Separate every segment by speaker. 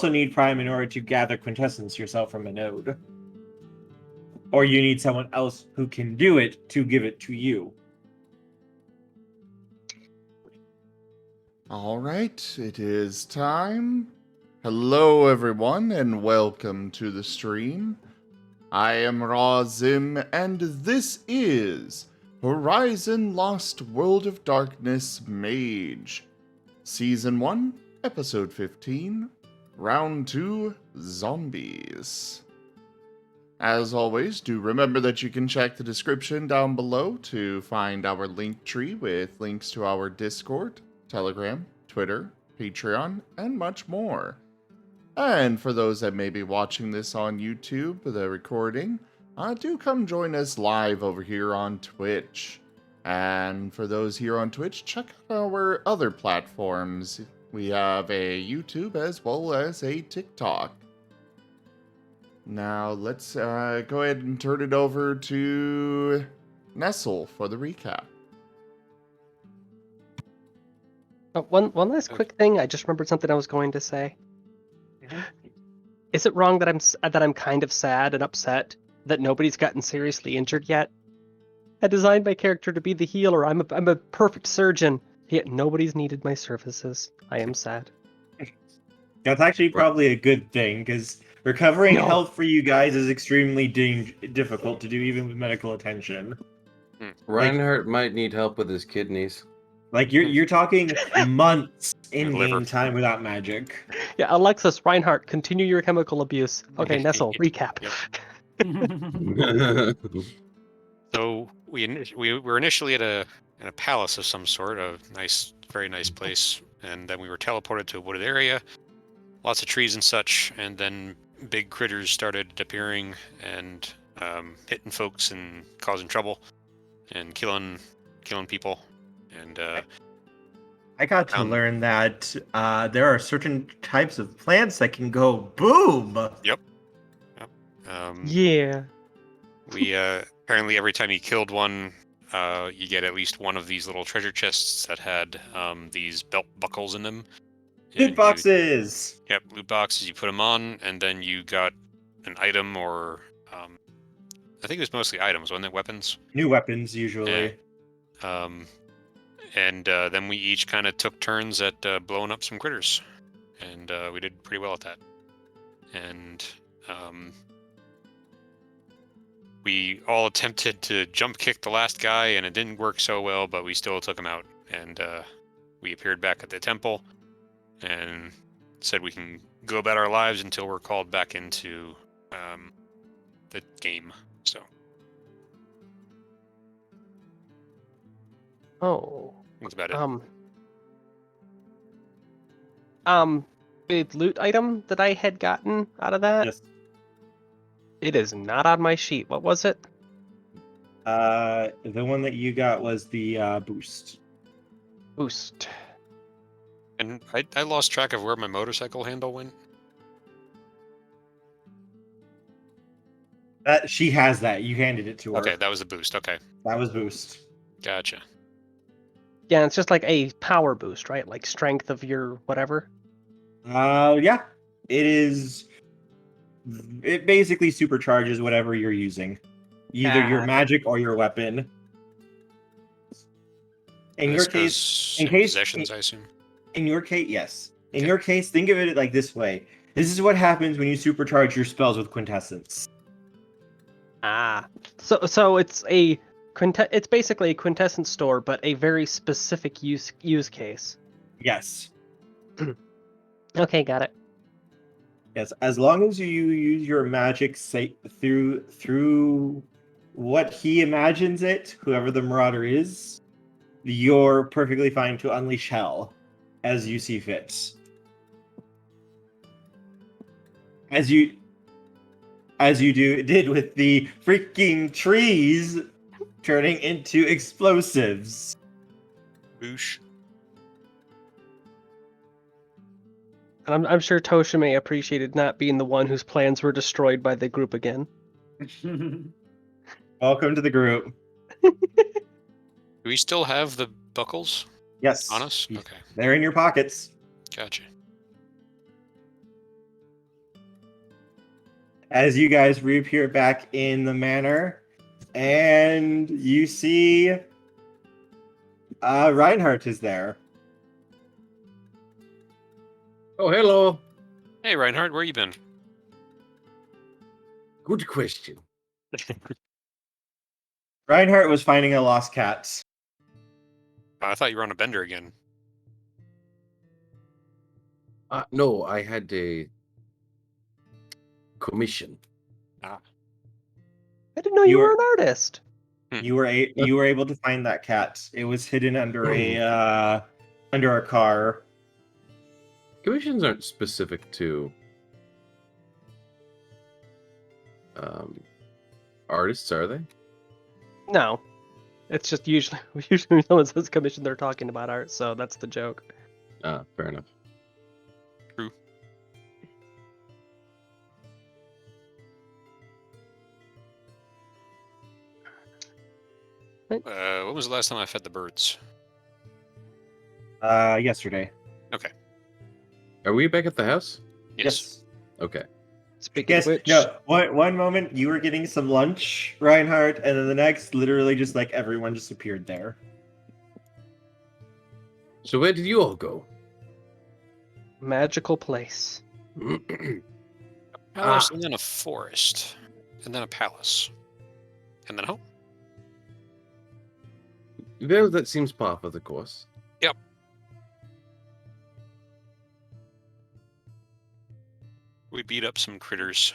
Speaker 1: also need Prime in order to gather quintessence yourself from a node. Or you need someone else who can do it to give it to you.
Speaker 2: All right, it is time. Hello, everyone, and welcome to the stream. I am Razim, and this is Horizon Lost World of Darkness Mage. Season 1, Episode 15, Round 2, Zombies. As always, do remember that you can check the description down below to find our link tree with links to our Discord, Telegram, Twitter, Patreon, and much more. And for those that may be watching this on YouTube, the recording, do come join us live over here on Twitch. And for those here on Twitch, check out our other platforms. We have a YouTube as well as a TikTok. Now let's go ahead and turn it over to Nestle for the recap.
Speaker 3: One last quick thing. I just remembered something I was going to say. Is it wrong that I'm kind of sad and upset that nobody's gotten seriously injured yet? I designed my character to be the healer. I'm a perfect surgeon, yet nobody's needed my services. I am sad.
Speaker 1: That's actually probably a good thing, because recovering health for you guys is extremely difficult to do, even with medical attention.
Speaker 4: Reinhardt might need help with his kidneys.
Speaker 1: Like, you're talking months in-game time without magic.
Speaker 3: Yeah, Alexis, Reinhardt, continue your chemical abuse. Okay, Nestle, recap.
Speaker 5: So we were initially in a palace of some sort, a nice, very nice place, and then we were teleported to a wooded area, lots of trees and such, and then big critters started appearing and hitting folks and causing trouble and killing people. And
Speaker 1: I got to learn that there are certain types of plants that can go boom.
Speaker 5: Yep.
Speaker 3: Yeah.
Speaker 5: We apparently every time you killed one, you get at least one of these little treasure chests that had these belt buckles in them.
Speaker 1: Loot boxes.
Speaker 5: Yep, loot boxes. You put them on, and then you got an item, or I think it was mostly items, wasn't it? Weapons.
Speaker 1: New weapons usually.
Speaker 5: Yeah. And then we each kind of took turns at blowing up some critters, and we did pretty well at that. And we all attempted to jump kick the last guy, and it didn't work so well, but we still took him out. And we appeared back at the temple and said we can go about our lives until we're called back into the game. So.
Speaker 3: Oh.
Speaker 5: That's about it.
Speaker 3: The loot item that I had gotten out of that?
Speaker 1: Yes.
Speaker 3: It is not on my sheet. What was it?
Speaker 1: The one that you got was the boost.
Speaker 3: Boost.
Speaker 5: And I lost track of where my motorcycle handle went.
Speaker 1: She has that. You handed it to her.
Speaker 5: Okay, that was the boost. Okay.
Speaker 1: That was boost.
Speaker 5: Gotcha.
Speaker 3: Yeah, it's just like a power boost, right? Like strength of your whatever.
Speaker 1: Yeah. It is. It basically supercharges whatever you're using, either your magic or your weapon. In your case,
Speaker 5: possessions, I assume.
Speaker 1: In your case, yes. In your case, think of it like this way: this is what happens when you supercharge your spells with quintessence.
Speaker 3: So it's it's basically a quintessence store, but a very specific use case.
Speaker 1: Yes.
Speaker 3: Okay, got it.
Speaker 1: Yes, as long as you use your magic through what he imagines it, whoever the Marauder is, you're perfectly fine to unleash hell as you see fit. As you did with the freaking trees turning into explosives.
Speaker 5: Boosh.
Speaker 3: And I'm sure Toshime appreciated not being the one whose plans were destroyed by the group again.
Speaker 1: Welcome to the group.
Speaker 5: Do we still have the buckles?
Speaker 1: Yes.
Speaker 5: On us? Okay.
Speaker 1: They're in your pockets.
Speaker 5: Gotcha.
Speaker 1: as you guys reappear back in the manor, and you see Reinhardt is there.
Speaker 4: Oh, hello.
Speaker 5: Hey, Reinhardt, where you been?
Speaker 4: Good question.
Speaker 1: Reinhardt was finding a lost cat.
Speaker 5: I thought you were on a bender again.
Speaker 4: No, I had a commission.
Speaker 3: I didn't know you were an artist.
Speaker 1: You were able to find that cat. It was hidden under a car.
Speaker 4: Commissions aren't specific to artists, are they?
Speaker 3: No. It's just usually when someone says commission, they're talking about art, so that's the joke.
Speaker 4: Fair enough.
Speaker 5: True. When was the last time I fed the birds?
Speaker 1: Yesterday.
Speaker 5: Okay.
Speaker 4: Are we back at the house?
Speaker 5: Yes.
Speaker 4: Okay.
Speaker 3: Speaking
Speaker 1: Yes.
Speaker 3: of which,
Speaker 1: No. One moment you were getting some lunch, Reinhardt, and then the next, literally, just like everyone just appeared there.
Speaker 4: So where did you all go?
Speaker 3: magical place.
Speaker 5: Palace, and then a forest, and then a palace, and then home.
Speaker 4: Well, that seems par for the course.
Speaker 5: Yep. We beat up some critters.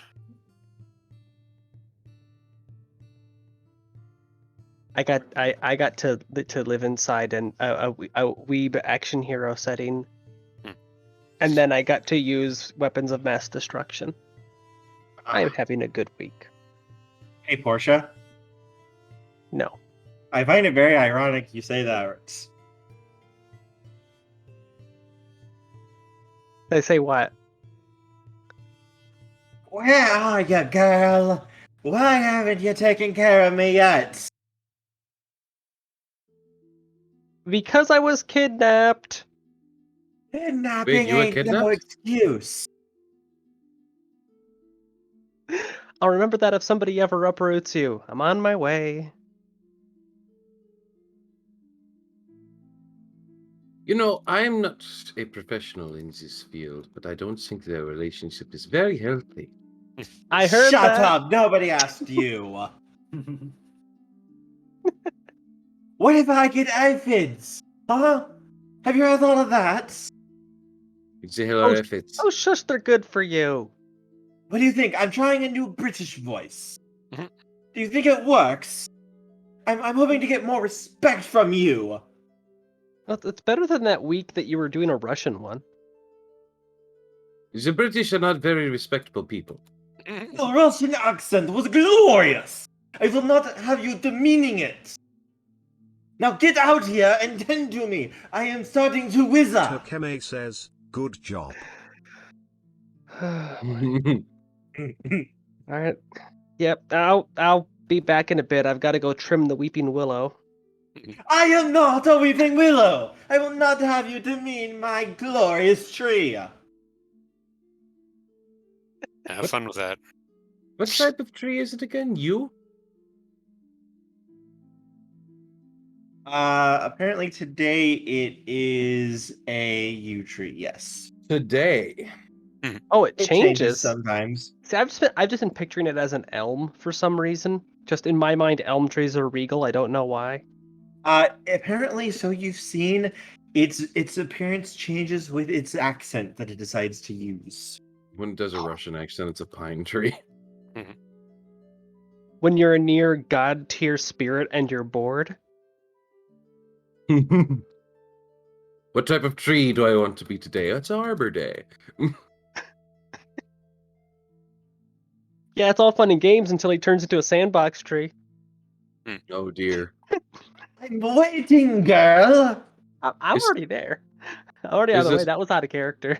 Speaker 3: I got to live inside a weeb action hero setting, and then I got to use weapons of mass destruction. I'm having a good week.
Speaker 1: Hey, Portia.
Speaker 3: No.
Speaker 1: I find it very ironic you say that.
Speaker 3: They say what?
Speaker 1: Where are you, girl? Why haven't you taken care of me yet?
Speaker 3: Because I was kidnapped.
Speaker 1: Kidnapping
Speaker 4: Wait, you were
Speaker 1: ain't no
Speaker 4: kidnapped?
Speaker 1: excuse.
Speaker 3: I'll remember that if somebody ever uproots you. I'm on my way.
Speaker 4: You know, I'm not a professional in this field, but I don't think their relationship is very healthy.
Speaker 3: I heard
Speaker 1: Shut
Speaker 3: that.
Speaker 1: up! Nobody asked you. What if I get aphids? Huh? Have you ever thought of that?
Speaker 4: The hell are efforts?
Speaker 3: Oh, shush, they're good for you.
Speaker 1: What do you think? I'm trying a new British voice.
Speaker 5: Mhm.
Speaker 1: Do you think it works? I'm hoping to get more respect from you.
Speaker 3: Well, it's better than that week that you were doing a Russian one.
Speaker 4: The British are not very respectable people.
Speaker 1: The Russian accent was glorious. I will not have you demeaning it. Now get out here and tend to me. I am starting to wither.
Speaker 6: Tokeme says, good job.
Speaker 3: Alright. Yep, I'll be back in a bit. I've got to go trim the weeping willow.
Speaker 1: I am not a weeping willow. I will not have you demean my glorious tree.
Speaker 5: Have fun with that.
Speaker 4: What type of tree is it again? You?
Speaker 1: Apparently today it is a yew tree. Yes.
Speaker 4: Today.
Speaker 3: Oh, it
Speaker 1: It
Speaker 3: changes.
Speaker 1: sometimes.
Speaker 3: See, I've just been picturing it as an elm for some reason. Just in my mind, elm trees are regal. I don't know why.
Speaker 1: Apparently, so you've seen its appearance changes with its accent that it decides to use.
Speaker 4: When it does a Russian accent, it's a pine tree.
Speaker 3: When you're a near god tier spirit and you're bored.
Speaker 4: What type of tree do I want to be today? It's Arbor Day.
Speaker 3: Yeah, it's all fun and games until he turns into a sandbox tree.
Speaker 4: Oh dear.
Speaker 1: I'm waiting, girl.
Speaker 3: I'm
Speaker 4: Is-
Speaker 3: already there. I'm already out of the way.
Speaker 4: this-
Speaker 3: That was out of character.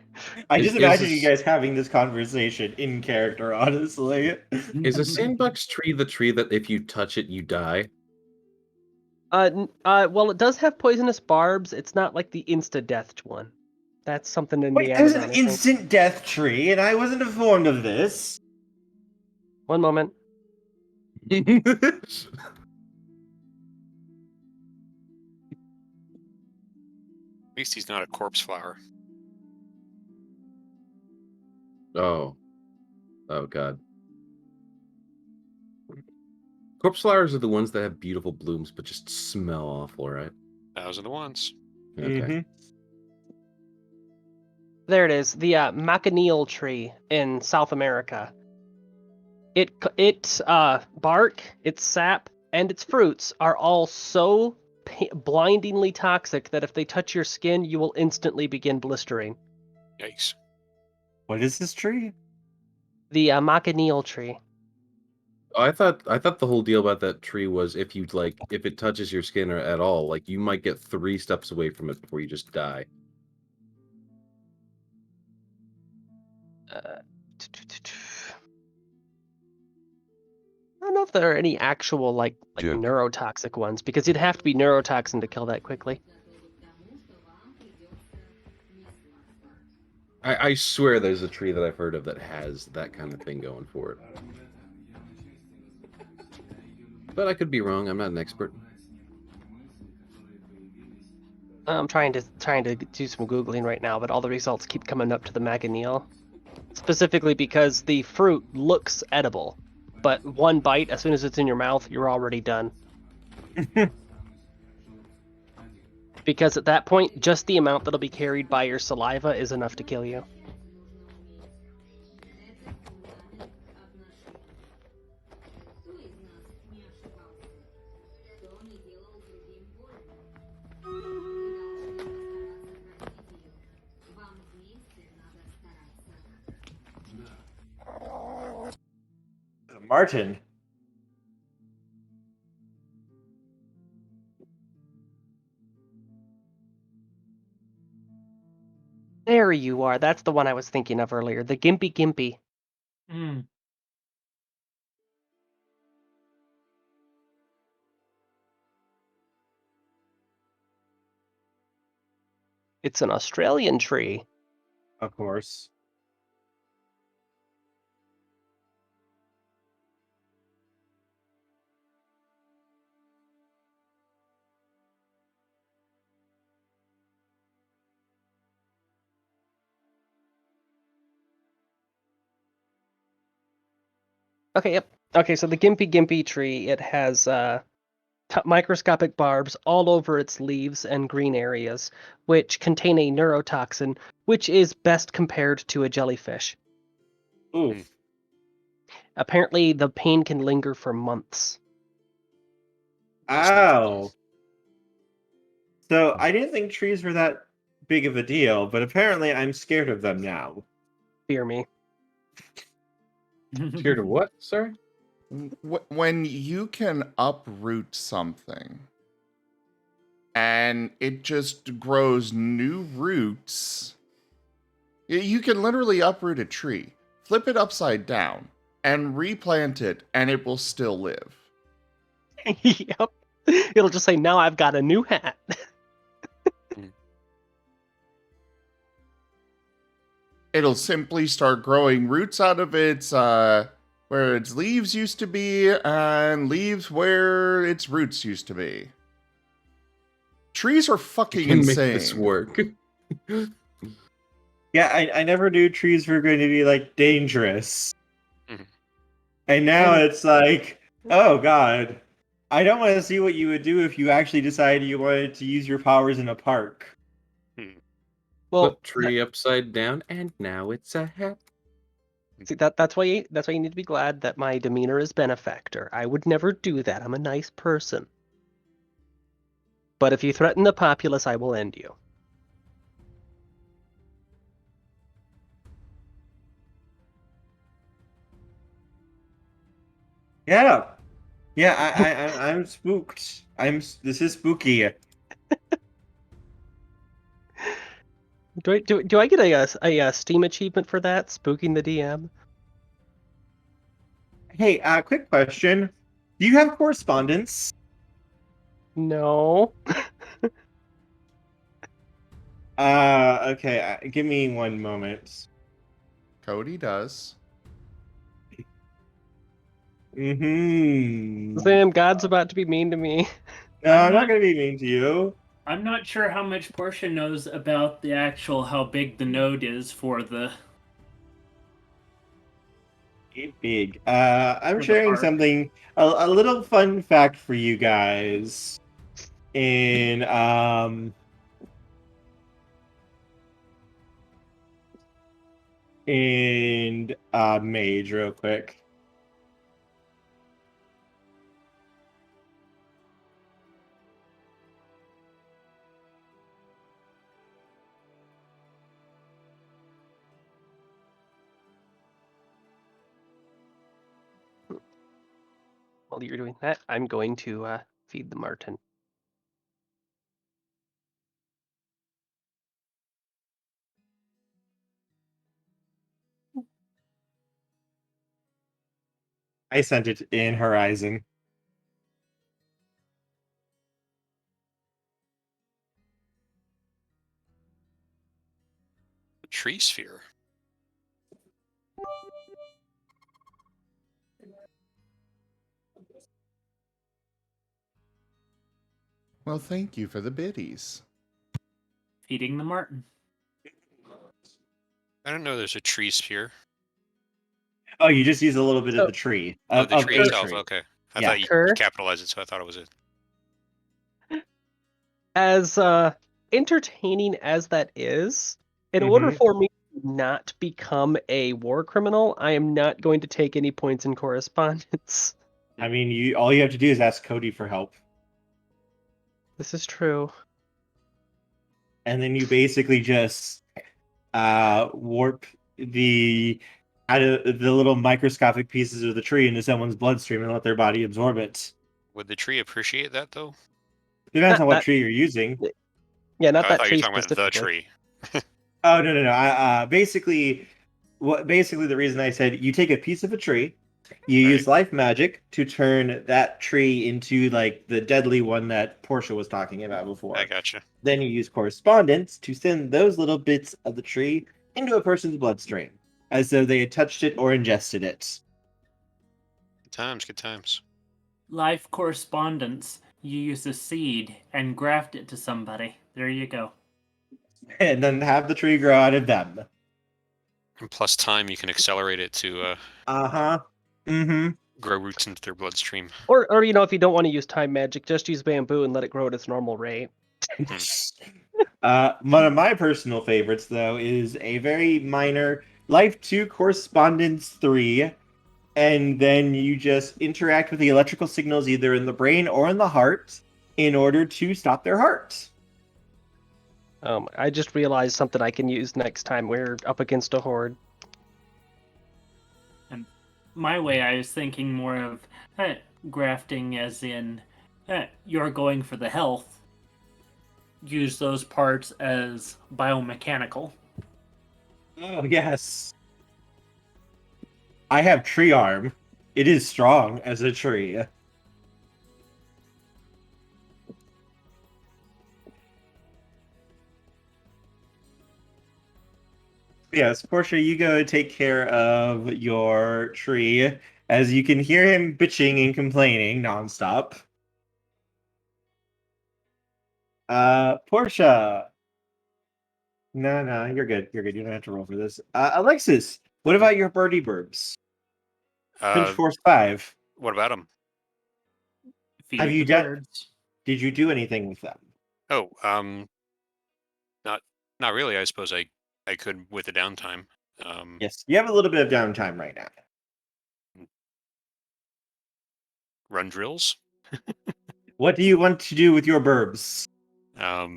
Speaker 1: I
Speaker 4: Is-
Speaker 1: just
Speaker 4: is
Speaker 1: imagine
Speaker 4: this-
Speaker 1: you guys having this conversation in character, honestly.
Speaker 4: Is a sandbox tree the tree that if you touch it, you die?
Speaker 3: Well, it does have poisonous barbs. It's not like the insta-death one. That's something in
Speaker 1: Wait,
Speaker 3: the
Speaker 1: there's
Speaker 3: Amazon,
Speaker 1: an
Speaker 3: I think.
Speaker 1: instant death tree, and I wasn't informed of this.
Speaker 3: One moment.
Speaker 5: At least he's not a corpse flower.
Speaker 4: Oh. Oh, God. Corpse flowers are the ones that have beautiful blooms but just smell awful, right?
Speaker 5: Those are the ones.
Speaker 4: Okay.
Speaker 1: Mhm.
Speaker 3: There it is. The macanil tree in South America. Its bark, its sap, and its fruits are all so blindingly toxic that if they touch your skin, you will instantly begin blistering.
Speaker 5: Yikes.
Speaker 1: What is this tree?
Speaker 3: The macanil tree.
Speaker 4: Oh, I thought the whole deal about that tree was if it touches your skin or at all, like you might get 3 steps away from it before you just die.
Speaker 3: I don't know if there are any actual like
Speaker 6: Jerk.
Speaker 3: neurotoxic ones because you'd have to be neurotoxin to kill that quickly.
Speaker 4: I swear there's a tree that I've heard of that has that kind of thing going for it. But I could be wrong. I'm not an expert.
Speaker 3: I'm trying to do some googling right now, but all the results keep coming up to the macanil, specifically because the fruit looks edible, but one bite, as soon as it's in your mouth, you're already done. Because at that point, just the amount that'll be carried by your saliva is enough to kill you.
Speaker 1: Marten.
Speaker 3: There you are. That's the one I was thinking of earlier. The Gimpy Gimpy. It's an Australian tree.
Speaker 1: Of course.
Speaker 3: Okay, yep. Okay, so the Gimpy Gimpy tree, it has microscopic barbs all over its leaves and green areas, which contain a neurotoxin, which is best compared to a jellyfish.
Speaker 1: Oof.
Speaker 3: Apparently, the pain can linger for months.
Speaker 1: Ow. So I didn't think trees were that big of a deal, but apparently I'm scared of them now.
Speaker 3: Fear me.
Speaker 4: Scared of what? Sorry?
Speaker 2: When you can uproot something and it just grows new roots, you can literally uproot a tree, flip it upside down, and replant it, and it will still live.
Speaker 3: Yep. It'll just say, now I've got a new hat.
Speaker 2: It'll simply start growing roots out of its where its leaves used to be and leaves where its roots used to be. Trees are fucking
Speaker 4: Can
Speaker 2: insane.
Speaker 4: make this work.
Speaker 1: Yeah, I never knew trees were going to be like dangerous.
Speaker 5: Mhm.
Speaker 1: And now it's like, oh god. I don't want to see what you would do if you actually decided you wanted to use your powers in a park.
Speaker 3: Well,
Speaker 4: Put tree upside down, and now it's a hat.
Speaker 3: see, that's why you need to be glad that my demeanor is benefactor. I would never do that. I'm a nice person. But if you threaten the populace, I will end you.
Speaker 1: Yeah. Yeah, I'm spooked. This is spooky.
Speaker 3: Do I get a Steam achievement for that? Spooking the DM?
Speaker 1: Hey, quick question. Do you have correspondence?
Speaker 3: No.
Speaker 1: Okay, give me one moment.
Speaker 2: Cody does.
Speaker 1: Mm-hmm.
Speaker 3: Sam, God's about to be mean to me.
Speaker 1: No,
Speaker 7: I'm
Speaker 1: I'm not
Speaker 7: not-
Speaker 1: going to be mean to you.
Speaker 7: I'm not sure how much Portia knows about the actual how big the node is for the
Speaker 1: It's big. I'm
Speaker 7: For the
Speaker 1: sharing
Speaker 7: park.
Speaker 1: something, a little fun fact for you guys. In Mage, real quick.
Speaker 3: While you're doing that, I'm going to feed the Marten.
Speaker 1: I sent it in Horizon.
Speaker 5: The tree sphere.
Speaker 2: Well, thank you for the biddies.
Speaker 7: feeding the Marten.
Speaker 5: I don't know there's a tree sphere.
Speaker 1: Oh, you just use a little bit of
Speaker 3: So-
Speaker 1: the tree.
Speaker 5: Oh, the
Speaker 1: Of
Speaker 5: tree
Speaker 1: a
Speaker 5: itself.
Speaker 1: tree.
Speaker 5: Okay. I
Speaker 1: Yeah.
Speaker 5: thought you
Speaker 3: Kerr?
Speaker 5: capitalized it, so I thought it was it.
Speaker 3: As entertaining as that is, in order
Speaker 1: Mhm.
Speaker 3: for me to not become a war criminal, I am not going to take any points in correspondence.
Speaker 1: I mean, all you have to do is ask Cody for help,
Speaker 3: This is true.
Speaker 1: and then you basically just warp the out of the little microscopic pieces of the tree into someone's bloodstream and let their body absorb it.
Speaker 5: Would the tree appreciate that though?
Speaker 1: Depends
Speaker 3: Not
Speaker 1: on what
Speaker 3: that-
Speaker 1: tree you're using.
Speaker 3: Yeah, not
Speaker 5: Oh, I
Speaker 3: that
Speaker 5: thought you
Speaker 3: tree
Speaker 5: were talking about the
Speaker 3: specifically.
Speaker 5: tree.
Speaker 1: Oh no! Basically, basically the reason I said you take a piece of a tree, you
Speaker 5: Right.
Speaker 1: use life magic to turn that tree into like the deadly one that Portia was talking about before.
Speaker 5: I gotcha.
Speaker 1: Then you use correspondence to send those little bits of the tree into a person's bloodstream, as though they had touched it or ingested it.
Speaker 5: Good times, good times.
Speaker 7: Life correspondence. You use a seed and graft it to somebody. There you go.
Speaker 1: And then have the tree grow out of them.
Speaker 5: And plus time, you can accelerate it to
Speaker 1: Uh-huh. Mm-hmm.
Speaker 5: grow roots into their bloodstream.
Speaker 3: Or if you don't want to use time magic, just use bamboo and let it grow at its normal rate.
Speaker 1: One of my personal favorites, though, is a very minor Life 2 Correspondence 3, and then you just interact with the electrical signals either in the brain or in the heart in order to stop their heart.
Speaker 3: I just realized something I can use next time we're up against a horde.
Speaker 7: My way, I was thinking more of grafting as in you're going for the health. Use those parts as biomechanical.
Speaker 1: Oh, yes. I have tree arm. It is strong as a tree. Yes, Portia, you go take care of your tree, as you can hear him bitching and complaining nonstop. Portia. No, you're good. You're good. You don't have to roll for this. Alexis, what about your birdie burbs? Pinch Force 5.
Speaker 5: What about them?
Speaker 7: Feed
Speaker 1: Have you
Speaker 7: the
Speaker 1: done-
Speaker 7: birds.
Speaker 1: Did you do anything with them?
Speaker 5: Oh, not really. I suppose I could with the downtime.
Speaker 1: Yes, you have a little bit of downtime right now.
Speaker 5: Run drills.
Speaker 1: What do you want to do with your burbs?
Speaker 5: Talk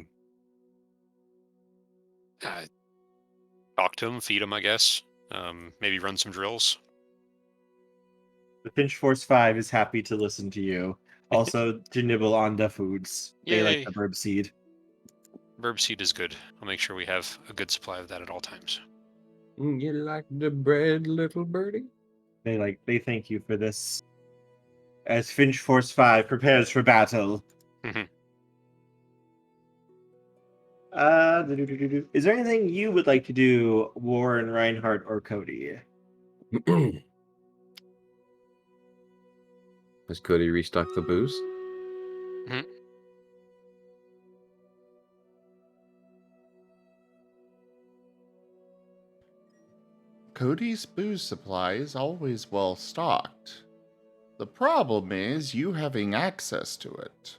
Speaker 5: to them, feed them, I guess. Maybe run some drills.
Speaker 1: The Pinch Force 5 is happy to listen to you. Also, to nibble on the foods. They like
Speaker 5: Yay.
Speaker 1: the burb seed.
Speaker 5: Verb seed is good. I'll make sure we have a good supply of that at all times.
Speaker 4: You like the bread, little birdie?
Speaker 1: They thank you for this. As Finch Force 5 prepares for battle. Is there anything you would like to do, Warren, Reinhardt, or Cody?
Speaker 4: Has Cody restocked the booze?
Speaker 2: Cody's booze supply is always well stocked. The problem is you having access to it.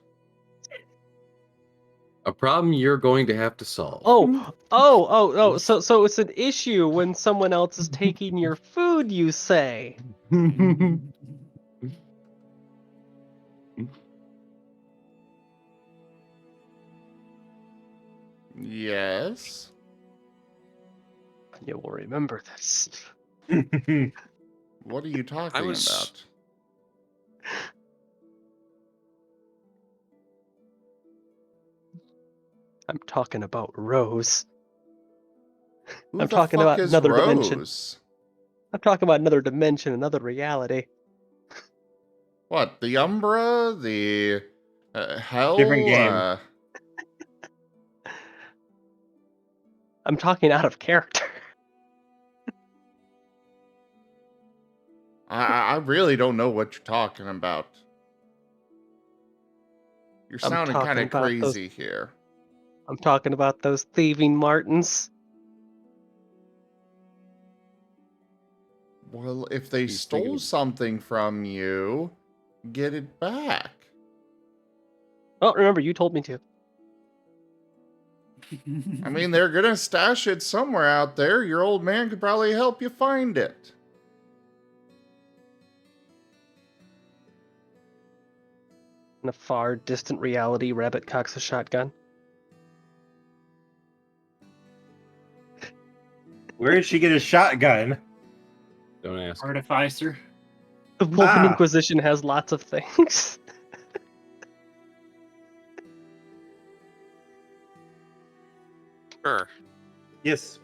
Speaker 4: A problem you're going to have to solve.
Speaker 3: Oh. So it's an issue when someone else is taking your food, you say?
Speaker 2: Yes.
Speaker 3: You will remember this.
Speaker 2: What are you talking about?
Speaker 3: I'm talking about Rose.
Speaker 2: Who
Speaker 3: I'm
Speaker 2: the
Speaker 3: talking
Speaker 2: fuck
Speaker 3: about
Speaker 2: is
Speaker 3: another
Speaker 2: Rose?
Speaker 3: dimension. I'm talking about another dimension, another reality.
Speaker 2: What? The Umbra? The Hell?
Speaker 1: Different game.
Speaker 3: I'm talking out of character.
Speaker 2: I really don't know what you're talking about. You're
Speaker 3: I'm
Speaker 2: sounding kind
Speaker 3: talking
Speaker 2: of
Speaker 3: about
Speaker 2: crazy here.
Speaker 3: I'm talking about those thieving Martens.
Speaker 2: Well, if they
Speaker 4: He's
Speaker 2: stole
Speaker 4: thinking-
Speaker 2: something from you, get it back.
Speaker 3: Oh, remember, you told me to.
Speaker 2: I mean, they're gonna stash it somewhere out there. Your old man could probably help you find it.
Speaker 3: In a far distant reality, Rabbit cocks a shotgun.
Speaker 1: Where did she get a shotgun?
Speaker 4: Don't ask.
Speaker 7: Artificer.
Speaker 3: The Wolven
Speaker 1: Ah.
Speaker 3: Inquisition has lots of things.
Speaker 5: Sure.
Speaker 1: Yes.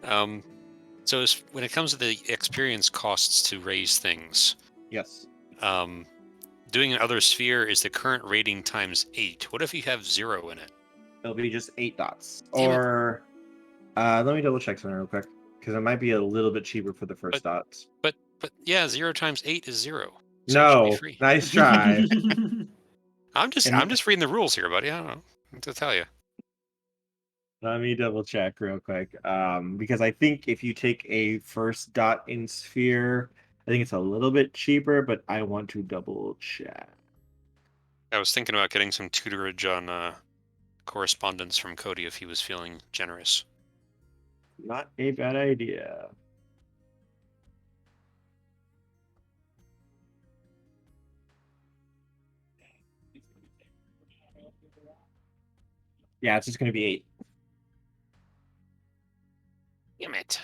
Speaker 5: So when it comes to the experience costs to raise things,
Speaker 1: Yes.
Speaker 5: doing another sphere is the current rating times 8. What if you have 0 in it?
Speaker 1: It'll be just 8 dots.
Speaker 5: Damn it.
Speaker 1: Or let me double check something real quick. Because it might be a little bit cheaper for the first dots.
Speaker 5: But yeah, 0 times 8 is 0. So it should be
Speaker 1: No.
Speaker 5: free.
Speaker 1: Nice try.
Speaker 5: I'm just reading the rules here, buddy. I don't know what to tell you.
Speaker 1: Let me double check real quick. Because I think if you take a first dot in sphere, I think it's a little bit cheaper, but I want to double check.
Speaker 5: I was thinking about getting some tutorage on correspondence from Cody if he was feeling generous.
Speaker 1: Not a bad idea. Yeah, it's just going to be 8.
Speaker 5: Damn it.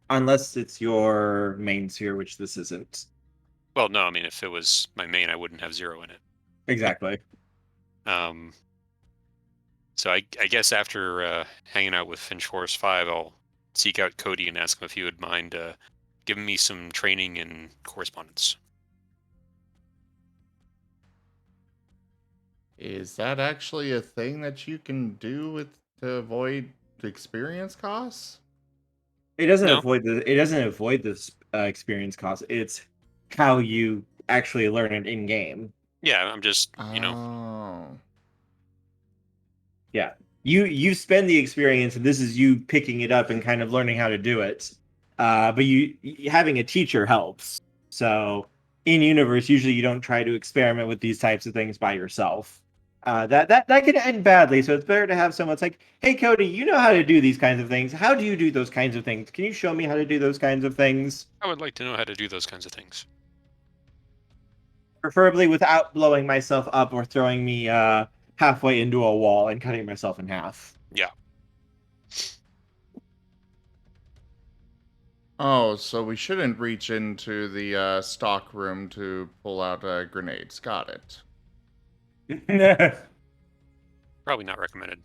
Speaker 1: Unless it's your main sphere, which this isn't.
Speaker 5: Well, no, I mean, if it was my main, I wouldn't have 0 in it.
Speaker 1: Exactly.
Speaker 5: So I guess after hanging out with Finch Force 5, I'll seek out Cody and ask him if he would mind giving me some training in correspondence.
Speaker 2: Is that actually a thing that you can do to avoid experience costs?
Speaker 1: It doesn't
Speaker 5: No.
Speaker 1: avoid the experience cost. It's how you actually learn it in game.
Speaker 5: Yeah, I'm just,
Speaker 2: Oh.
Speaker 1: Yeah. You spend the experience, and this is you picking it up and kind of learning how to do it. But you having a teacher helps. So in universe, usually you don't try to experiment with these types of things by yourself. That can end badly. So it's better to have someone that's like, "Hey, Cody, you know how to do these kinds of things. How do you do those kinds of things? Can you show me how to do those kinds of things?"
Speaker 5: I would like to know how to do those kinds of things.
Speaker 1: Preferably without blowing myself up or throwing me halfway into a wall and cutting myself in half.
Speaker 5: Yeah.
Speaker 2: Oh, so we shouldn't reach into the stock room to pull out grenades. Got it.
Speaker 5: Probably not recommended.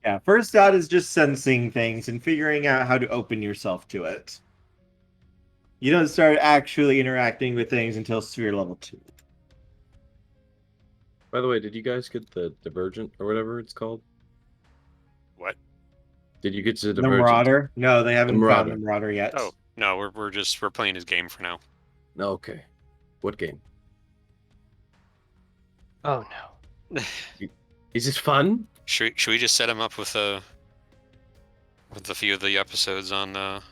Speaker 1: Yeah, first out is just sensing things and figuring out how to open yourself to it. You don't start actually interacting with things until sphere level 2.
Speaker 4: By the way, did you guys get the Divergent or whatever it's called?
Speaker 5: What?
Speaker 4: Did you get to the
Speaker 1: The
Speaker 4: Divergent?
Speaker 1: Marauder? No, they haven't found
Speaker 4: Marauder.
Speaker 1: the Marauder yet.
Speaker 5: Oh, no, we're playing his game for now.
Speaker 4: Okay. What game?
Speaker 3: Oh no.
Speaker 4: Is it fun?
Speaker 5: Should we just set him up with a few of the episodes on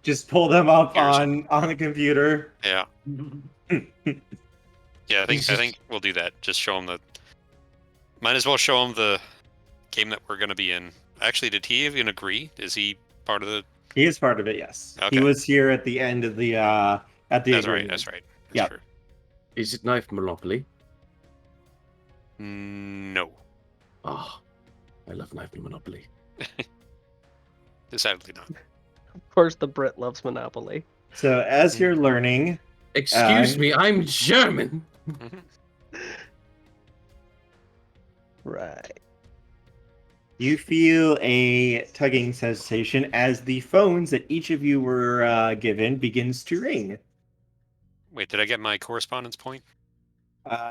Speaker 1: Just pull them up
Speaker 5: Here's-
Speaker 1: on the computer.
Speaker 5: yeah. Yeah, I think we'll do that. Just show him the. Might as well show him the game that we're gonna be in. Actually, did he even agree? Is he part of the?
Speaker 1: He is part of it, yes.
Speaker 5: Okay.
Speaker 1: He was here at the end of the at the
Speaker 5: That's right.
Speaker 1: agreement.
Speaker 5: That's right. That's
Speaker 1: Yep.
Speaker 5: true.
Speaker 4: Is it Knife Monopoly?
Speaker 5: No,
Speaker 4: Ah, I love Knife Monopoly.
Speaker 5: decidedly not.
Speaker 3: Of course, the Brit loves Monopoly.
Speaker 1: So as you're learning,
Speaker 4: Excuse me, I'm German.
Speaker 3: Right.
Speaker 1: you feel a tugging sensation as the phones that each of you were given begins to ring.
Speaker 5: Wait, did I get my correspondence point?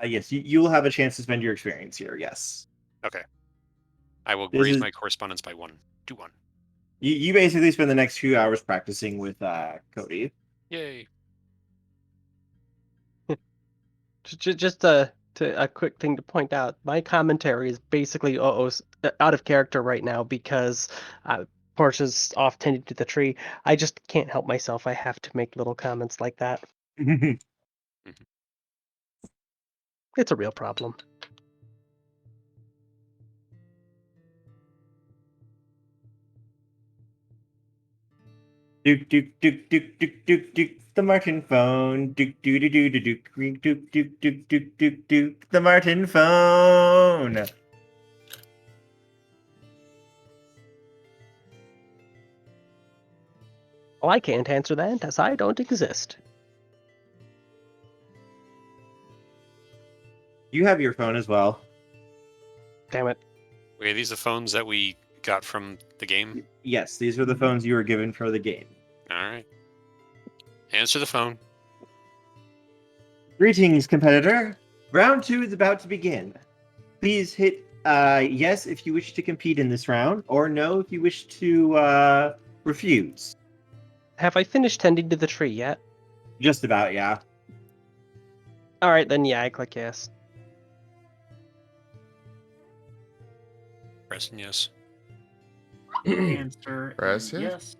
Speaker 1: Yes, you'll have a chance to spend your experience here. Yes,
Speaker 5: Okay. I will
Speaker 1: This
Speaker 5: raise
Speaker 1: is-
Speaker 5: my correspondence by 1 to 1.
Speaker 1: you basically spend the next 2 hours practicing with Cody.
Speaker 5: Yay.
Speaker 3: Just a quick thing to point out. My commentary is basically out of character right now because Portia's off tending to the tree. I just can't help myself. I have to make little comments like that. It's a real problem.
Speaker 1: Duke, Duke, Duke, Duke, Duke, Duke, Duke, the Marten phone. Duke, Duke, Duke, Duke, Duke, Duke, Duke, Duke, Duke, Duke, Duke, Duke, the Marten phone.
Speaker 3: Well, I can't answer that as I don't exist.
Speaker 1: You have your phone as well.
Speaker 3: Damn it.
Speaker 5: Okay, these are phones that we got from the game.
Speaker 1: Yes, these are the phones you were given for the game.
Speaker 5: All right. Answer the phone.
Speaker 1: Greetings, competitor. Round 2 is about to begin. Please hit yes if you wish to compete in this round, or no if you wish to refuse.
Speaker 3: Have I finished tending to the tree yet?
Speaker 1: Just about, yeah.
Speaker 3: All right, then yeah, I click yes.
Speaker 5: Pressing yes.
Speaker 7: Answer
Speaker 2: Press
Speaker 7: is
Speaker 2: it.
Speaker 7: yes.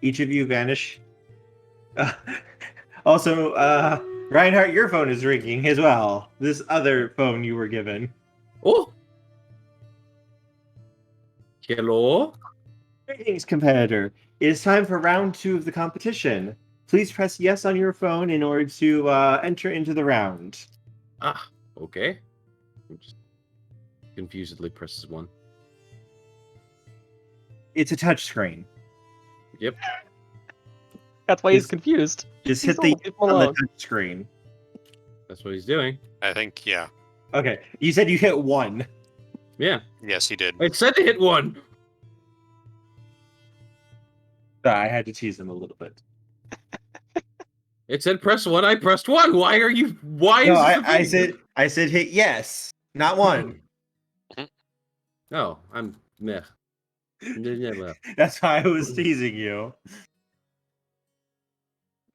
Speaker 1: Each of you vanish. Also, Reinhardt, your phone is ringing as well. This other phone you were given.
Speaker 4: Oh. Hello.
Speaker 1: Greetings, competitor. It is time for round 2 of the competition. Please press yes on your phone in order to enter into the round.
Speaker 4: Ah, okay. Just confusedly presses 1.
Speaker 1: It's a touch screen.
Speaker 4: Yep.
Speaker 3: That's why he's
Speaker 1: Is-
Speaker 3: confused.
Speaker 1: Just
Speaker 3: He's
Speaker 1: hit the
Speaker 3: old, leave him
Speaker 1: on the
Speaker 3: alone.
Speaker 1: touch screen.
Speaker 4: That's what he's doing.
Speaker 5: I think, yeah.
Speaker 1: Okay, you said you hit 1.
Speaker 4: Yeah.
Speaker 5: Yes, he did.
Speaker 4: It said to hit 1.
Speaker 1: I had to tease him a little bit.
Speaker 4: It said press 1. I pressed 1. Why are you? Why
Speaker 1: No,
Speaker 4: is this a thing?
Speaker 1: I said hit yes, not 1.
Speaker 4: No, I'm meh.
Speaker 1: That's why I was teasing you.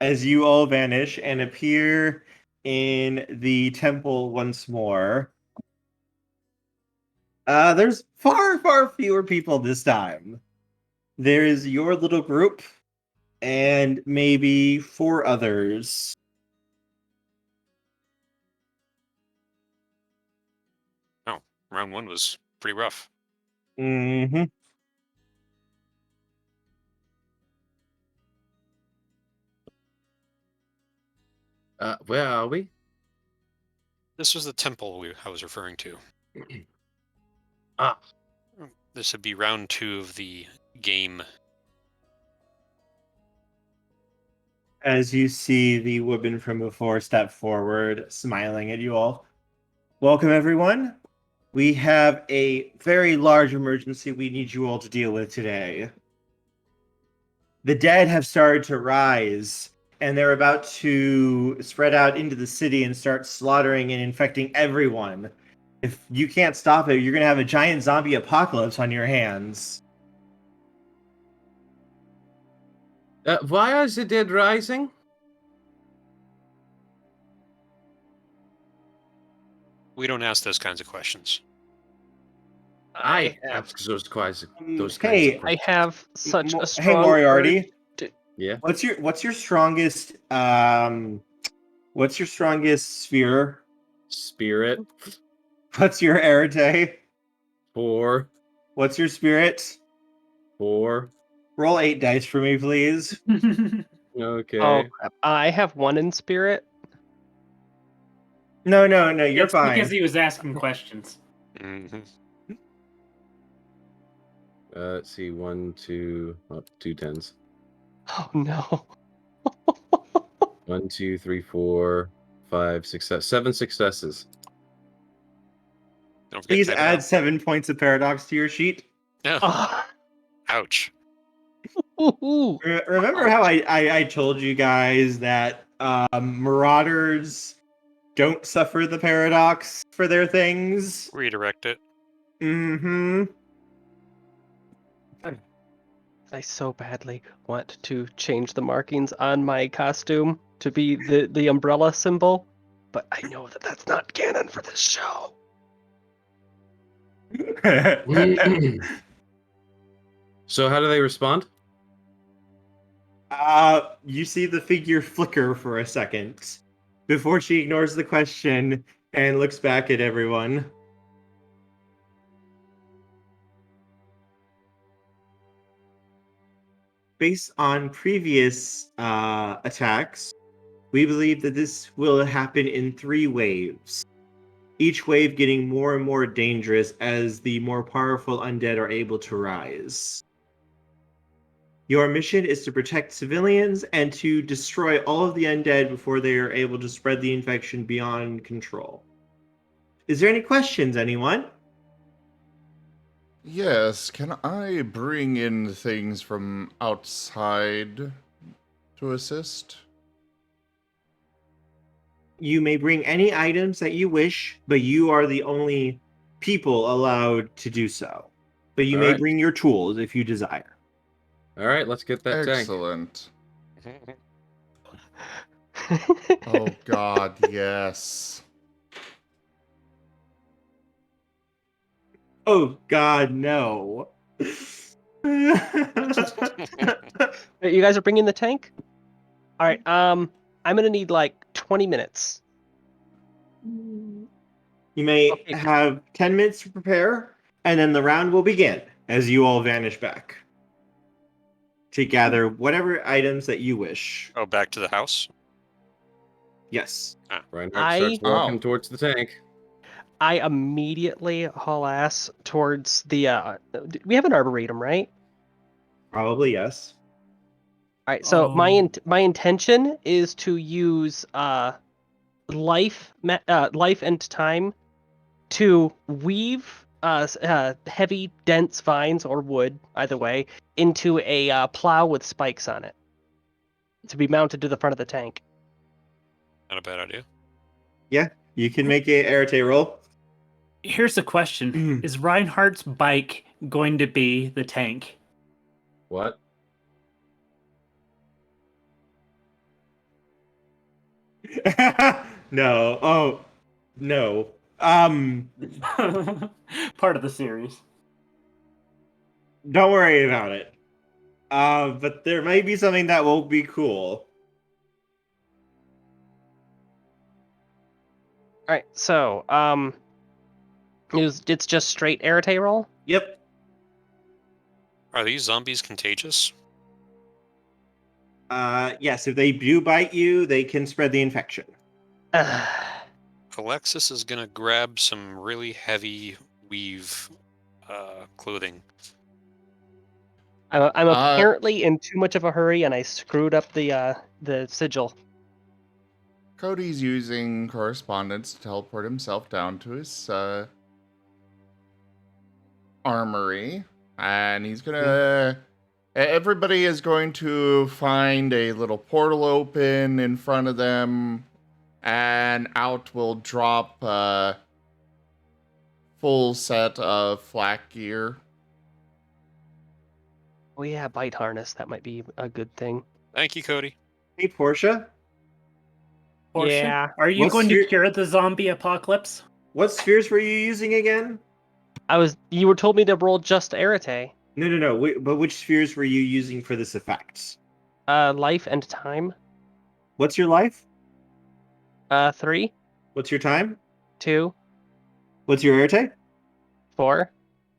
Speaker 1: As you all vanish and appear in the temple once more, there's far, far fewer people this time. There's your little group and maybe 4 others.
Speaker 5: Round 1 was pretty rough.
Speaker 1: Mm-hmm.
Speaker 4: Where are we?
Speaker 5: This was the temple I was referring to.
Speaker 4: Ah,
Speaker 5: This would be round 2 of the game.
Speaker 1: As you see the woman from before step forward, smiling at you all. Welcome, everyone. We have a very large emergency we need you all to deal with today. The dead have started to rise, and they're about to spread out into the city and start slaughtering and infecting everyone. If you can't stop it, you're going to have a giant zombie apocalypse on your hands.
Speaker 4: Why is the dead rising?
Speaker 5: We don't ask those kinds of questions.
Speaker 4: I ask those kinds of
Speaker 1: Hey,
Speaker 3: I have such a
Speaker 1: Hey,
Speaker 3: strong
Speaker 1: Moriarty.
Speaker 3: urge to-
Speaker 4: Yeah.
Speaker 1: What's your strongest what's your strongest sphere?
Speaker 4: Spirit.
Speaker 1: What's your arete?
Speaker 4: 4.
Speaker 1: What's your spirit?
Speaker 4: 4.
Speaker 1: Roll 8 dice for me, please.
Speaker 4: Okay.
Speaker 3: Oh crap! I have 1 in spirit.
Speaker 1: No, you're
Speaker 7: It's
Speaker 1: fine.
Speaker 7: because he was asking questions.
Speaker 5: Mhm.
Speaker 4: Let's see. 1, 2, 2 tens.
Speaker 3: Oh no!
Speaker 4: 1, 2, 3, 4, 5, 6, 7 successes.
Speaker 5: Don't forget
Speaker 1: Please
Speaker 5: to type it
Speaker 1: add
Speaker 5: out.
Speaker 1: 7 points of paradox to your sheet.
Speaker 5: Yeah.
Speaker 3: Ah.
Speaker 5: Ouch.
Speaker 3: Ooh.
Speaker 1: Remember how I told you guys that Marauders don't suffer the paradox for their things?
Speaker 5: Redirect it.
Speaker 1: Mm-hmm.
Speaker 3: I so badly want to change the markings on my costume to be the umbrella symbol, but I know that that's not canon for this show.
Speaker 4: So how do they respond?
Speaker 1: You see the figure flicker for a second before she ignores the question and looks back at everyone. Based on previous attacks, we believe that this will happen in 3 waves. Each wave getting more and more dangerous as the more powerful undead are able to rise. Your mission is to protect civilians and to destroy all of the undead before they are able to spread the infection beyond control. Is there any questions, anyone?
Speaker 2: Yes, can I bring in things from outside to assist?
Speaker 1: You may bring any items that you wish, but you are the only people allowed to do so. But you
Speaker 4: All
Speaker 1: may
Speaker 4: right.
Speaker 1: bring your tools if you desire.
Speaker 4: All right, let's get that tank.
Speaker 2: Excellent. Oh god, yes.
Speaker 1: Oh God, no.
Speaker 3: You guys are bringing the tank? All right. I'm gonna need like 20 minutes.
Speaker 1: You may
Speaker 3: Okay.
Speaker 1: have 10 minutes to prepare, and then the round will begin as you all vanish back to gather whatever items that you wish.
Speaker 5: Oh, back to the house?
Speaker 1: Yes.
Speaker 4: Reinhardt starts walking
Speaker 2: Oh.
Speaker 4: towards the tank.
Speaker 3: I immediately haul ass towards the. We have an arboretum, right?
Speaker 1: Probably yes.
Speaker 3: All right. So
Speaker 7: Oh.
Speaker 3: my intention is to use life and time to weave heavy dense vines or wood, either way, into a plow with spikes on it to be mounted to the front of the tank.
Speaker 5: Not a bad idea.
Speaker 1: Yeah, you can make a arete roll.
Speaker 7: Here's a question. Is Reinhardt's bike going to be the tank?
Speaker 4: What?
Speaker 1: No. Oh, no.
Speaker 7: Part of the series.
Speaker 1: Don't worry about it. But there might be something that will be cool.
Speaker 3: All right. So it's just straight arete roll.
Speaker 1: Yep.
Speaker 5: Are these zombies contagious?
Speaker 1: Yes, if they do bite you, they can spread the infection.
Speaker 5: Alexis is gonna grab some really heavy weave clothing.
Speaker 3: I'm apparently in too much of a hurry, and I screwed up the sigil.
Speaker 2: Cody's using correspondence to teleport himself down to his armory, and he's gonna. Everybody is going to find a little portal open in front of them, and out will drop a full set of flak gear.
Speaker 3: Oh yeah, bite harness. That might be a good thing.
Speaker 5: Thank you, Cody.
Speaker 1: Hey, Portia.
Speaker 7: Portia,
Speaker 3: Yeah.
Speaker 7: are you
Speaker 1: What
Speaker 7: going to
Speaker 1: sphere-
Speaker 7: cure the zombie apocalypse?
Speaker 1: What spheres were you using again?
Speaker 3: You were told me to roll just Arete.
Speaker 1: No. But which spheres were you using for this effect?
Speaker 3: Life and time.
Speaker 1: What's your life?
Speaker 3: 3,
Speaker 1: What's your time?
Speaker 3: 2,
Speaker 1: What's your arete?
Speaker 3: 4.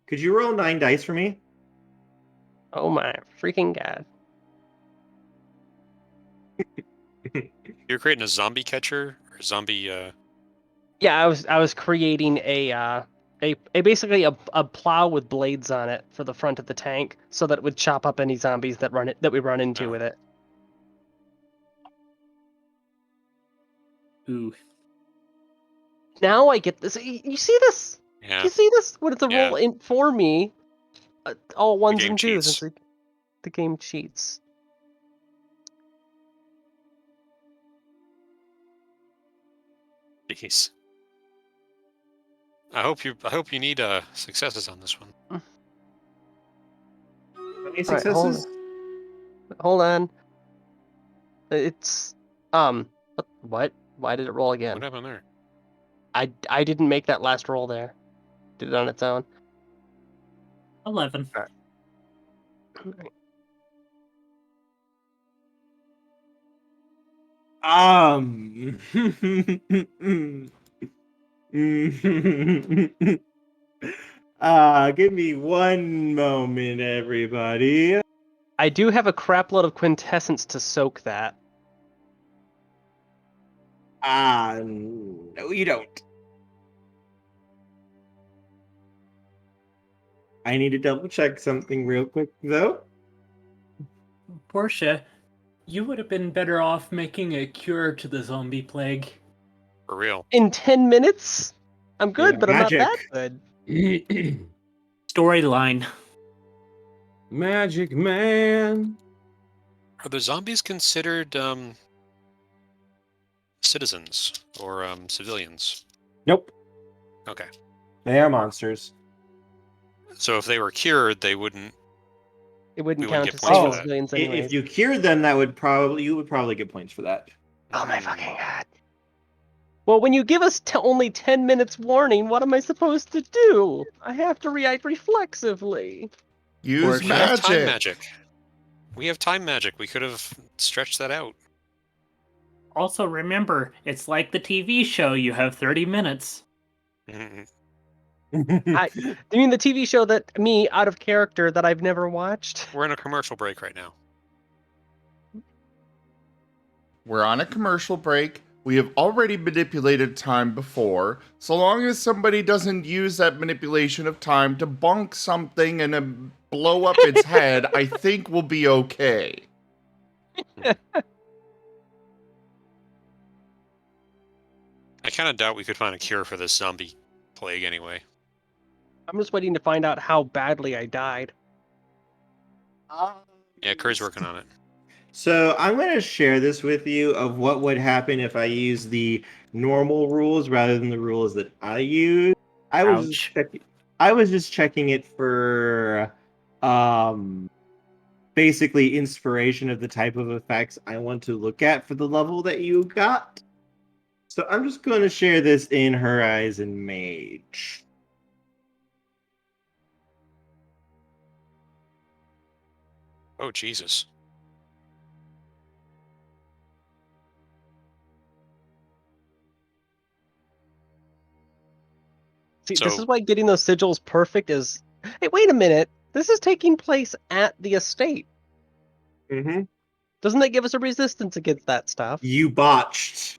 Speaker 1: Could you roll 9 dice for me?
Speaker 3: Oh my freaking god.
Speaker 5: You're creating a zombie catcher or zombie.
Speaker 3: Yeah, I was creating a basically a plow with blades on it for the front of the tank, so that it would chop up any zombies that we run into
Speaker 5: Oh.
Speaker 3: with it.
Speaker 7: Ooh.
Speaker 3: Now I get this. You see this?
Speaker 5: Yeah.
Speaker 3: You see this? When it's a
Speaker 5: Yeah.
Speaker 3: roll in for me, all ones
Speaker 5: game
Speaker 3: and twos.
Speaker 5: cheats.
Speaker 3: It's the game cheats.
Speaker 5: Jeez. I hope you need successes on this one.
Speaker 1: How many
Speaker 3: Right,
Speaker 1: successes?
Speaker 3: Hold on. It's what? Why did it roll again?
Speaker 5: What happened there?
Speaker 3: I didn't make that last roll there. Did it on its own.
Speaker 7: 11.
Speaker 1: Give me one moment, everybody.
Speaker 3: I do have a crapload of quintessence to soak that.
Speaker 1: No, you don't. I need to double check something real quick, though.
Speaker 7: Portia, you would have been better off making a cure to the zombie plague.
Speaker 5: For real.
Speaker 3: In 10 minutes? I'm good,
Speaker 1: Yeah,
Speaker 3: but I'm not that
Speaker 1: magic.
Speaker 3: good.
Speaker 7: Storyline.
Speaker 4: Magic Man.
Speaker 5: Are the zombies considered citizens or civilians?
Speaker 1: Nope,
Speaker 5: Okay.
Speaker 1: they are monsters.
Speaker 5: So if they were cured, they wouldn't.
Speaker 3: It wouldn't
Speaker 5: We wouldn't
Speaker 3: count
Speaker 5: get
Speaker 3: as
Speaker 5: points for that.
Speaker 3: civilians
Speaker 1: If
Speaker 3: anyways.
Speaker 1: you cured them, you would probably get points for that.
Speaker 3: Oh my fucking god. Well, when you give us only 10 minutes warning, what am I supposed to do? I have to react reflexively.
Speaker 2: Use
Speaker 7: Or
Speaker 5: We have time
Speaker 2: magic.
Speaker 5: magic. We have time magic. We could have stretched that out.
Speaker 7: Also, remember, it's like the TV show. You have 30 minutes.
Speaker 5: Mhm.
Speaker 3: You mean the TV show that me, out of character, that I've never watched?
Speaker 5: We're in a commercial break right now.
Speaker 2: We're on a commercial break. We have already manipulated time before. So long as somebody doesn't use that manipulation of time to bonk something and blow up its head, I think we'll be okay.
Speaker 5: I kind of doubt we could find a cure for this zombie plague anyway.
Speaker 3: I'm just waiting to find out how badly I died.
Speaker 5: Yeah, Kerr's working on it.
Speaker 1: So I'm going to share this with you of what would happen if I use the normal rules rather than the rules that I use. I was just checking it for basically inspiration of the type of effects I want to look at for the level that you got. So I'm just going to share this in Horizon Mage.
Speaker 5: Oh, Jesus.
Speaker 3: See,
Speaker 5: So-
Speaker 3: this is why getting those sigils perfect is... Hey, wait a minute. This is taking place at the estate.
Speaker 1: Mm-hmm.
Speaker 3: Doesn't that give us a resistance against that stuff?
Speaker 1: You botched.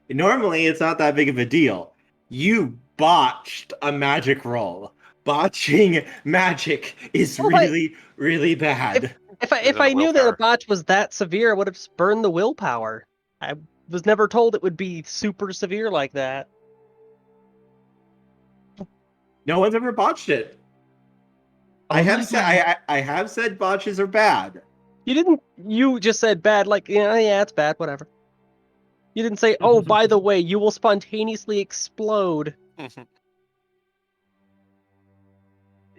Speaker 1: Normally it's not that big of a deal. You botched a magic roll. Botching magic is
Speaker 3: Well, but
Speaker 1: really bad.
Speaker 3: If
Speaker 5: Better
Speaker 3: I
Speaker 5: than the
Speaker 3: knew that a
Speaker 5: willpower.
Speaker 3: botch was that severe, I would have just burned the willpower. I was never told it would be super severe like that.
Speaker 1: No one's ever botched it. I have said botches are bad.
Speaker 3: You didn't. You just said bad, like yeah, it's bad, whatever. You didn't say, oh, by the way, you will spontaneously explode.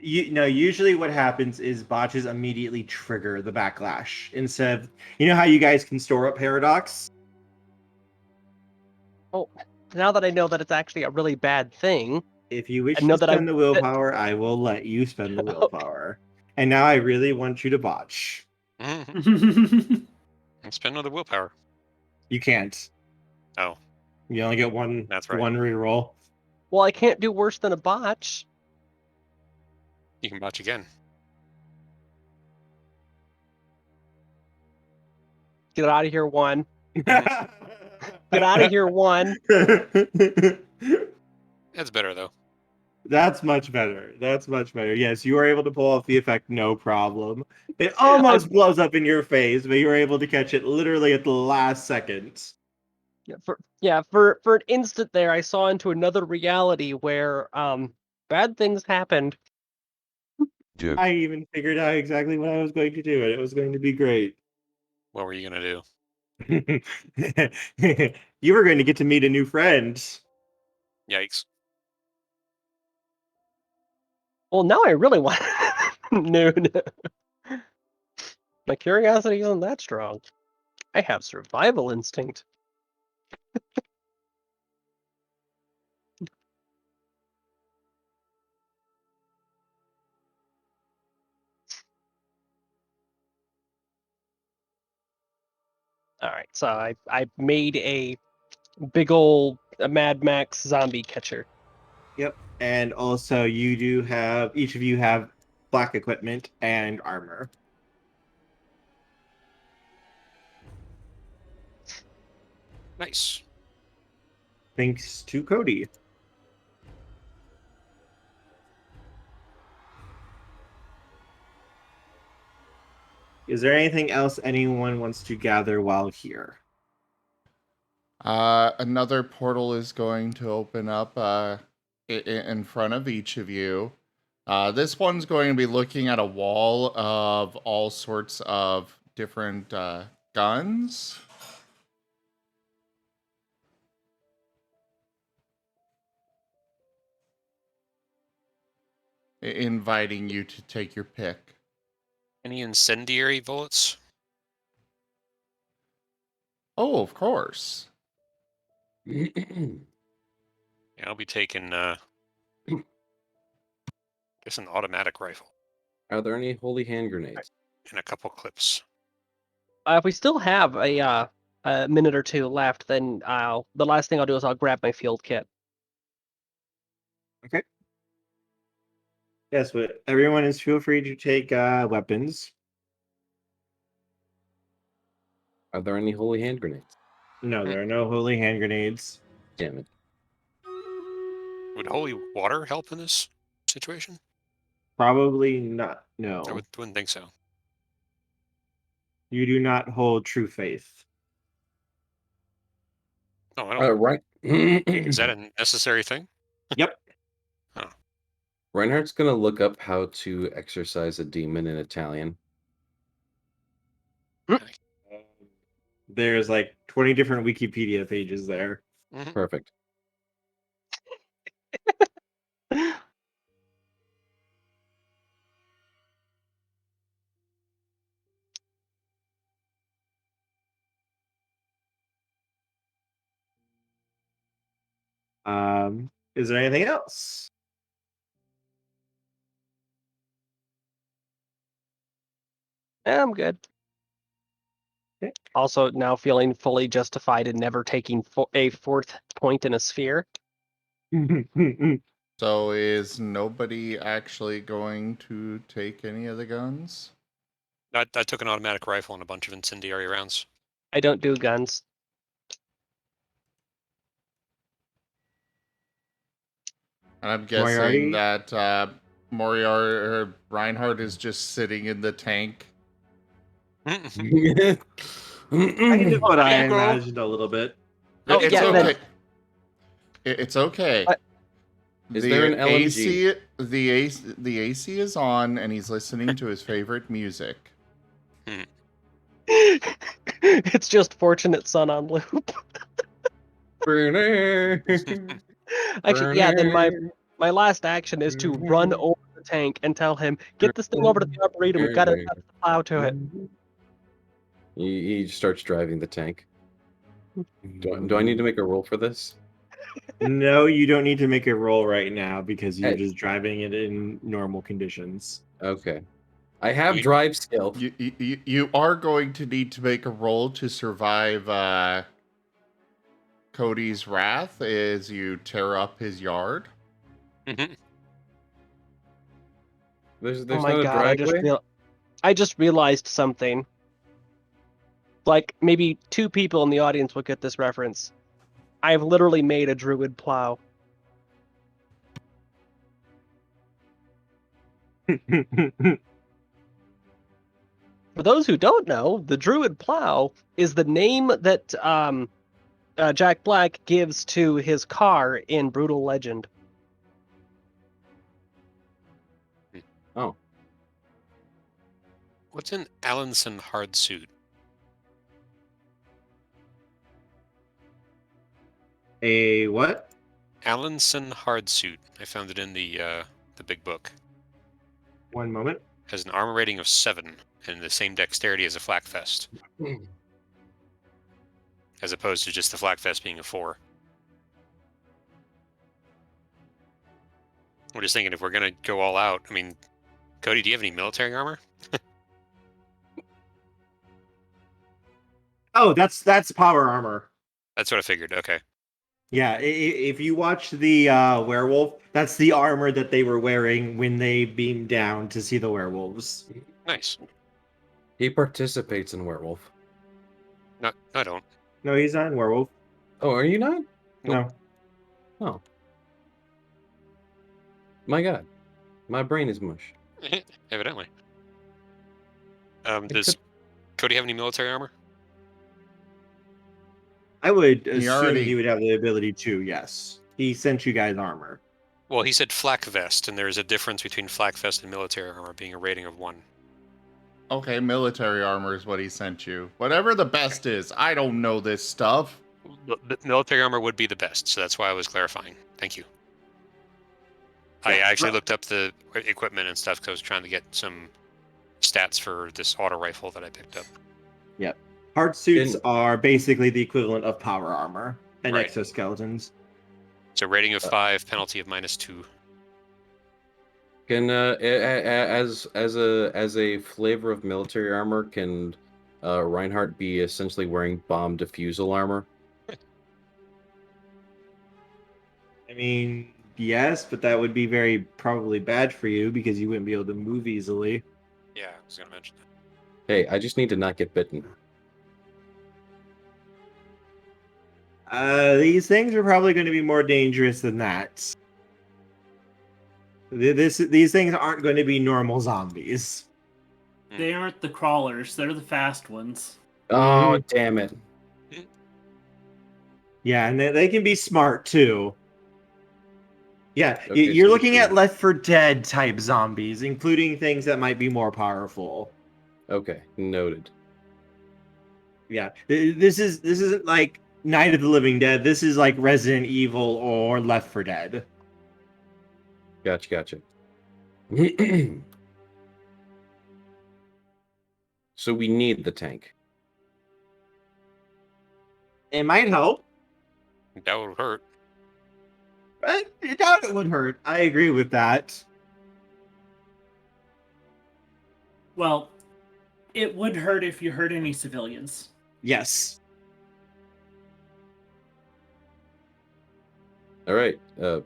Speaker 1: Usually what happens is botches immediately trigger the backlash instead of, how you guys can store up paradox?
Speaker 3: Oh, now that I know that it's actually a really bad thing,
Speaker 1: If you wish
Speaker 3: I know
Speaker 1: to
Speaker 3: that
Speaker 1: spend the willpower, I will let you spend the willpower. And now I really want you to botch.
Speaker 5: And spend another willpower.
Speaker 1: You can't.
Speaker 5: Oh,
Speaker 1: You only get one.
Speaker 5: That's right.
Speaker 1: One reroll.
Speaker 3: Well, I can't do worse than a botch.
Speaker 5: you can botch again.
Speaker 3: Get out of here, one. Get out of here, one.
Speaker 5: That's better though.
Speaker 1: That's much better. That's much better. Yes, you were able to pull off the effect, no problem. It almost blows up in your face, but you were able to catch it literally at the last second.
Speaker 3: For an instant there, I saw into another reality where bad things happened.
Speaker 1: I even figured out exactly what I was going to do, and it was going to be great.
Speaker 5: What were you gonna do?
Speaker 1: You were going to get to meet a new friend.
Speaker 5: Yikes.
Speaker 3: Well, now I really want. No. My curiosity isn't that strong. I have survival instinct. All right, so I made a big old Mad Max zombie catcher.
Speaker 1: Yep. And also, each of you have black equipment and armor.
Speaker 5: Nice.
Speaker 1: Thanks to Cody. Is there anything else anyone wants to gather while here?
Speaker 2: Another portal is going to open up in front of each of you. This one's going to be looking at a wall of all sorts of different guns. Inviting you to take your pick.
Speaker 5: Any incendiary bullets?
Speaker 2: Oh, of course.
Speaker 5: Yeah, I'll be taking guess an automatic rifle
Speaker 4: Are there any holy hand grenades?
Speaker 5: and a couple clips.
Speaker 3: If we still have a minute or two left, then the last thing I'll do is I'll grab my field kit.
Speaker 1: Okay. Yes, but everyone is feel free to take weapons.
Speaker 4: Are there any holy hand grenades?
Speaker 1: No, there are no holy hand grenades.
Speaker 4: Damn it.
Speaker 5: Would holy water help in this situation?
Speaker 1: Probably not. No.
Speaker 5: I wouldn't think so.
Speaker 1: You do not hold true faith.
Speaker 5: No, I don't.
Speaker 4: Right.
Speaker 5: Is that a necessary thing?
Speaker 1: Yep.
Speaker 4: Reinhardt's gonna look up how to exorcise a demon in Italian.
Speaker 1: There's like 20 different Wikipedia pages there.
Speaker 5: Mhm.
Speaker 4: Perfect.
Speaker 1: Is there anything else?
Speaker 3: Yeah, I'm good.
Speaker 1: Okay.
Speaker 3: Also, now feeling fully justified in never taking a fourth point in a sphere.
Speaker 2: So is nobody actually going to take any of the guns?
Speaker 5: I took an automatic rifle and a bunch of incendiary rounds.
Speaker 3: I don't do guns.
Speaker 2: And I'm guessing that Reinhardt is just sitting in the tank.
Speaker 1: I can do what I imagined a little bit.
Speaker 3: Oh,
Speaker 2: It's
Speaker 3: yeah,
Speaker 2: okay. It's okay.
Speaker 4: Is there an LMG?
Speaker 2: The AC is on, and he's listening to his favorite music.
Speaker 3: It's just Fortunate Son on loop. Actually, yeah, then my last action is to run over tank and tell him, get this thing over to the Arboretum. We've got to attach the plow to it.
Speaker 4: He starts driving the tank. Do I need to make a roll for this?
Speaker 1: No, you don't need to make a roll right now because you're
Speaker 4: Hey.
Speaker 1: just driving it in normal conditions.
Speaker 4: Okay. I have
Speaker 5: We-
Speaker 4: drive skill.
Speaker 2: You are going to need to make a roll to survive Cody's wrath as you tear up his yard.
Speaker 5: Mhm.
Speaker 4: There's
Speaker 3: Oh my
Speaker 4: not a
Speaker 3: god,
Speaker 4: driveway?
Speaker 3: I just realized something. Like, maybe 2 people in the audience will get this reference. I've literally made a druid plow. For those who don't know, the druid plow is the name that Jack Black gives to his car in Brutal Legend.
Speaker 4: Oh.
Speaker 5: What's an Allenson hard suit?
Speaker 1: A what?
Speaker 5: Allenson hard suit. I found it in the big book.
Speaker 1: One moment.
Speaker 5: Has an armor rating of 7 and the same dexterity as a flak vest, as opposed to just the flak vest being a 4. We're just thinking if we're gonna go all out. I mean, Cody, do you have any military armor?
Speaker 1: Oh, that's power armor.
Speaker 5: That's what I figured. Okay.
Speaker 1: Yeah, if you watch the werewolf, that's the armor that they were wearing when they beamed down to see the werewolves.
Speaker 5: Nice.
Speaker 4: He participates in werewolf.
Speaker 5: No, I don't.
Speaker 1: No, he's not in werewolf.
Speaker 4: Oh, are you not?
Speaker 1: No.
Speaker 4: Oh. My god. My brain is mush.
Speaker 5: Evidently.
Speaker 4: It
Speaker 5: Does
Speaker 4: could-
Speaker 5: Cody have any military armor?
Speaker 1: I would
Speaker 2: He
Speaker 1: assume
Speaker 2: already-
Speaker 1: he would have the ability to, yes. He sent you guys armor.
Speaker 5: Well, he said flak vest, and there's a difference between flak vest and military armor being a rating of 1.
Speaker 2: Okay, military armor is what he sent you. Whatever the best is, I don't know this stuff.
Speaker 5: The military armor would be the best, so that's why I was clarifying. Thank you. I
Speaker 1: Yeah.
Speaker 5: actually looked up the equipment and stuff because I was trying to get some stats for this auto rifle that I picked up.
Speaker 1: Hard suits
Speaker 4: And-
Speaker 1: are basically the equivalent of power armor and
Speaker 5: Right.
Speaker 1: exoskeletons.
Speaker 5: So rating of 5, penalty of -2.
Speaker 4: Can as a flavor of military armor, can Reinhardt be essentially wearing bomb defusal armor?
Speaker 1: I mean, yes, but that would be very probably bad for you because you wouldn't be able to move easily.
Speaker 5: Yeah, I was gonna mention that.
Speaker 4: Hey, I just need to not get bitten.
Speaker 1: These things are probably going to be more dangerous than that. These things aren't going to be normal zombies.
Speaker 7: They aren't the crawlers, they're the fast ones.
Speaker 4: Oh, damn it.
Speaker 1: Yeah, and they can be smart too. Yeah,
Speaker 4: Okay,
Speaker 1: you're
Speaker 4: so
Speaker 1: looking
Speaker 4: it's-
Speaker 1: at Left 4 Dead type zombies, including things that might be more powerful.
Speaker 4: Okay, noted.
Speaker 1: Yeah, this isn't like Night of the Living Dead. This is like Resident Evil or Left 4 Dead.
Speaker 4: Gotcha. So we need the tank.
Speaker 1: It might help.
Speaker 5: That would hurt.
Speaker 1: I doubt it would hurt. I agree with that.
Speaker 7: Well, it would hurt if you hurt any civilians.
Speaker 1: Yes.
Speaker 4: All right,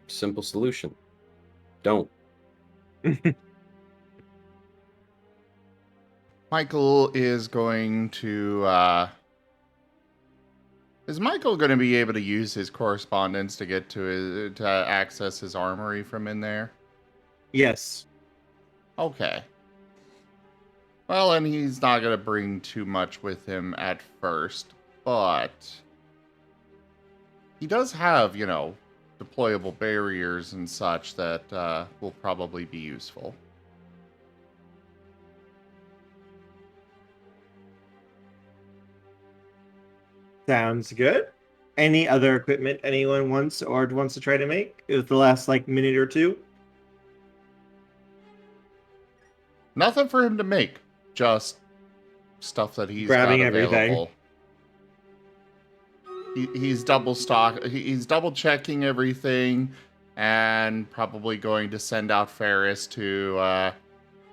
Speaker 4: simple solution. Don't.
Speaker 2: Michael is going to. Is Michael going to be able to use his correspondence to get to access his armory from in there?
Speaker 1: Yes.
Speaker 2: Okay. Well, and he's not going to bring too much with him at first, but he does have, deployable barriers and such that will probably be useful.
Speaker 1: Sounds good. Any other equipment anyone wants to try to make with the last minute or two?
Speaker 2: Nothing for him to make, just stuff that he's
Speaker 1: Grabbing
Speaker 2: got
Speaker 1: everything.
Speaker 2: available. He's he's double checking everything, and probably going to send out Ferris to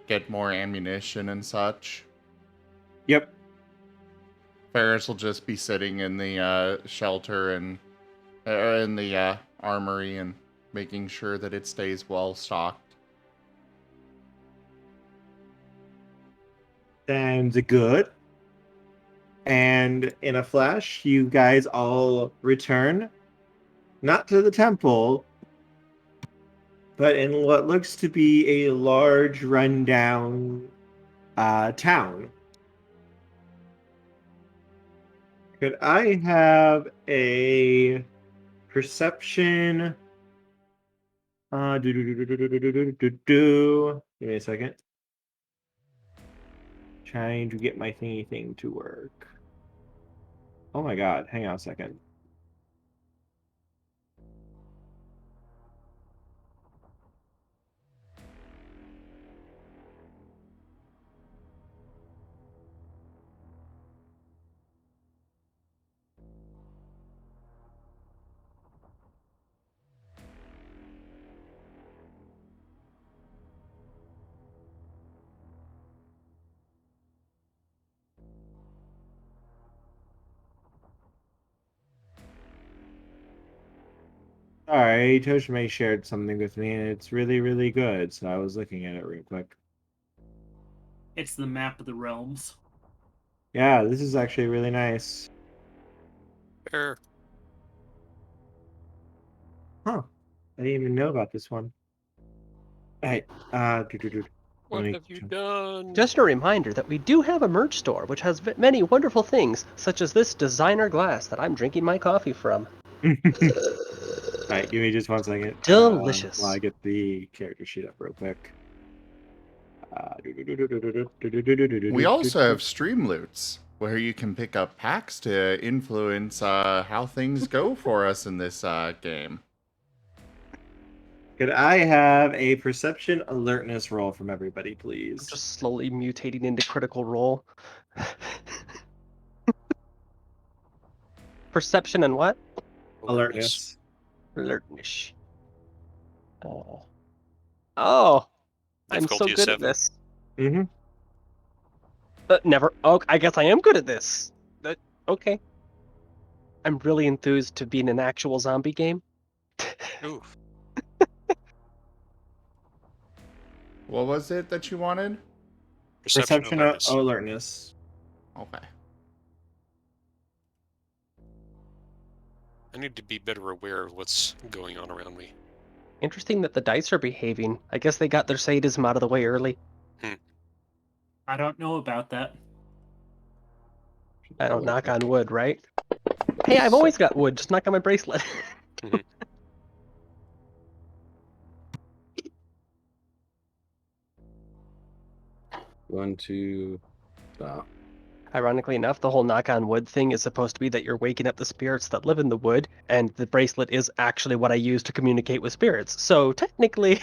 Speaker 2: get more ammunition and such.
Speaker 1: Yep.
Speaker 2: Ferris will just be sitting in the shelter and in the armory and making sure that it stays well stocked.
Speaker 1: Sounds good. And in a flash, you guys all return, not to the temple, but in what looks to be a large, rundown town. Could I have a perception? Give me a second. Trying to get my thingy thing to work. Oh my god, hang on a second. Sorry, Toshime shared something with me, and it's really, really good, so I was looking at it real quick.
Speaker 7: It's the map of the realms.
Speaker 1: Yeah, this is actually really nice.
Speaker 5: Fair.
Speaker 1: Huh. I didn't even know about this one. Alright,
Speaker 5: What have you done?
Speaker 3: Just a reminder that we do have a merch store, which has many wonderful things, such as this designer glass that I'm drinking my coffee from.
Speaker 1: Alright, give me just 1 second.
Speaker 3: Delicious.
Speaker 1: While I get the character sheet up real quick.
Speaker 2: We also have stream loots, where you can pick up packs to influence how things go for us in this game.
Speaker 1: Could I have a perception alertness roll from everybody, please?
Speaker 3: Just slowly mutating into critical role. Perception and what?
Speaker 1: Alertness.
Speaker 3: Alertness. Oh. Oh. I'm so
Speaker 5: Difficulty is
Speaker 3: good at
Speaker 5: 7.
Speaker 3: this.
Speaker 1: Mm-hmm.
Speaker 3: Never. Oh, I guess I am good at this. Okay. I'm really enthused to be in an actual zombie game.
Speaker 5: Ooh.
Speaker 2: What was it that you wanted?
Speaker 1: Perception
Speaker 5: alertness.
Speaker 1: alertness.
Speaker 2: Okay.
Speaker 5: I need to be better aware of what's going on around me.
Speaker 3: Interesting that the dice are behaving. I guess they got their sadism out of the way early.
Speaker 7: I don't know about that.
Speaker 3: I don't knock on wood, right? Hey, I've always got wood. Just knock on my bracelet.
Speaker 5: Mhm.
Speaker 4: One, two, stop.
Speaker 3: Ironically enough, the whole knock on wood thing is supposed to be that you're waking up the spirits that live in the wood, and the bracelet is actually what I use to communicate with spirits. So technically,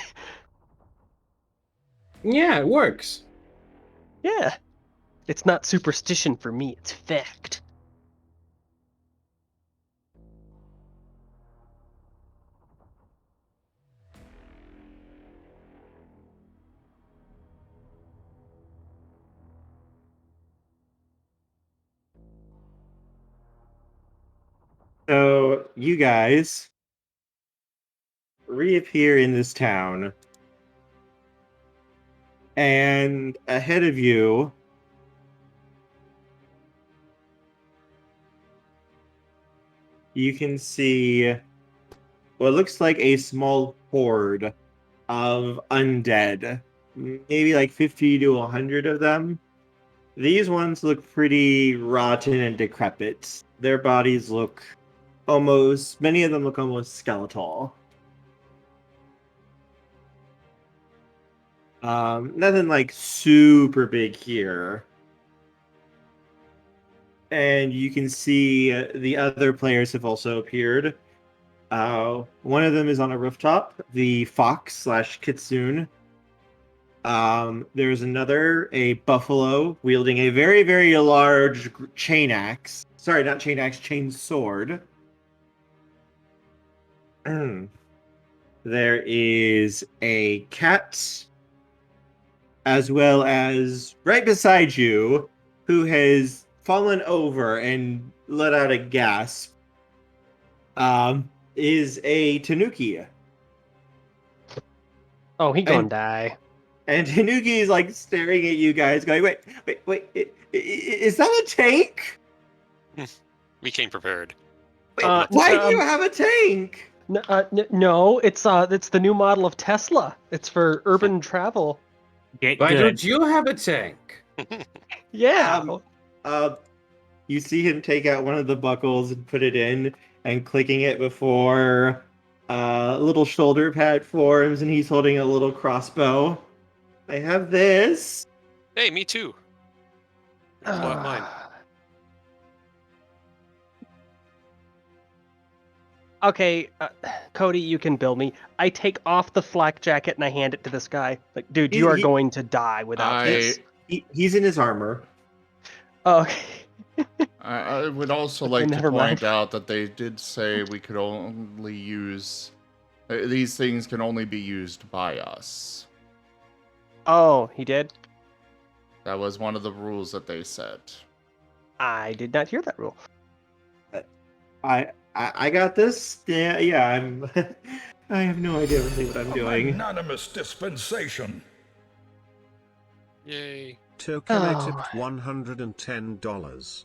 Speaker 4: Yeah, it works.
Speaker 3: yeah. It's not superstition for me, it's fact.
Speaker 1: So, you guys reappear in this town, and ahead of you you can see what looks like a small horde of undead. Maybe like 50 to 100 of them. These ones look pretty rotten and decrepit. Their bodies look many of them look almost skeletal. Nothing like super big here. And you can see the other players have also appeared. One of them is on a rooftop, the fox / kitsune. There's a buffalo wielding a very, very large chain axe. Sorry, not chain axe, chain sword. There is a cat, as well as right beside you, who has fallen over and let out a gasp. Is a tanuki.
Speaker 3: Oh, he gonna
Speaker 1: And-
Speaker 3: die.
Speaker 1: And Tanuki is like staring at you guys, going, wait, is that a tank?
Speaker 5: We came prepared.
Speaker 1: Wait,
Speaker 3: Uh,
Speaker 1: why do you have a tank?
Speaker 3: No, it's the new model of Tesla. It's for urban travel.
Speaker 7: Get
Speaker 4: Why
Speaker 7: good.
Speaker 4: don't you have a tank?
Speaker 3: Yeah.
Speaker 1: You see him take out one of the buckles and put it in, and clicking it before a little shoulder pad forms, and he's holding a little crossbow. I have this.
Speaker 5: Hey, me too. Pull out mine.
Speaker 3: Okay, Cody, you can bill me. I take off the flak jacket and I hand it to this guy. Like, dude, you are going to die without this.
Speaker 1: He's in his armor.
Speaker 3: Oh, okay.
Speaker 2: I would also like to
Speaker 3: Never mind.
Speaker 2: point out that they did say we could only use... these things can only be used by us.
Speaker 3: Oh, he did?
Speaker 2: That was one of the rules that they set.
Speaker 3: I did not hear that rule.
Speaker 1: I got this. Yeah. I'm. I have no idea really what I'm doing.
Speaker 6: Anonymous dispensation.
Speaker 5: Yay.
Speaker 6: Token I
Speaker 3: Oh.
Speaker 6: tipped $110.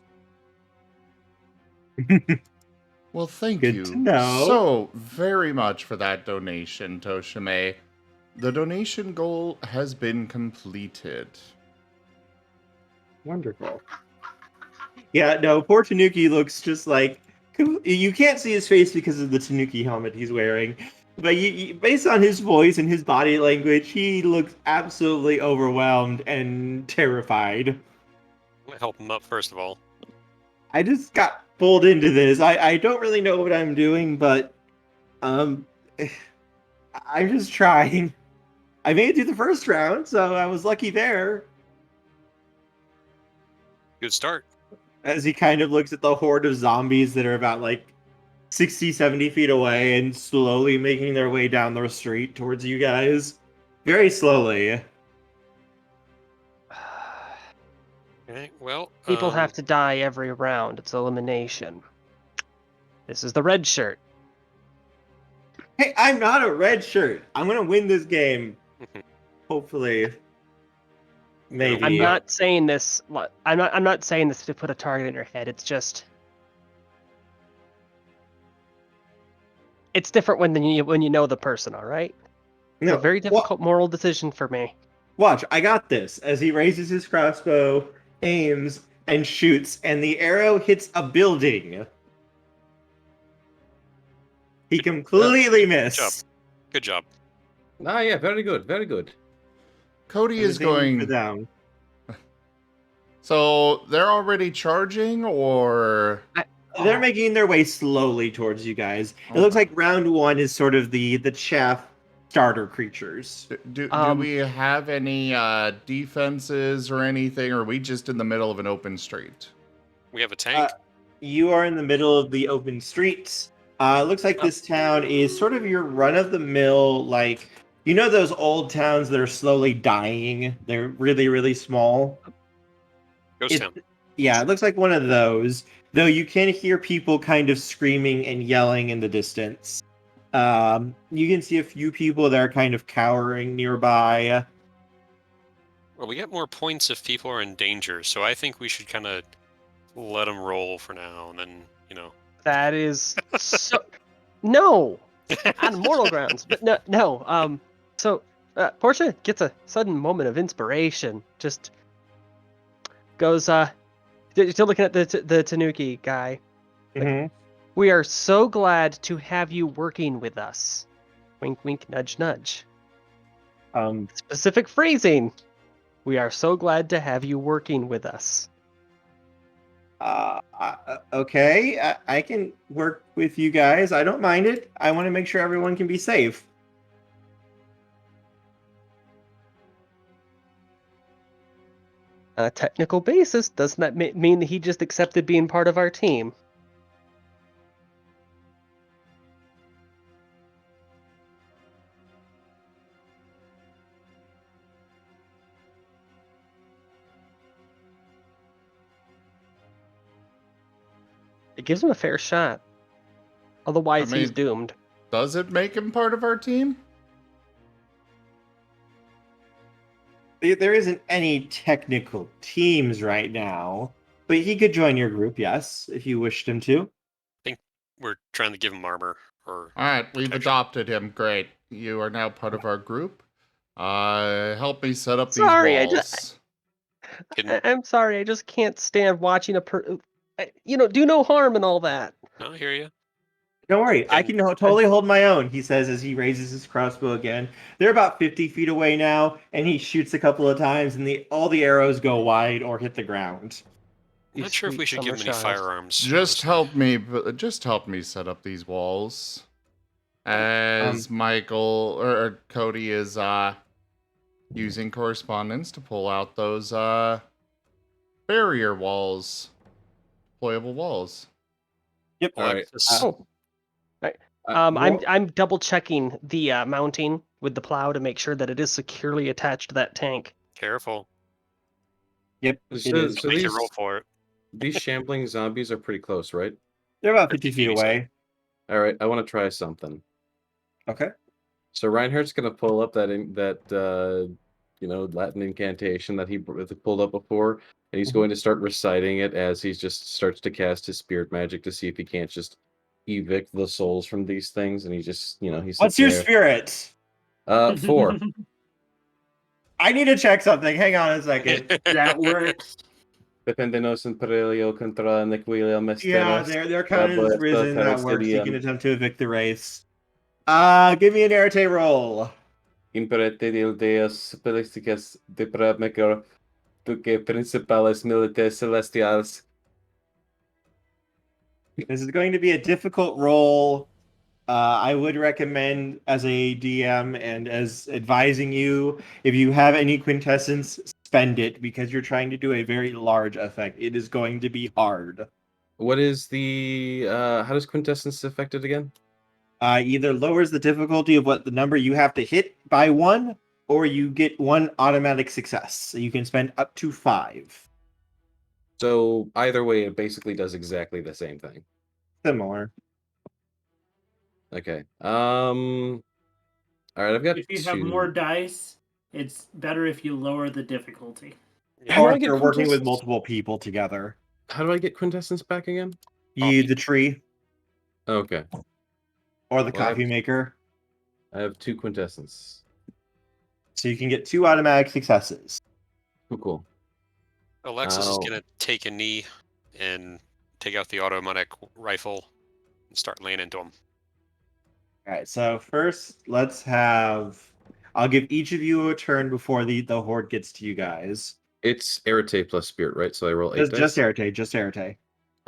Speaker 2: Well, thank
Speaker 1: Good
Speaker 2: you
Speaker 1: to know.
Speaker 2: so very much for that donation, Toshime. The donation goal has been completed.
Speaker 1: Wonderful. Yeah, no, poor Tanuki looks just like... You can't see his face because of the Tanuki helmet he's wearing, but based on his voice and his body language, he looks absolutely overwhelmed and terrified.
Speaker 5: I'm gonna help him up first of all.
Speaker 1: I just got pulled into this. I don't really know what I'm doing, but I'm just trying. I made it through the first round, so I was lucky there.
Speaker 5: Good start.
Speaker 1: As he kind of looks at the horde of zombies that are about like 60, 70 feet away and slowly making their way down the street towards you guys. Very slowly.
Speaker 5: Okay, well,
Speaker 3: People have to die every round. It's elimination. This is the red shirt.
Speaker 1: Hey, I'm not a red shirt. I'm gonna win this game. Hopefully. Maybe.
Speaker 3: I'm not saying this. I'm not saying this to put a target in your head. It's just. It's different when you know the person. All right. It's
Speaker 1: No,
Speaker 3: a very difficult moral decision for me.
Speaker 1: Watch, I got this. As he raises his crossbow, aims, and shoots, and the arrow hits a building. He completely missed.
Speaker 5: Good job.
Speaker 4: Ah, yeah, very good, very good.
Speaker 2: Cody
Speaker 1: I
Speaker 2: is
Speaker 1: was aiming for
Speaker 2: going...
Speaker 1: them.
Speaker 2: So, they're already charging, or...
Speaker 1: They're making their way slowly towards you guys. It looks like round one is sort of the chaff starter creatures.
Speaker 2: Do we have any defenses or anything, or are we just in the middle of an open street?
Speaker 5: We have a tank.
Speaker 1: You are in the middle of the open streets. It looks like this town is sort of your run-of-the-mill, like, you know those old towns that are slowly dying? They're really, really small.
Speaker 5: Ghost town.
Speaker 1: Yeah, it looks like one of those, though you can hear people kind of screaming and yelling in the distance. You can see a few people that are kind of cowering nearby.
Speaker 5: Well, we get more points if people are in danger, so I think we should kind of let them roll for now, and then,
Speaker 3: That is so. No, on moral grounds, but no. So Portia gets a sudden moment of inspiration. Just goes. Still looking at the Tanuki guy.
Speaker 1: Mm-hmm.
Speaker 3: We are so glad to have you working with us. Wink, wink, nudge, nudge. Specific phrasing. We are so glad to have you working with us.
Speaker 1: Okay, I can work with you guys. I don't mind it. I want to make sure everyone can be safe.
Speaker 3: On a technical basis, doesn't that mean that he just accepted being part of our team? It gives him a fair shot. Otherwise, he's
Speaker 2: mean-
Speaker 3: doomed.
Speaker 2: Does it make him part of our team?
Speaker 1: There isn't any technical teams right now, but he could join your group, yes, if you wished him to.
Speaker 5: We're trying to give him armor or
Speaker 2: All right, we've
Speaker 5: protection.
Speaker 2: adopted him. Great. You are now part of our group. Help me set up
Speaker 3: Sorry,
Speaker 2: these walls.
Speaker 3: I'm sorry, I just can't stand watching do no harm and all that.
Speaker 5: No, I hear you.
Speaker 1: Don't worry, I
Speaker 5: Can-
Speaker 1: can totally hold my own, he says as he raises his crossbow again. They're about 50 feet away now, and he shoots a couple of times, and all the arrows go wide or hit the ground.
Speaker 3: You
Speaker 5: Not sure if we
Speaker 3: sweet
Speaker 5: should give him any
Speaker 3: summer child.
Speaker 5: firearms.
Speaker 2: Just
Speaker 5: honestly.
Speaker 2: help me set up these walls. As Michael or Cody is using correspondence to pull out those barrier walls, deployable walls.
Speaker 1: Yep.
Speaker 5: Well,
Speaker 4: Alright.
Speaker 5: this-
Speaker 3: I'm double checking the mounting with the plow to make sure that it is securely attached to that tank.
Speaker 5: Careful.
Speaker 1: Yep,
Speaker 4: So-
Speaker 1: it is.
Speaker 4: so
Speaker 5: Make
Speaker 4: these-
Speaker 5: a roll for it.
Speaker 4: These shambling zombies are pretty close, right?
Speaker 1: They're about
Speaker 5: 50
Speaker 1: 50 feet
Speaker 5: feet,
Speaker 1: away.
Speaker 4: All right, I want to try something.
Speaker 1: Okay.
Speaker 4: So Reinhardt's gonna pull up that Latin incantation that he pulled up before, and he's going to start reciting it as he just starts to cast his spirit magic to see if he can't just evict the souls from these things. And he just he sits
Speaker 1: What's your
Speaker 4: there.
Speaker 1: spirit?
Speaker 4: 4.
Speaker 1: I need to check something. Hang on a second.
Speaker 7: That works.
Speaker 4: Dependenos en perilio contra nequilia
Speaker 1: Yeah,
Speaker 4: mesteros.
Speaker 1: they're kind of
Speaker 4: Tabletop
Speaker 1: risen. That works. You
Speaker 4: Ascension.
Speaker 1: can attempt to evict the race. Give me an arete roll.
Speaker 4: Imperete dil deus pelisticas de pramecer duque principales milites celestiales.
Speaker 1: This is going to be a difficult roll. I would recommend, as a DM and as advising you, if you have any quintessence, spend it because you're trying to do a very large effect. It is going to be hard.
Speaker 4: What is the how does quintessence affect it again?
Speaker 1: Either lowers the difficulty of what the number you have to hit by 1, or you get 1 automatic success. So you can spend up to 5.
Speaker 4: So either way, it basically does exactly the same thing.
Speaker 1: Similar.
Speaker 4: Okay. All right, I've got
Speaker 7: If you
Speaker 4: 2.
Speaker 7: have more dice, it's better if you lower the difficulty.
Speaker 4: How do
Speaker 1: Or
Speaker 4: I
Speaker 1: if
Speaker 4: get
Speaker 1: you're working with
Speaker 4: quintessence?
Speaker 1: multiple people together.
Speaker 4: How do I get quintessence back again?
Speaker 1: The tree
Speaker 4: Okay,
Speaker 1: or the
Speaker 4: Well, I have-
Speaker 1: coffee maker.
Speaker 4: I have 2 quintessence.
Speaker 1: So you can get 2 automatic successes.
Speaker 4: Cool.
Speaker 5: Alexis is
Speaker 4: Oh.
Speaker 5: gonna take a knee and take out the automatic rifle and start laying into him.
Speaker 1: All right, so first I'll give each of you a turn before the horde gets to you guys.
Speaker 4: It's arete plus spirit, right? So I roll 8
Speaker 1: Just
Speaker 4: dice?
Speaker 1: arete, just arete.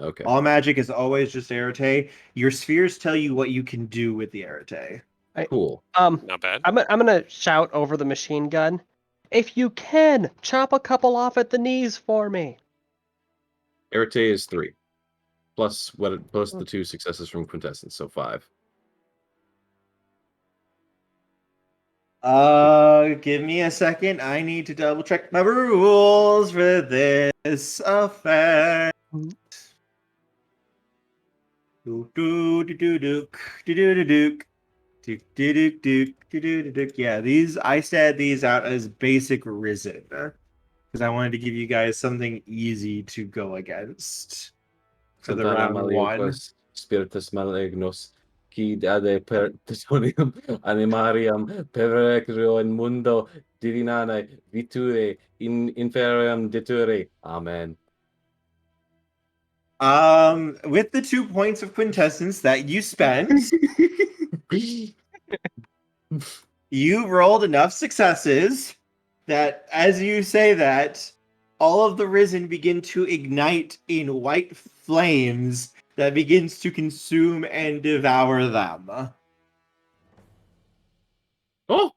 Speaker 4: Okay.
Speaker 1: All magic is always just arete. Your spheres tell you what you can do with the arete.
Speaker 4: Cool.
Speaker 5: Not bad.
Speaker 3: I'm gonna shout over the machine gun. If you can, chop a couple off at the knees for me.
Speaker 4: Arete is 3. Plus the 2 successes from quintessence, so 5.
Speaker 1: Give me a second. I need to double check my rules for this effect. Yeah, I said these out as basic risen because I wanted to give you guys something easy to go against for the round 1.
Speaker 4: Spiritus malignos, qui ade per tesonium animarium perrecrio in mundo divinane viture in inferium deture. Amen.
Speaker 1: With the 2 points of quintessence that you spent, you rolled enough successes that as you say that, all of the risen begin to ignite in white flames that begins to consume and devour them.
Speaker 4: Oh,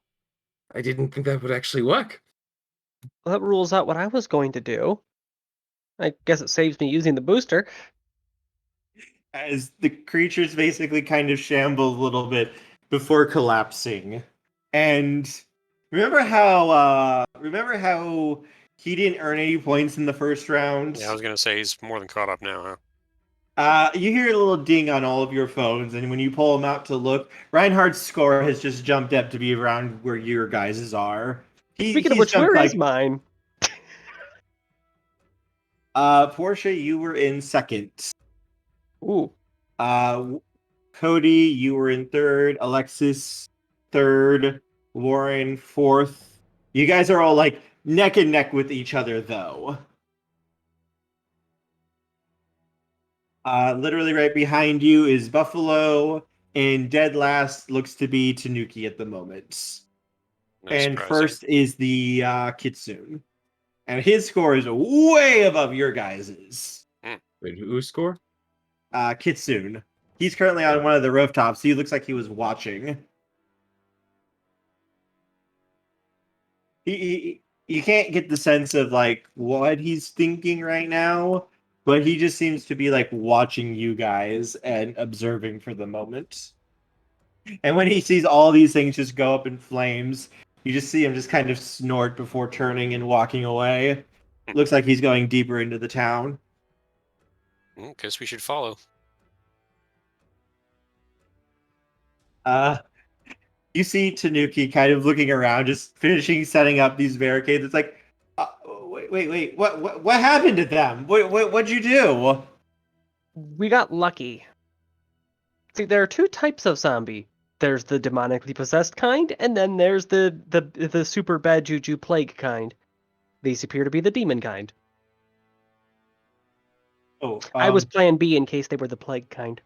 Speaker 4: I didn't think that would actually work.
Speaker 3: Well, that rules out what I was going to do. I guess it saves me using the booster.
Speaker 1: As the creatures basically kind of shamble a little bit before collapsing. And remember how he didn't earn any points in the first round?
Speaker 5: Yeah, I was gonna say he's more than caught up now, huh?
Speaker 1: You hear a little ding on all of your phones, and when you pull them out to look, Reinhardt's score has just jumped up to be around where your guys' are.
Speaker 3: Speaking of
Speaker 1: He's
Speaker 3: which,
Speaker 1: jumped
Speaker 3: where is
Speaker 1: like
Speaker 3: mine?
Speaker 1: Portia, you were in second.
Speaker 3: Ooh.
Speaker 1: Cody, you were in third. Alexis, third. Warren, fourth. You guys are all like neck and neck with each other, though. Literally right behind you is Buffalo, and dead last looks to be Tanuki at the moment.
Speaker 5: Nice
Speaker 1: And
Speaker 5: surprise
Speaker 1: first is the Kitsune. And his score is way above your guys's.
Speaker 4: Wait, who's score?
Speaker 1: Kitsune. He's currently on one of the rooftops. He looks like he was watching. You can't get the sense of like what he's thinking right now, but he just seems to be like watching you guys and observing for the moment. And when he sees all these things just go up in flames, you just see him just kind of snort before turning and walking away. Looks like he's going deeper into the town.
Speaker 5: Guess we should follow.
Speaker 1: You see Tanuki kind of looking around, just finishing setting up these barricades. It's like, wait, what happened to them? What'd you do?
Speaker 3: We got lucky. See, there are two types of zombie. There's the demonically possessed kind, and then there's the super bad juju plague kind. These appear to be the demon kind.
Speaker 1: Oh,
Speaker 3: I was plan B in case they were the plague kind.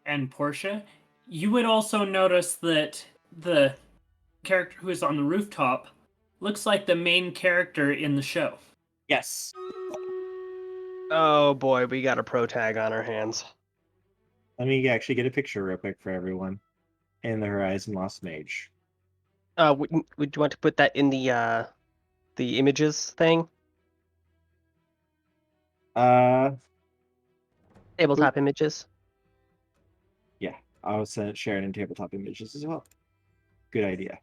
Speaker 7: And Portia, you would also notice that the character who is on the rooftop looks like the main character in the show.
Speaker 1: yes.
Speaker 3: Oh boy, we got a pro tag on our hands.
Speaker 1: Let me actually get a picture real quick for everyone. In the Horizon Lost Mage.
Speaker 3: Would you want to put that in the images thing? Tabletop images.
Speaker 1: Yeah, I'll share it in tabletop images as well. Good idea.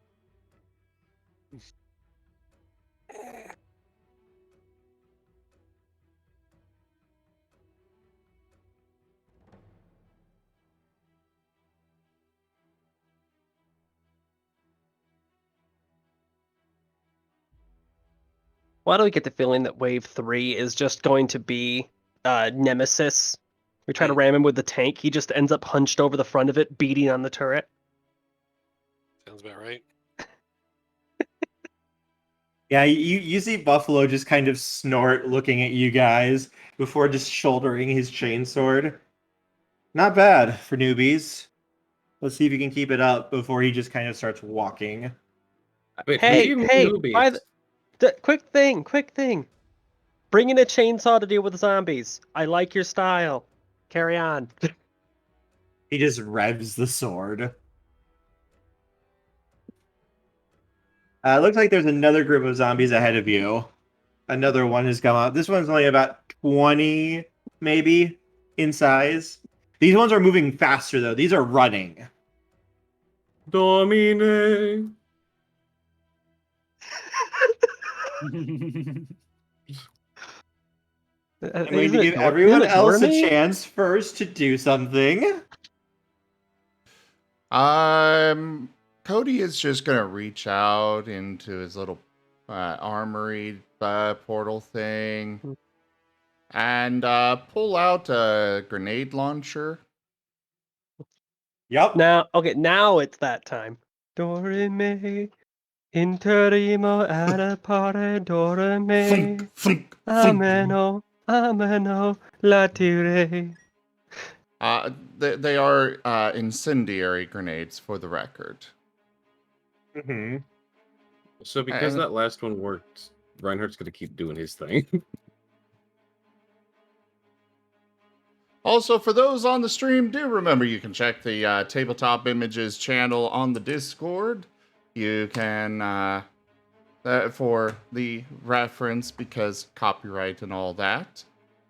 Speaker 3: Why do we get the feeling that Wave 3 is just going to be Nemesis? We try to ram him with the tank, he just ends up hunched over the front of it, beating on the turret.
Speaker 5: Sounds about right.
Speaker 1: Yeah, you see Buffalo just kind of snort looking at you guys before just shouldering his chainsword. Not bad for newbies. Let's see if he can keep it up before he just kind of starts walking.
Speaker 4: Wait,
Speaker 3: Hey,
Speaker 4: newbies?
Speaker 3: by quick thing. Bring in a chainsaw to deal with zombies. I like your style. Carry on.
Speaker 1: He just revs the sword. Looks like there's another group of zombies ahead of you. Another one has come out. This one's only about 20, maybe, in size. These ones are moving faster, though. These are running.
Speaker 4: Domine.
Speaker 1: I'm going to give everyone else a chance first to do something.
Speaker 2: Cody is just gonna reach out into his little armory portal thing and pull out a grenade launcher.
Speaker 1: Yep.
Speaker 3: Now it's that time. Dorime, interimo adapare dorime.
Speaker 2: Flink,
Speaker 3: Ameno, latire.
Speaker 2: They are incendiary grenades, for the record.
Speaker 1: Mm-hmm.
Speaker 4: So because that last one worked, Reinhardt's gonna keep doing his thing.
Speaker 2: Also, for those on the stream, do remember you can check the Tabletop Images channel on the Discord. You can for the reference because copyright and all that.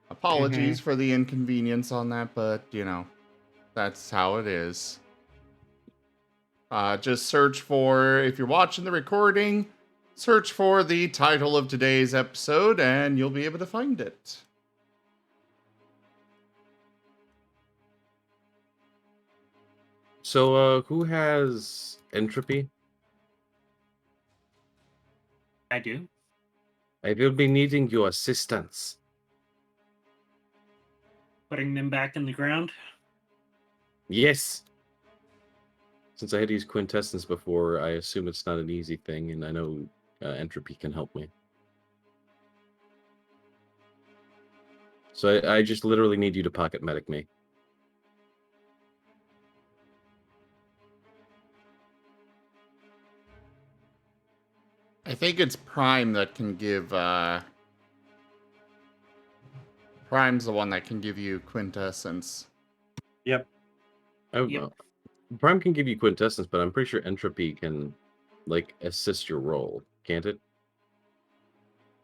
Speaker 2: Apologies for the inconvenience on that, but that's how it is. Just search for, if you're watching the recording, search for the title of today's episode and you'll be able to find it.
Speaker 4: So, who has entropy?
Speaker 7: I do.
Speaker 4: I will be needing your assistance.
Speaker 7: Putting them back in the ground.
Speaker 4: Yes. Since I had used quintessence before, I assume it's not an easy thing, and I know entropy can help me. So I just literally need you to pocket medic me.
Speaker 2: I think it's Prime that can give, Prime's the one that can give you quintessence.
Speaker 1: Yep.
Speaker 4: Oh,
Speaker 7: Yep.
Speaker 4: well, Prime can give you quintessence, but I'm pretty sure entropy can, like, assist your roll, can't it?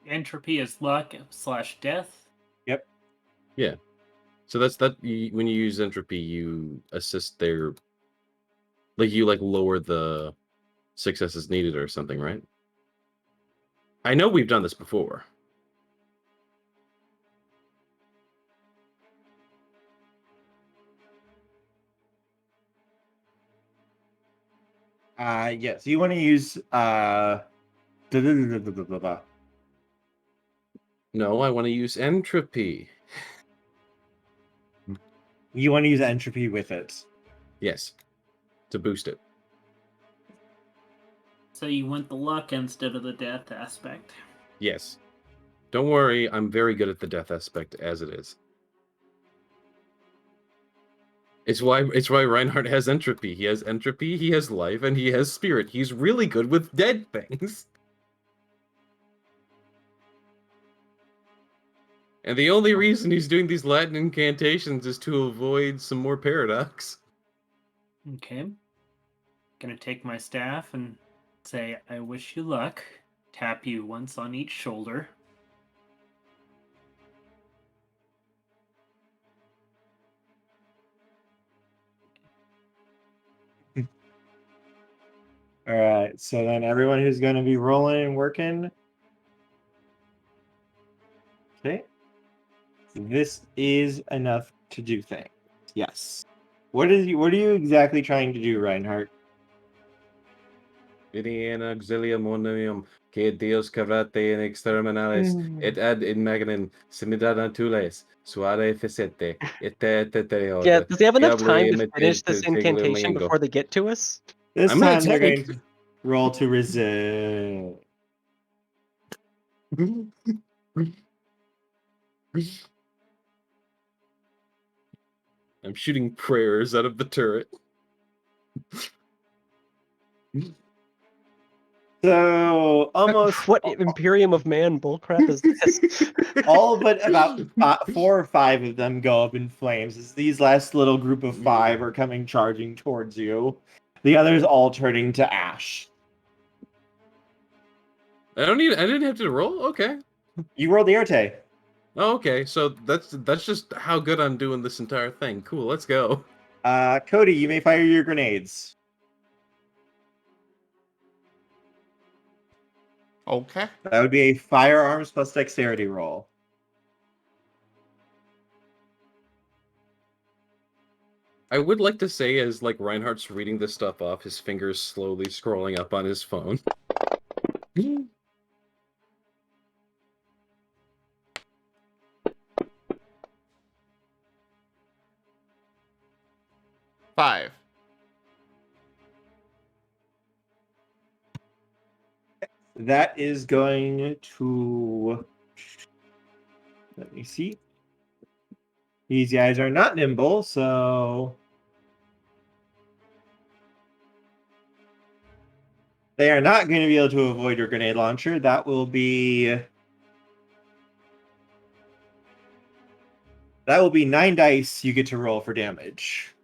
Speaker 7: Entropy is luck/death.
Speaker 1: Yep.
Speaker 4: Yeah. So that's that. When you use entropy, you assist their, like, you lower the successes needed or something, right? I know we've done this before.
Speaker 1: Yes, you want to use
Speaker 4: No, I want to use entropy.
Speaker 1: You want to use entropy with it.
Speaker 4: Yes, to boost it.
Speaker 7: So you want the luck instead of the death aspect.
Speaker 4: Yes. Don't worry, I'm very good at the death aspect as it is. It's why Reinhardt has entropy. He has entropy, he has life, and he has spirit. He's really good with dead things. And the only reason he's doing these Latin incantations is to avoid some more paradox.
Speaker 7: Okay. Gonna take my staff and say, I wish you luck. Tap you once on each shoulder.
Speaker 1: All right, so then everyone who's going to be rolling and working. Okay. This is enough to do things. Yes. What are you exactly trying to do, Reinhardt?
Speaker 4: Vini auxilia monium, que Dios cavrate in exterminales, et ad in magnen, simida natules, suare facete, et
Speaker 3: Yeah, does he have enough time to finish this incantation before they get to us?
Speaker 1: This
Speaker 4: I'm gonna
Speaker 1: time they're
Speaker 4: take-
Speaker 1: going to roll to resist.
Speaker 4: I'm shooting prayers out of the turret.
Speaker 1: So almost
Speaker 3: What Imperium of Man bullcrap is this?
Speaker 1: all but about 4 or 5 of them go up in flames as these last little group of 5 are coming charging towards you. The others all turning to ash.
Speaker 4: I didn't have to roll? Okay.
Speaker 1: You rolled the Arte.
Speaker 4: Oh, okay, so that's just how good I'm doing this entire thing. Cool, let's go.
Speaker 1: Cody, you may fire your grenades.
Speaker 2: Okay.
Speaker 1: That would be a firearms plus dexterity roll.
Speaker 4: I would like to say, as Reinhardt's reading this stuff off, his fingers slowly scrolling up on his phone.
Speaker 2: 5.
Speaker 1: That is going to... Let me see. These guys are not nimble, so... They are not going to be able to avoid your grenade launcher. That will be 9 dice you get to roll for damage.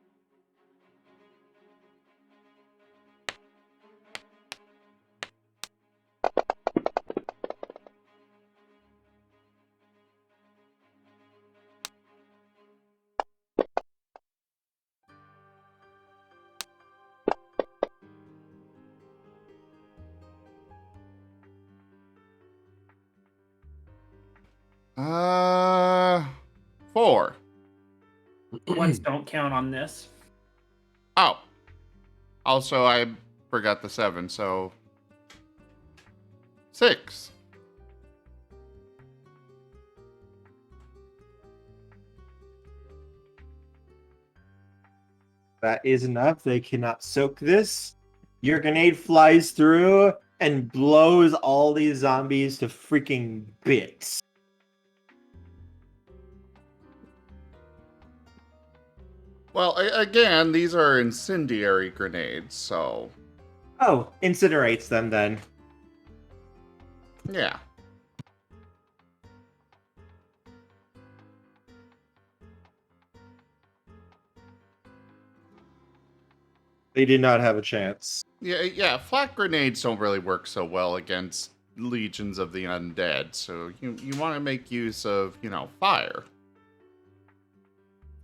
Speaker 2: 4.
Speaker 7: Ones don't count on this.
Speaker 2: Oh. Also, I forgot the 7, so 6.
Speaker 1: That is enough. They cannot soak this. Your grenade flies through and blows all these zombies to freaking bits.
Speaker 2: Well, again, these are incendiary grenades, so
Speaker 1: Oh, incinerates them then.
Speaker 2: yeah.
Speaker 1: They did not have a chance.
Speaker 2: Yeah, flak grenades don't really work so well against legions of the undead, so you want to make use of, fire.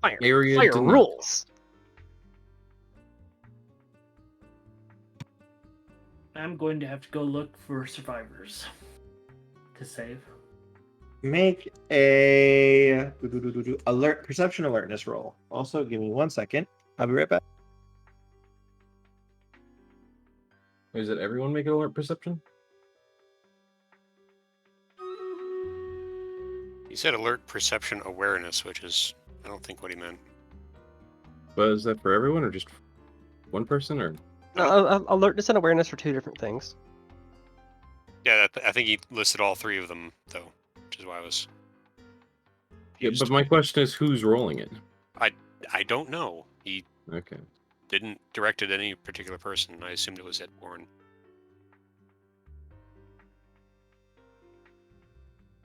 Speaker 3: Fire,
Speaker 4: Area
Speaker 3: fire
Speaker 4: denied.
Speaker 3: rules.
Speaker 7: I'm going to have to go look for survivors to save.
Speaker 1: Make a alert perception alertness roll. Also, give me 1 second. I'll be right back.
Speaker 4: Is it everyone make an alert perception?
Speaker 5: He said alert perception awareness, which is, I don't think what he meant.
Speaker 4: But is that for everyone or just one person? Or
Speaker 3: Alertness and awareness are two different things.
Speaker 5: Yeah, I think he listed all three of them, though, which is why I was.
Speaker 4: yeah,
Speaker 5: confused.
Speaker 4: but my question is, who's rolling it?
Speaker 5: I don't know. He
Speaker 4: Okay.
Speaker 5: didn't direct it at any particular person. I assumed it was Ed Warren.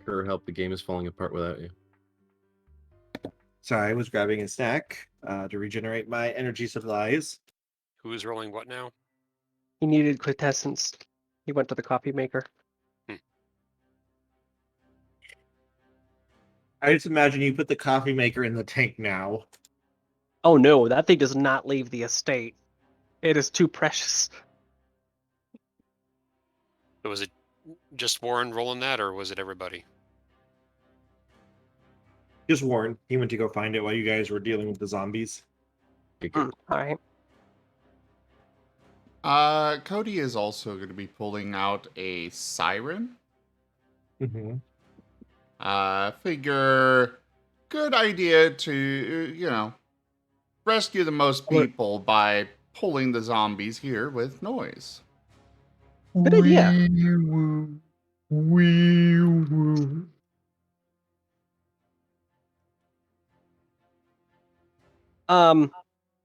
Speaker 4: Sure, help. The game is falling apart without you.
Speaker 1: Sorry, I was grabbing a snack to regenerate my energy supplies.
Speaker 5: Who is rolling what now?
Speaker 3: He needed quintessence. He went to the coffee maker.
Speaker 1: I just imagine you put the coffee maker in the tank now.
Speaker 3: Oh no, that thing does not leave the estate. It is too precious.
Speaker 5: So was it just Warren rolling that, or was it everybody?
Speaker 1: Just Warren. He went to go find it while you guys were dealing with the zombies.
Speaker 3: All right.
Speaker 2: Cody is also going to be pulling out a siren.
Speaker 1: Mm-hmm.
Speaker 2: Figure good idea to, rescue the most people by pulling the zombies here with noise.
Speaker 3: Good idea.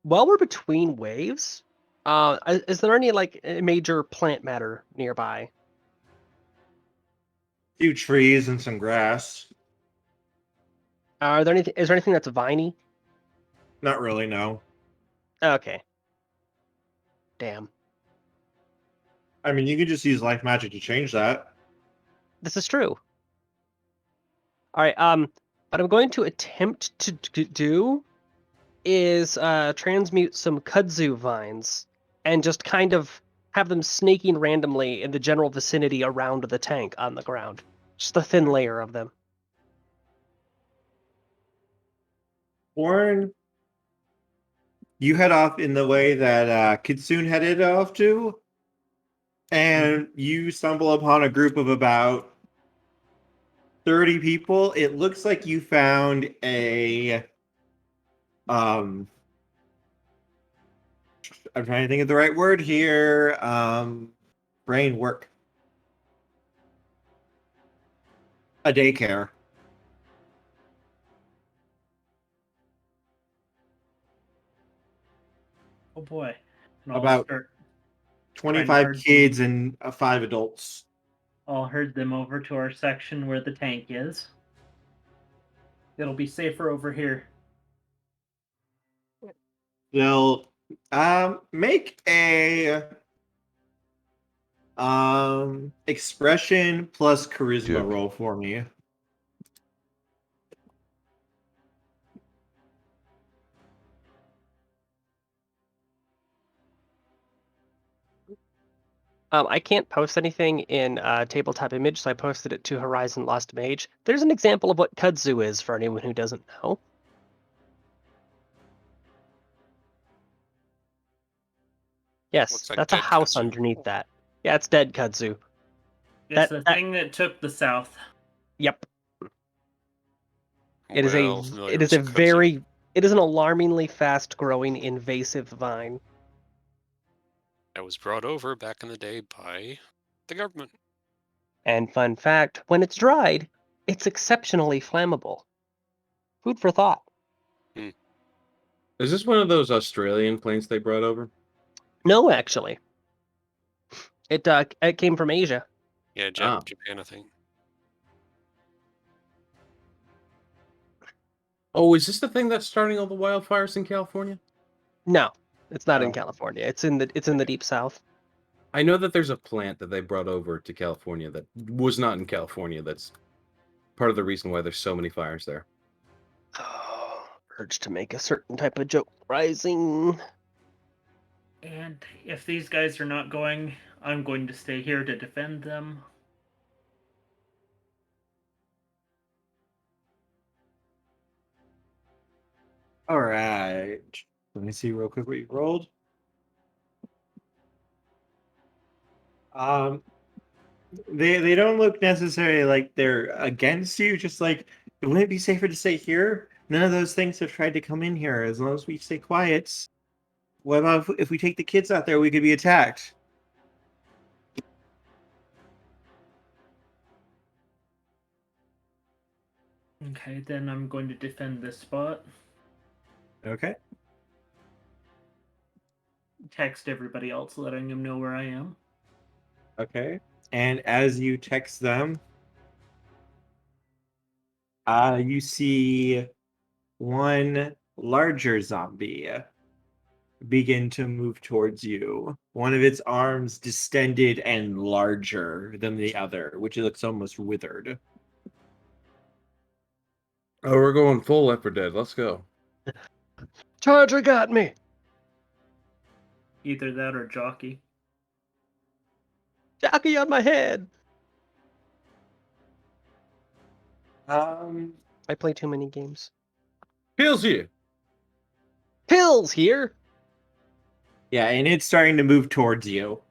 Speaker 3: While we're between waves, is there any major plant matter nearby?
Speaker 1: Few trees and some grass.
Speaker 3: Are there anything? Is there anything that's viney?
Speaker 1: Not really, no.
Speaker 3: Okay. Damn.
Speaker 1: I mean, you can just use life magic to change that.
Speaker 3: This is true. All right. What I'm going to attempt to do is transmute some kudzu vines and just kind of have them snaking randomly in the general vicinity around the tank on the ground. Just a thin layer of them.
Speaker 1: Warren, you head off in the way that Kitsune headed off to, and you stumble upon a group of about 30 people. It looks like you found a I'm trying to think of the right word here. Brain work. A daycare.
Speaker 7: Oh boy. And I'll
Speaker 1: About
Speaker 7: start
Speaker 1: 25
Speaker 7: herd-
Speaker 1: kids and 5 adults.
Speaker 7: I'll herd them over to our section where the tank is. It'll be safer over here.
Speaker 1: They'll make a expression plus charisma
Speaker 8: Duke.
Speaker 1: roll for me.
Speaker 3: I can't post anything in Tabletop Image, so I posted it to Horizon Lost Mage. There's an example of what kudzu is for anyone who doesn't know. Yes,
Speaker 5: Looks like
Speaker 3: that's a
Speaker 5: dead
Speaker 3: house
Speaker 5: kudzu.
Speaker 3: underneath that. Yeah, it's dead kudzu.
Speaker 7: It's the thing that took the South.
Speaker 3: Yep. It is
Speaker 5: Well familiar
Speaker 3: it
Speaker 5: with
Speaker 3: is a
Speaker 5: some kudzu.
Speaker 3: it is an alarmingly fast growing invasive vine.
Speaker 5: That was brought over back in the day by the government.
Speaker 3: And fun fact, when it's dried, it's exceptionally flammable. Food for thought.
Speaker 4: Is this one of those Australian plants they brought over?
Speaker 3: No, actually. It came from Asia.
Speaker 5: Yeah,
Speaker 4: Ah.
Speaker 5: Japan, I think.
Speaker 4: Oh, is this the thing that's starting all the wildfires in California?
Speaker 3: No, it's not in
Speaker 1: Oh.
Speaker 3: California. It's in the deep south.
Speaker 4: I know that there's a plant that they brought over to California that was not in California. That's part of the reason why there's so many fires there.
Speaker 3: Oh, urge to make a certain type of joke rising.
Speaker 7: And if these guys are not going, I'm going to stay here to defend them.
Speaker 1: All right. Let me see real quick what you rolled. Um, they don't look necessarily like they're against you. Just like, wouldn't it be safer to stay here? None of those things have tried to come in here. As long as we stay quiet. What about if we take the kids out there? We could be attacked.
Speaker 7: Okay, then I'm going to defend this spot.
Speaker 1: Okay.
Speaker 7: Text everybody else, letting them know where I am.
Speaker 1: Okay. And as you text them, you see one larger zombie begin to move towards you. One of its arms distended and larger than the other, which looks almost withered.
Speaker 4: Oh, we're going full Left 4 Dead. Let's go.
Speaker 3: Charger got me.
Speaker 7: Either that or Jockey.
Speaker 3: Jockey on my head.
Speaker 1: Um,
Speaker 3: I play too many games.
Speaker 4: Heals you.
Speaker 3: Pills here.
Speaker 1: yeah, and it's starting to move towards you.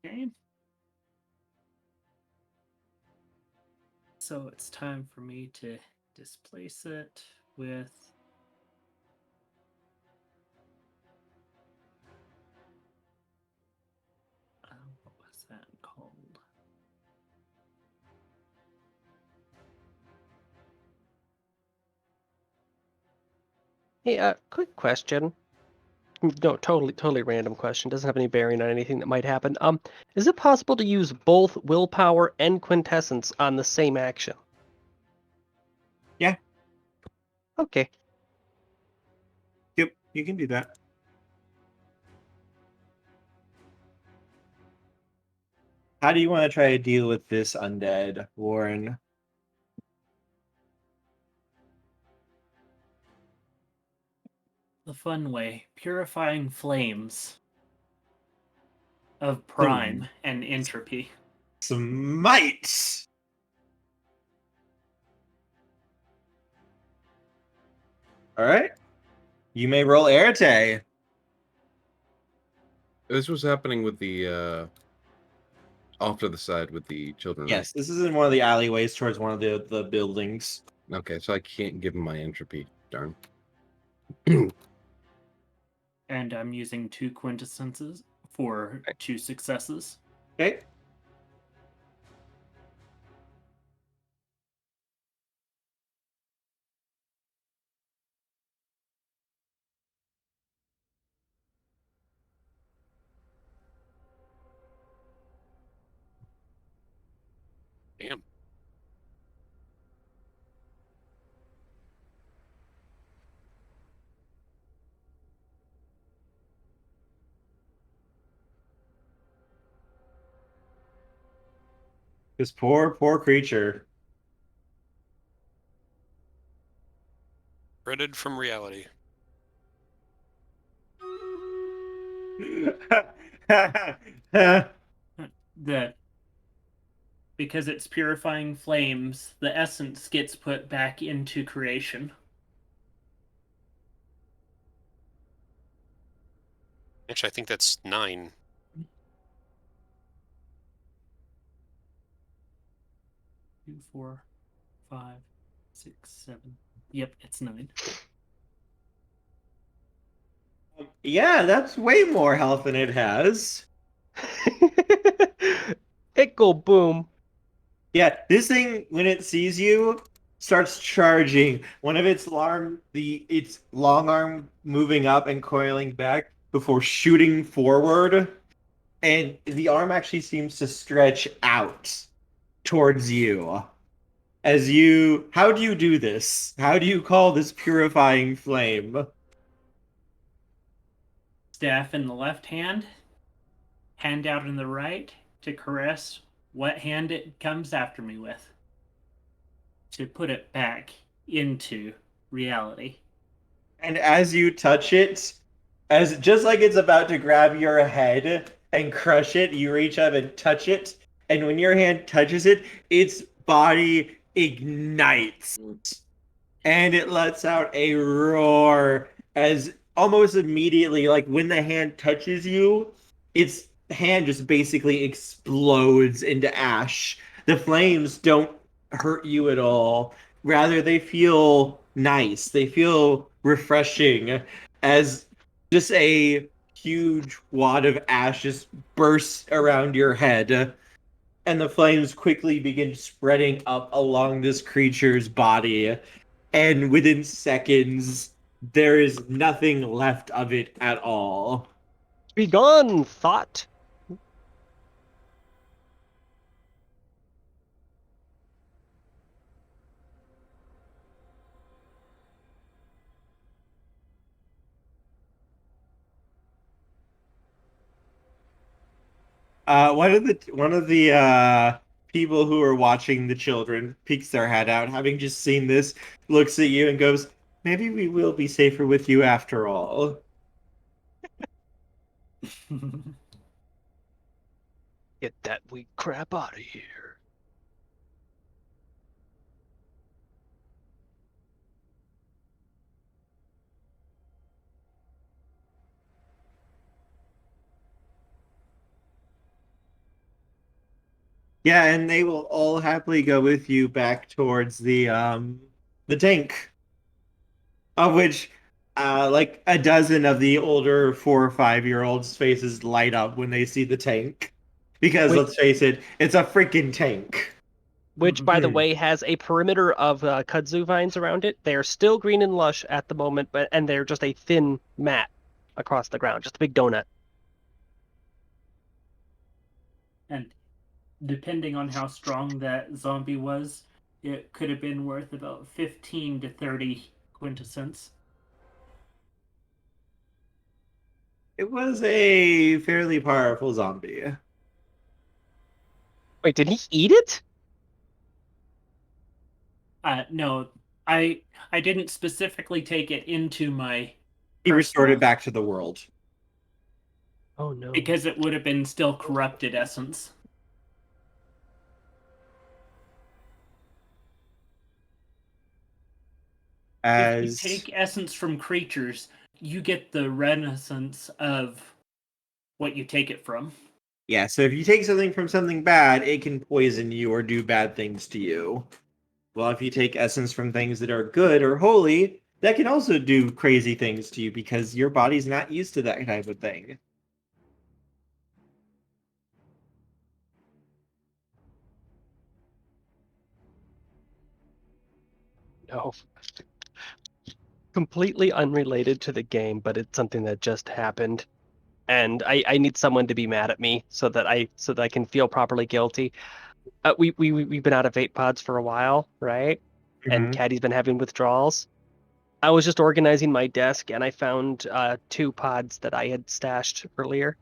Speaker 7: Okay. So it's time for me to displace it with what was that called?
Speaker 3: Hey, quick question. No, totally random question. Doesn't have any bearing on anything that might happen. Is it possible to use both willpower and quintessence on the same action?
Speaker 1: Yeah.
Speaker 3: Okay.
Speaker 1: Yep, you can do that. How do you want to try to deal with this undead, Warren?
Speaker 7: The fun way, purifying flames of prime and entropy.
Speaker 1: Smite! Alright. You may roll Arete.
Speaker 4: This was happening with the off to the side with the children.
Speaker 1: Yes, this is in one of the alleyways towards one of the buildings.
Speaker 4: Right? Okay, so I can't give him my entropy. Darn.
Speaker 7: And I'm using 2 quintessences for 2 successes.
Speaker 1: Okay.
Speaker 5: Damn.
Speaker 1: This poor creature.
Speaker 5: Shredded from reality.
Speaker 7: The because it's purifying flames, the essence gets put back into creation.
Speaker 5: Actually, I think that's 9.
Speaker 7: 2, 4, 5, 6, 7. Yep, it's 9.
Speaker 1: Yeah, that's way more health than it has.
Speaker 3: It go boom.
Speaker 1: Yeah, this thing, when it sees you, starts charging. One of its its long arm moving up and coiling back before shooting forward. And the arm actually seems to stretch out towards you. How do you do this? How do you call this purifying flame?
Speaker 7: Staff in the left hand, hand out in the right to caress what hand it comes after me with. To put it back into reality.
Speaker 1: And as you touch it, as just like it's about to grab your head and crush it, you reach up and touch it. And when your hand touches it, its body ignites. And it lets out a roar as almost immediately, like when the hand touches you, its hand just basically explodes into ash. The flames don't hurt you at all. Rather, they feel nice. They feel refreshing as just a huge wad of ash just bursts around your head. And the flames quickly begin spreading up along this creature's body. And within seconds, there is nothing left of it at all.
Speaker 3: Be gone, thought.
Speaker 1: One of the people who are watching the children peeks their head out, having just seen this, looks at you and goes, "Maybe we will be safer with you after all."
Speaker 3: Get that weak crap out of here.
Speaker 1: Yeah, and they will all happily go with you back towards the tank, of which like a dozen of the older 4 or 5-year-olds' faces light up when they see the tank. Because
Speaker 3: Wait.
Speaker 1: let's face it, it's a freaking tank.
Speaker 3: Which, by the way, has a perimeter of kudzu vines around it. They are still green and lush at the moment, and they're just a thin mat across the ground, just a big donut.
Speaker 7: And depending on how strong that zombie was, it could have been worth about 15 to 30 quintessence.
Speaker 1: It was a fairly powerful zombie.
Speaker 3: Wait, did he eat it?
Speaker 7: No, I didn't specifically take it into my
Speaker 1: He restored
Speaker 7: personal-
Speaker 1: it back to the world.
Speaker 3: Oh no.
Speaker 7: because it would have been still corrupted essence.
Speaker 1: As
Speaker 7: If you take essence from creatures, you get the renaissance of what you take it from.
Speaker 1: yeah, so if you take something from something bad, it can poison you or do bad things to you. Well, if you take essence from things that are good or holy, that can also do crazy things to you because your body's not used to that type of thing.
Speaker 3: No. Completely unrelated to the game, but it's something that just happened. And I need someone to be mad at me so that I can feel properly guilty. We've been out of vape pods for a while, right? And Caddy's been having withdrawals. I was just organizing my desk and I found 2 pods that I had stashed earlier,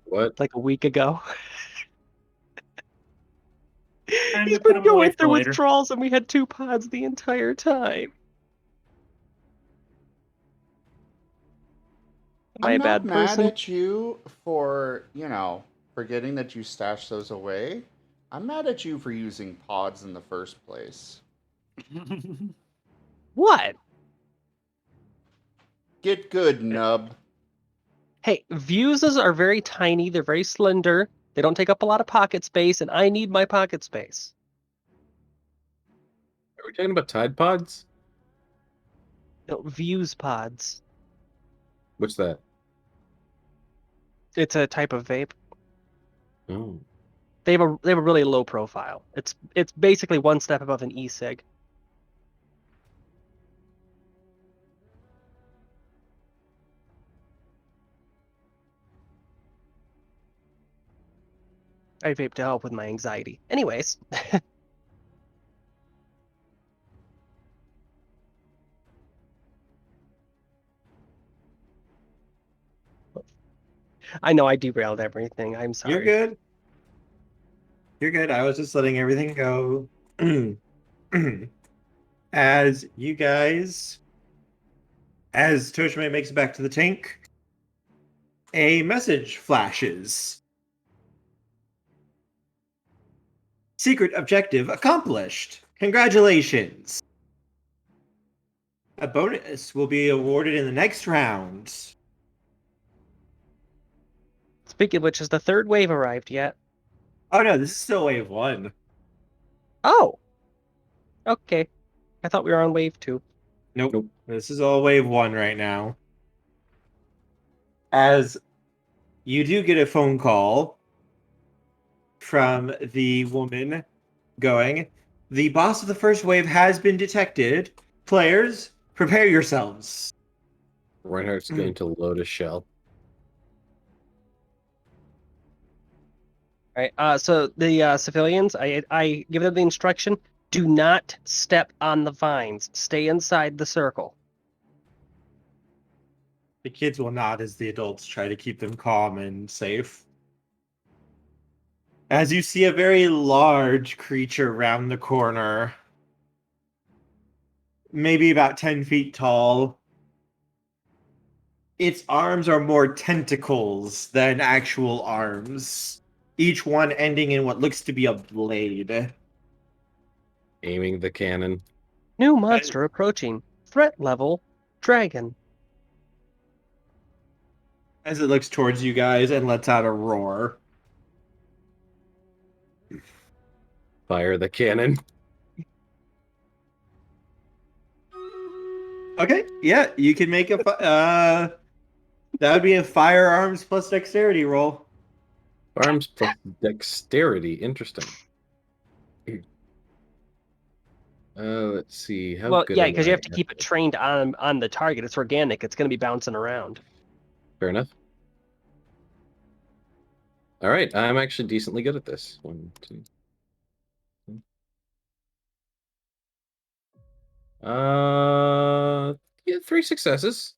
Speaker 4: What?
Speaker 3: like a week ago.
Speaker 7: Time
Speaker 3: He's
Speaker 7: to put
Speaker 3: been
Speaker 7: them away
Speaker 3: going
Speaker 7: for
Speaker 3: through
Speaker 7: later.
Speaker 3: withdrawals and we had 2 pods the entire time. Am I a
Speaker 2: I'm not
Speaker 3: bad
Speaker 2: mad
Speaker 3: person?
Speaker 2: at you for, forgetting that you stashed those away. I'm mad at you for using pods in the first place.
Speaker 3: What?
Speaker 2: Get good, nub.
Speaker 3: Hey, fuses are very tiny. They're very slender. They don't take up a lot of pocket space, and I need my pocket space.
Speaker 4: Are we talking about Tide Pods?
Speaker 3: No, Vuse pods.
Speaker 4: What's that?
Speaker 3: It's a type of vape.
Speaker 4: Oh.
Speaker 3: They have a really low profile. It's basically one step above an e-cig. I vape to help with my anxiety. Anyways, I know I derailed everything. I'm sorry.
Speaker 1: You're good. You're good. I was just letting everything go. As you guys, as Toshime makes it back to the tank, a message flashes. Secret objective accomplished. Congratulations. A bonus will be awarded in the next round.
Speaker 3: Speaking of which, has the third wave arrived yet?
Speaker 1: Oh no, this is still wave 1.
Speaker 3: Oh, okay. I thought we were on wave 2.
Speaker 1: Nope. This is all wave 1 right now. As you do get a phone call from the woman going, the boss of the first wave has been detected. Players, prepare yourselves.
Speaker 4: Reinhardt's going to load a shell.
Speaker 3: All right. So the civilians, I give them the instruction: do not step on the vines. Stay inside the circle.
Speaker 1: The kids will nod as the adults try to keep them calm and safe. As you see a very large creature round the corner, maybe about 10 feet tall. Its arms are more tentacles than actual arms, each one ending in what looks to be a blade.
Speaker 4: Aiming the cannon.
Speaker 3: New monster approaching. Threat level: dragon.
Speaker 1: As it looks towards you guys and lets out a roar.
Speaker 4: Fire the cannon.
Speaker 1: Okay, yeah, you can make a that would be a firearms plus dexterity roll.
Speaker 4: Arms plus dexterity. Interesting. Let's see. How
Speaker 3: Well,
Speaker 4: good
Speaker 3: yeah,
Speaker 4: am
Speaker 3: because you
Speaker 4: I
Speaker 3: have to
Speaker 4: at
Speaker 3: keep it
Speaker 4: this?
Speaker 3: trained on the target. It's organic. It's going to be bouncing around.
Speaker 4: Fair enough. All right, I'm actually decently good at this. 1, 2. Yeah, 3 successes.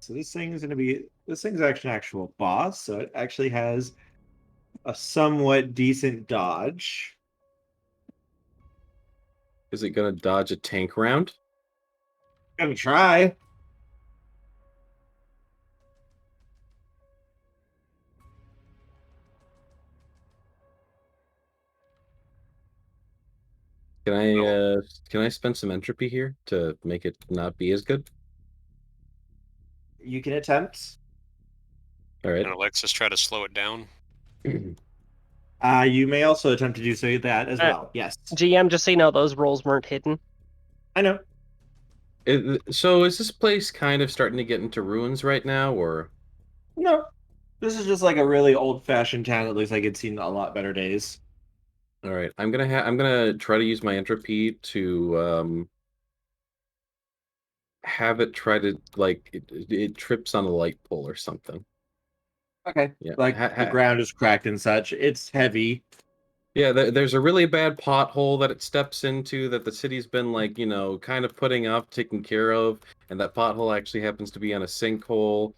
Speaker 1: So this thing's actually an actual boss, so it actually has a somewhat decent dodge.
Speaker 4: Is it gonna dodge a tank round?
Speaker 1: Gonna try.
Speaker 4: Can I spend some entropy here to make it not be as good?
Speaker 1: You can attempt.
Speaker 4: All right.
Speaker 5: And Alexis try to slow it down.
Speaker 1: You may also attempt to do so that as well. Yes.
Speaker 3: GM, just so you know, those rolls weren't hidden.
Speaker 1: I know.
Speaker 4: So is this place kind of starting to get into ruins right now, or?
Speaker 1: No. This is just like a really old-fashioned town that looks like it's seen a lot better days.
Speaker 4: All right, I'm gonna try to use my entropy to have it try to like it trips on a light pole or something.
Speaker 1: Okay.
Speaker 4: Yeah,
Speaker 1: Like the ground is cracked and such. It's heavy.
Speaker 4: yeah. There's a really bad pothole that it steps into that the city's been like kind of putting up, taking care of, and that pothole actually happens to be on a sinkhole.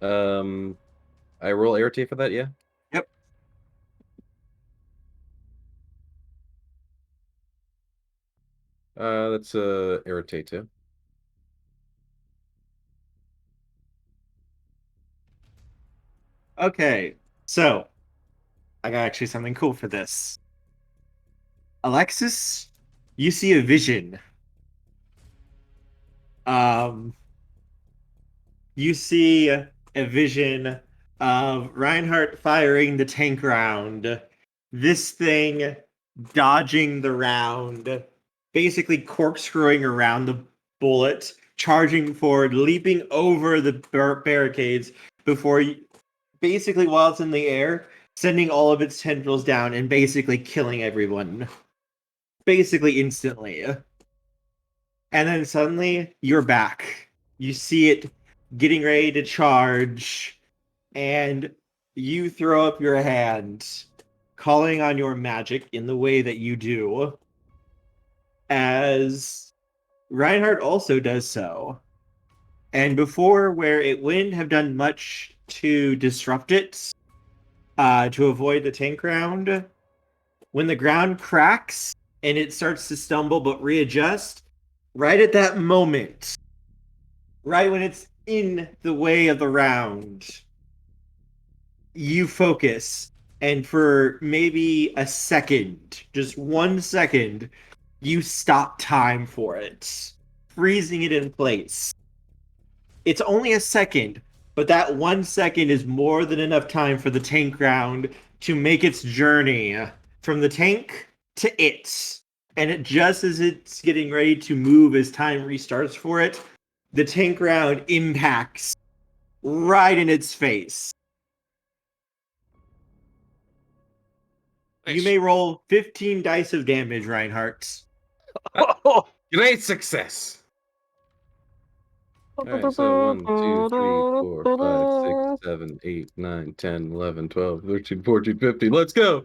Speaker 4: I roll irritate for that, yeah.
Speaker 1: Yep.
Speaker 4: That's irritate too.
Speaker 1: Okay, so I got actually something cool for this. Alexis, you see a vision. Um, you see a vision of Reinhardt firing the tank round. This thing dodging the round, basically corkscrewing around the bullet, charging forward, leaping over the barricades before basically while it's in the air, sending all of its tendrils down and basically killing everyone. Basically instantly. And then suddenly you're back. You see it getting ready to charge, and you throw up your hand, calling on your magic in the way that you do, as Reinhardt also does so. And before, where it wouldn't have done much to disrupt it, to avoid the tank round, when the ground cracks and it starts to stumble but readjust, right at that moment, right when it's in the way of the round, you focus, and for maybe a second, just 1 second, you stop time for it, freezing it in place. It's only a second, but that 1 second is more than enough time for the tank round to make its journey from the tank to it. And it, just as it's getting ready to move as time restarts for it, the tank round impacts right in its face.
Speaker 5: Nice.
Speaker 1: You may roll 15 dice of damage, Reinhardt.
Speaker 4: Great success. All right, so 1, 2, 3, 4, 5, 6, 7, 8, 9, 10, 11, 12, 13, 14, 15. Let's go.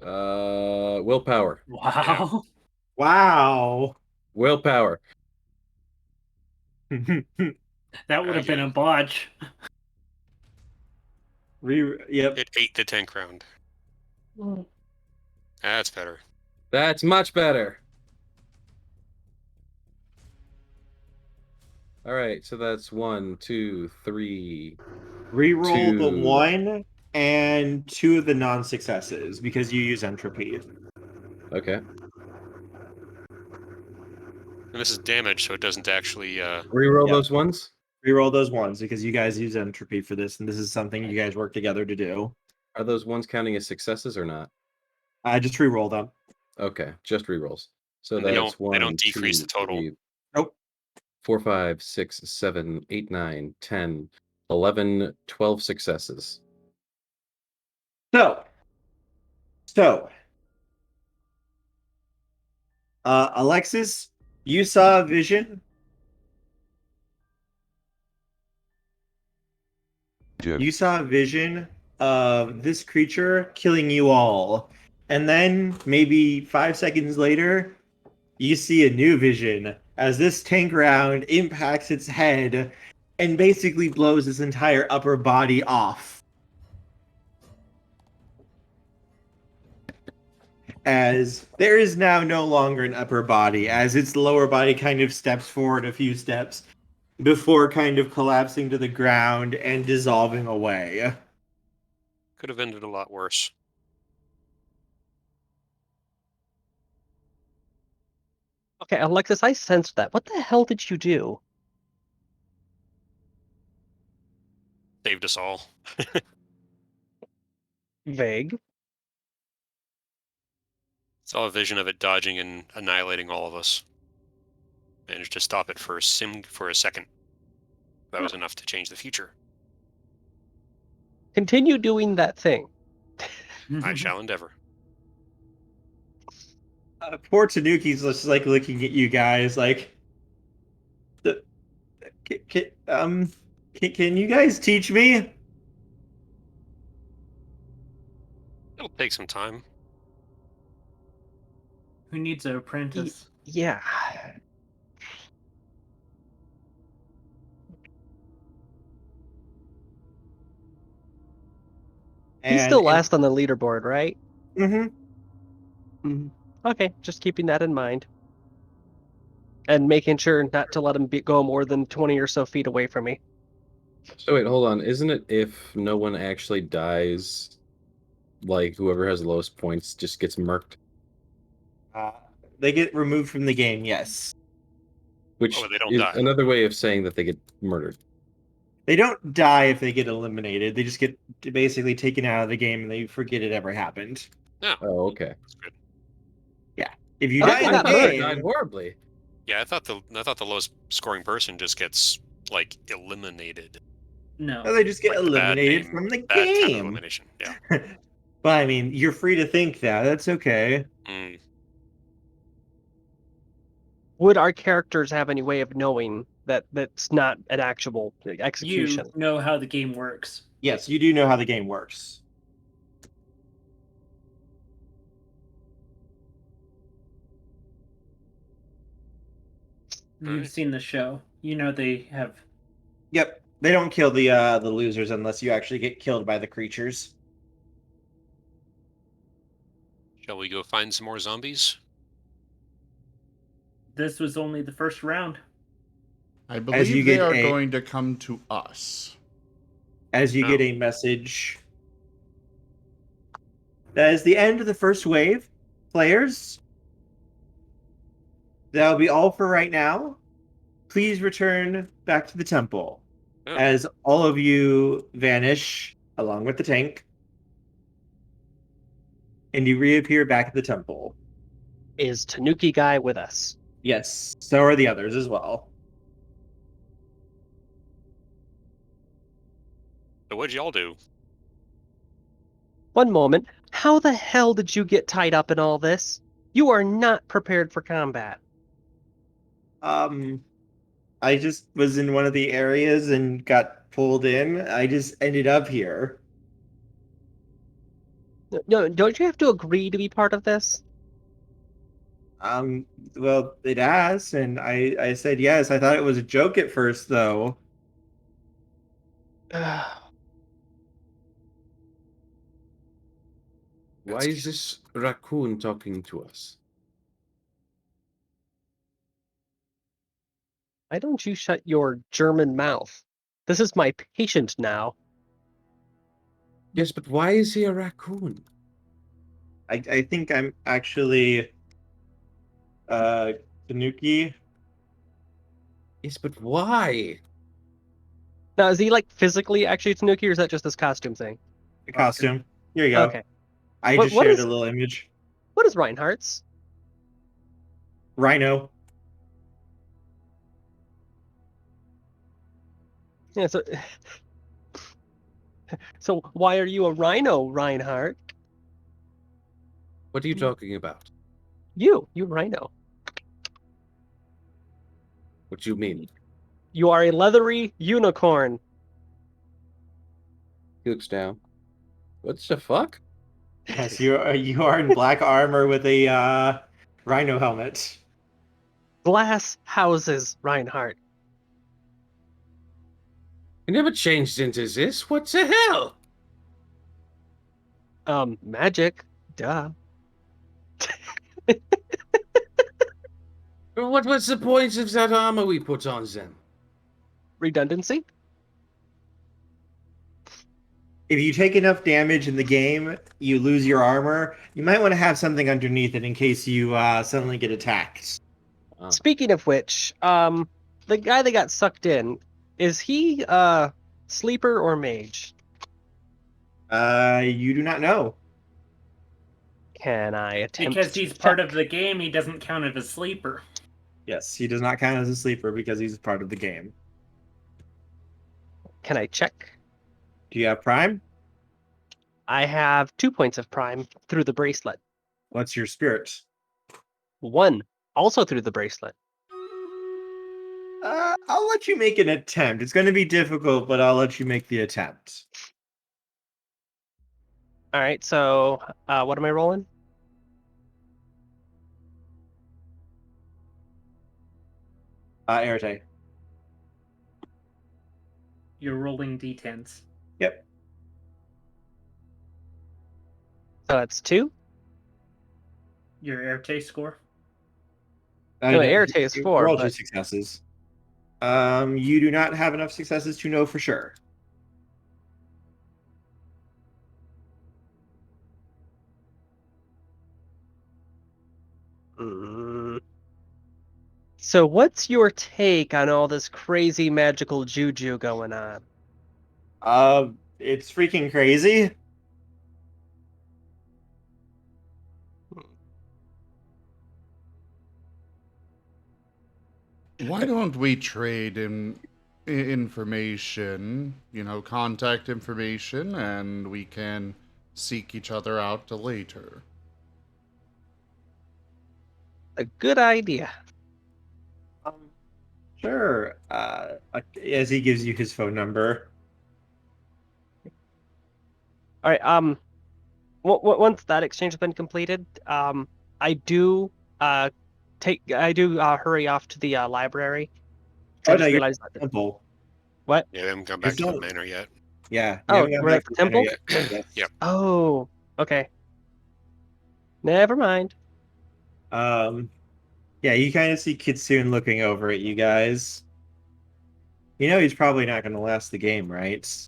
Speaker 4: Willpower.
Speaker 7: Wow.
Speaker 1: Wow.
Speaker 4: Willpower.
Speaker 7: That would have been a botch.
Speaker 1: Yep.
Speaker 5: It ate the tank round. That's better.
Speaker 4: That's much better. All right, so that's 1, 2, 3.
Speaker 1: Reroll the
Speaker 4: 2.
Speaker 1: 1 and 2 of the non-successes because you use entropy.
Speaker 4: Okay.
Speaker 5: And this is damage, so it doesn't actually.
Speaker 4: Reroll
Speaker 1: Yeah.
Speaker 4: those ones.
Speaker 1: Reroll those ones because you guys use entropy for this, and this is something you guys work together to do.
Speaker 4: Are those ones counting as successes or not?
Speaker 1: I just reroll them.
Speaker 4: Okay, just rerolls. So
Speaker 5: They
Speaker 4: that's
Speaker 5: don't. They don't
Speaker 4: 1,
Speaker 5: decrease
Speaker 4: 2,
Speaker 5: the total.
Speaker 4: 3,
Speaker 1: Nope.
Speaker 4: 4, 5, 6, 7, 8, 9, 10, 11, 12 successes.
Speaker 1: So, Alexis, you saw a vision. You saw a vision of this creature killing you all. And then, maybe 5 seconds later, you see a new vision as this tank round impacts its head and basically blows its entire upper body off. As there is now no longer an upper body, as its lower body kind of steps forward a few steps before kind of collapsing to the ground and dissolving away.
Speaker 5: Could have ended a lot worse.
Speaker 3: Okay, Alexis, I sensed that. What the hell did you do?
Speaker 5: Saved us all.
Speaker 3: Vague.
Speaker 5: Saw a vision of it dodging and annihilating all of us. Managed to stop it for a second. That was enough to change the future.
Speaker 3: Continue doing that thing.
Speaker 5: I shall endeavor.
Speaker 1: Poor Tanuki's just like looking at you guys like, can you guys teach me?
Speaker 5: It'll take some time.
Speaker 7: Who needs an apprentice?
Speaker 3: Yeah. He's still last on the leaderboard, right?
Speaker 1: Mm-hmm.
Speaker 3: Mhm. Okay, just keeping that in mind. And making sure not to let him go more than 20 or so feet away from me.
Speaker 4: So wait, hold on. Isn't it if no one actually dies, like whoever has the lowest points just gets murked?
Speaker 1: Uh, they get removed from the game, yes.
Speaker 4: Which
Speaker 5: Oh, they don't
Speaker 4: is
Speaker 5: die.
Speaker 4: another way of saying that they get murdered.
Speaker 1: They don't die if they get eliminated. They just get basically taken out of the game and they forget it ever happened.
Speaker 5: No,
Speaker 4: Oh, okay.
Speaker 5: that's good.
Speaker 1: Yeah. If you
Speaker 3: I
Speaker 1: die
Speaker 3: think
Speaker 1: in
Speaker 3: they
Speaker 1: the
Speaker 3: got
Speaker 4: They
Speaker 3: murdered.
Speaker 4: died
Speaker 1: game,
Speaker 4: horribly.
Speaker 5: Yeah, I thought the lowest scoring person just gets like eliminated.
Speaker 7: No.
Speaker 1: they just get
Speaker 5: Like the bad
Speaker 1: eliminated
Speaker 5: name,
Speaker 1: from the
Speaker 5: bad kind of
Speaker 1: game.
Speaker 5: elimination. Yeah.
Speaker 1: But I mean, you're free to think that. That's okay.
Speaker 5: Mm.
Speaker 3: Would our characters have any way of knowing that that's not an actual execution?
Speaker 7: You know how the game works.
Speaker 1: Yes, you do know how the game works.
Speaker 7: You've
Speaker 5: Alright.
Speaker 7: seen the show. You know they have.
Speaker 1: Yep. They don't kill the losers unless you actually get killed by the creatures.
Speaker 5: Shall we go find some more zombies?
Speaker 7: This was only the first round.
Speaker 2: I
Speaker 1: you
Speaker 2: believe they
Speaker 1: get
Speaker 2: are
Speaker 1: a-
Speaker 2: going to come to us.
Speaker 1: As you
Speaker 5: Oh.
Speaker 1: get a message. That is the end of the first wave. Players, that'll be all for right now. Please return back to the temple.
Speaker 5: Oh.
Speaker 1: As all of you vanish along with the tank. And you reappear back at the temple.
Speaker 3: Is Tanuki guy with us?
Speaker 1: Yes, so are the others as well.
Speaker 5: So what'd y'all do?
Speaker 3: One moment. How the hell did you get tied up in all this? You are not prepared for combat.
Speaker 1: I just was in one of the areas and got pulled in. I just ended up here.
Speaker 3: No, don't you have to agree to be part of this?
Speaker 1: Um, well, it asked, and I said yes. I thought it was a joke at first, though.
Speaker 4: Why is this raccoon talking to us?
Speaker 3: Why don't you shut your German mouth? This is my patient now.
Speaker 4: Yes, but why is he a raccoon?
Speaker 1: I think I'm actually Tanuki.
Speaker 4: Yes, but why?
Speaker 3: Now, is he like physically actually Tanuki, or is that just this costume thing?
Speaker 1: The costume. Here you go.
Speaker 3: Okay.
Speaker 1: I
Speaker 3: What-
Speaker 1: just
Speaker 3: what
Speaker 1: shared
Speaker 3: is-
Speaker 1: a little image.
Speaker 3: What is Reinhardt's?
Speaker 1: Rhino.
Speaker 3: Yeah, so so why are you a rhino, Reinhardt?
Speaker 4: What are you talking about?
Speaker 3: You rhino.
Speaker 4: What do you mean?
Speaker 3: You are a leathery unicorn.
Speaker 4: He looks down. What the fuck?
Speaker 1: Yes, you are in black armor with a rhino helmet.
Speaker 3: Glass houses, Reinhardt.
Speaker 4: He never changed into this. What the hell?
Speaker 3: Magic. Duh.
Speaker 4: What was the point of that armor we put on them?
Speaker 3: Redundancy?
Speaker 1: If you take enough damage in the game, you lose your armor. You might want to have something underneath it in case you suddenly get attacked.
Speaker 3: Speaking of which, the guy that got sucked in, is he sleeper or mage?
Speaker 1: You do not know.
Speaker 3: Can I attempt
Speaker 7: Because
Speaker 3: to
Speaker 7: he's part
Speaker 3: check?
Speaker 7: of the game, he doesn't count as a sleeper.
Speaker 1: Yes, he does not count as a sleeper because he's part of the game.
Speaker 3: Can I check?
Speaker 1: Do you have Prime?
Speaker 3: I have 2 points of prime through the bracelet.
Speaker 1: What's your spirit?
Speaker 3: 1 also through the bracelet.
Speaker 1: I'll let you make an attempt. It's going to be difficult, but I'll let you make the attempt.
Speaker 3: All right, so what am I rolling?
Speaker 1: Arete.
Speaker 7: You're rolling d10s.
Speaker 1: Yep.
Speaker 3: So that's 2.
Speaker 7: Your air taste score?
Speaker 3: No, air taste 4,
Speaker 1: Roll
Speaker 3: but
Speaker 1: 2 successes. You do not have enough successes to know for sure.
Speaker 3: So what's your take on all this crazy magical juju going on?
Speaker 1: It's freaking crazy.
Speaker 2: Why don't we trade information, contact information, and we can seek each other out later?
Speaker 3: A good idea.
Speaker 1: Sure. As he gives you his phone number.
Speaker 3: All right. Once that exchange has been completed, I do hurry off to the library. I
Speaker 1: Oh no,
Speaker 3: just
Speaker 1: you're
Speaker 3: realized
Speaker 1: at the
Speaker 3: that.
Speaker 1: temple.
Speaker 3: What?
Speaker 5: Yeah, we haven't come
Speaker 1: You're
Speaker 5: back to the
Speaker 1: still.
Speaker 5: manor yet.
Speaker 1: Yeah, you
Speaker 3: Oh,
Speaker 1: haven't gone
Speaker 3: we're
Speaker 1: back
Speaker 3: at
Speaker 1: to
Speaker 3: the
Speaker 1: the manor
Speaker 3: temple?
Speaker 1: yet. Yes.
Speaker 5: Yep.
Speaker 3: Oh, okay. Never mind.
Speaker 1: Yeah, you kind of see Kitsune looking over at you guys. You know he's probably not going to last the game, right?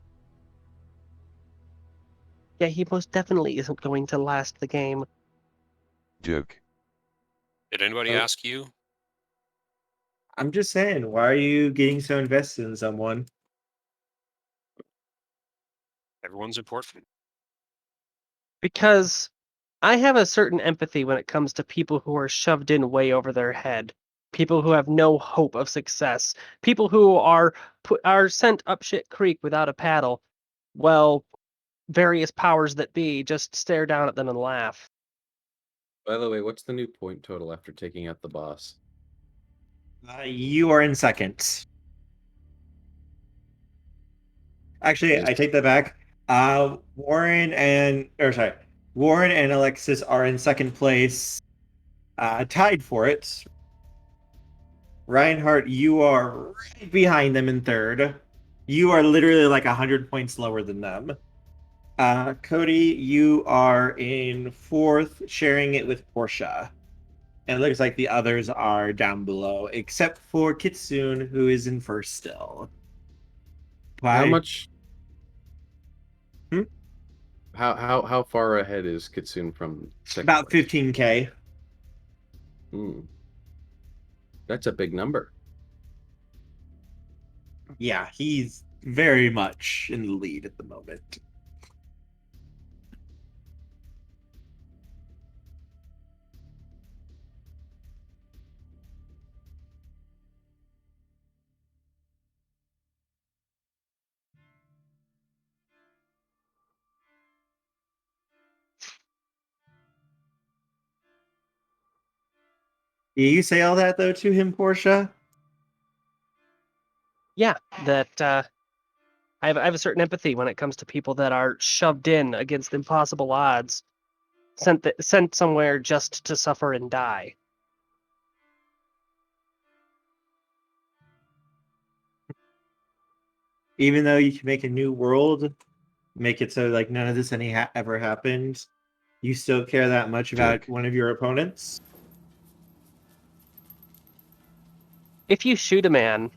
Speaker 3: Yeah, he most definitely isn't going to last the game.
Speaker 8: Duke.
Speaker 5: Did anybody
Speaker 1: Oh.
Speaker 5: ask you?
Speaker 1: I'm just saying, why are you getting so invested in someone?
Speaker 5: Everyone's important.
Speaker 3: Because I have a certain empathy when it comes to people who are shoved in way over their head, people who have no hope of success, people who are sent up shit creek without a paddle. Well, various powers that be just stare down at them and laugh.
Speaker 4: By the way, what's the new point total after taking out the boss?
Speaker 1: You are in second. Actually, I take that back. Warren and Alexis are in second place, tied for it. Reinhardt, you are right behind them in third. You are literally like 100 points lower than them. Cody, you are in fourth, sharing it with Portia. And it looks like the others are down below, except for Kitsune, who is in first still.
Speaker 4: How
Speaker 1: By
Speaker 4: much?
Speaker 1: Hmm?
Speaker 4: How far ahead is Kitsune from second
Speaker 1: about
Speaker 4: place?
Speaker 1: 15K.
Speaker 4: That's a big number.
Speaker 1: Yeah, he's very much in the lead at the moment. Do you say all that though to him, Portia?
Speaker 3: Yeah, that I have a certain empathy when it comes to people that are shoved in against impossible odds, sent somewhere just to suffer and die.
Speaker 1: Even though you can make a new world, make it so like none of this ever happened, you still care that much about
Speaker 8: Duke.
Speaker 1: one of your opponents?
Speaker 3: If you shoot a man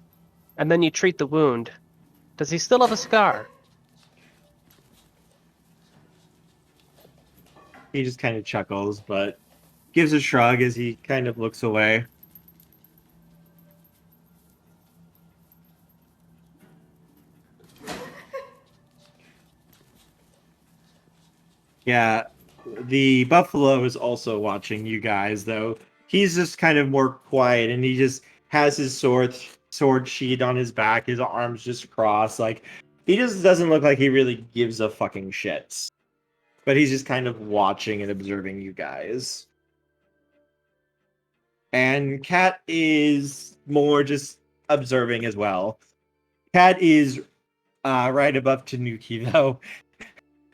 Speaker 3: and then you treat the wound, does he still have a scar?
Speaker 1: He just kind of chuckles, but gives a shrug as he kind of looks away. Yeah, the buffalo is also watching you guys, though. He's just kind of more quiet, and he just has his sword sheath on his back, his arms just crossed. Like he just doesn't look like he really gives a fucking shit. But he's just kind of watching and observing you guys. And Cat is more just observing as well. Cat is right above Tanuki, though.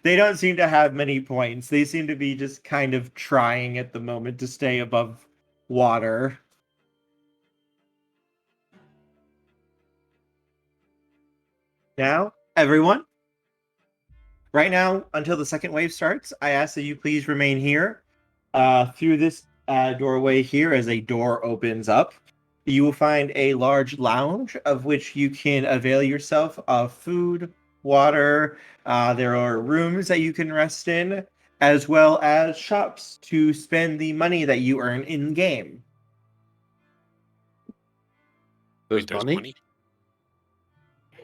Speaker 1: They don't seem to have many points. They seem to be just kind of trying at the moment to stay above water. Now, everyone, right now, until the second wave starts, I ask that you please remain here through this doorway here, as a door opens up, you will find a large lounge of which you can avail yourself of food, water. There are rooms that you can rest in, as well as shops to spend the money that you earn in game.
Speaker 4: There's
Speaker 5: There's
Speaker 4: money?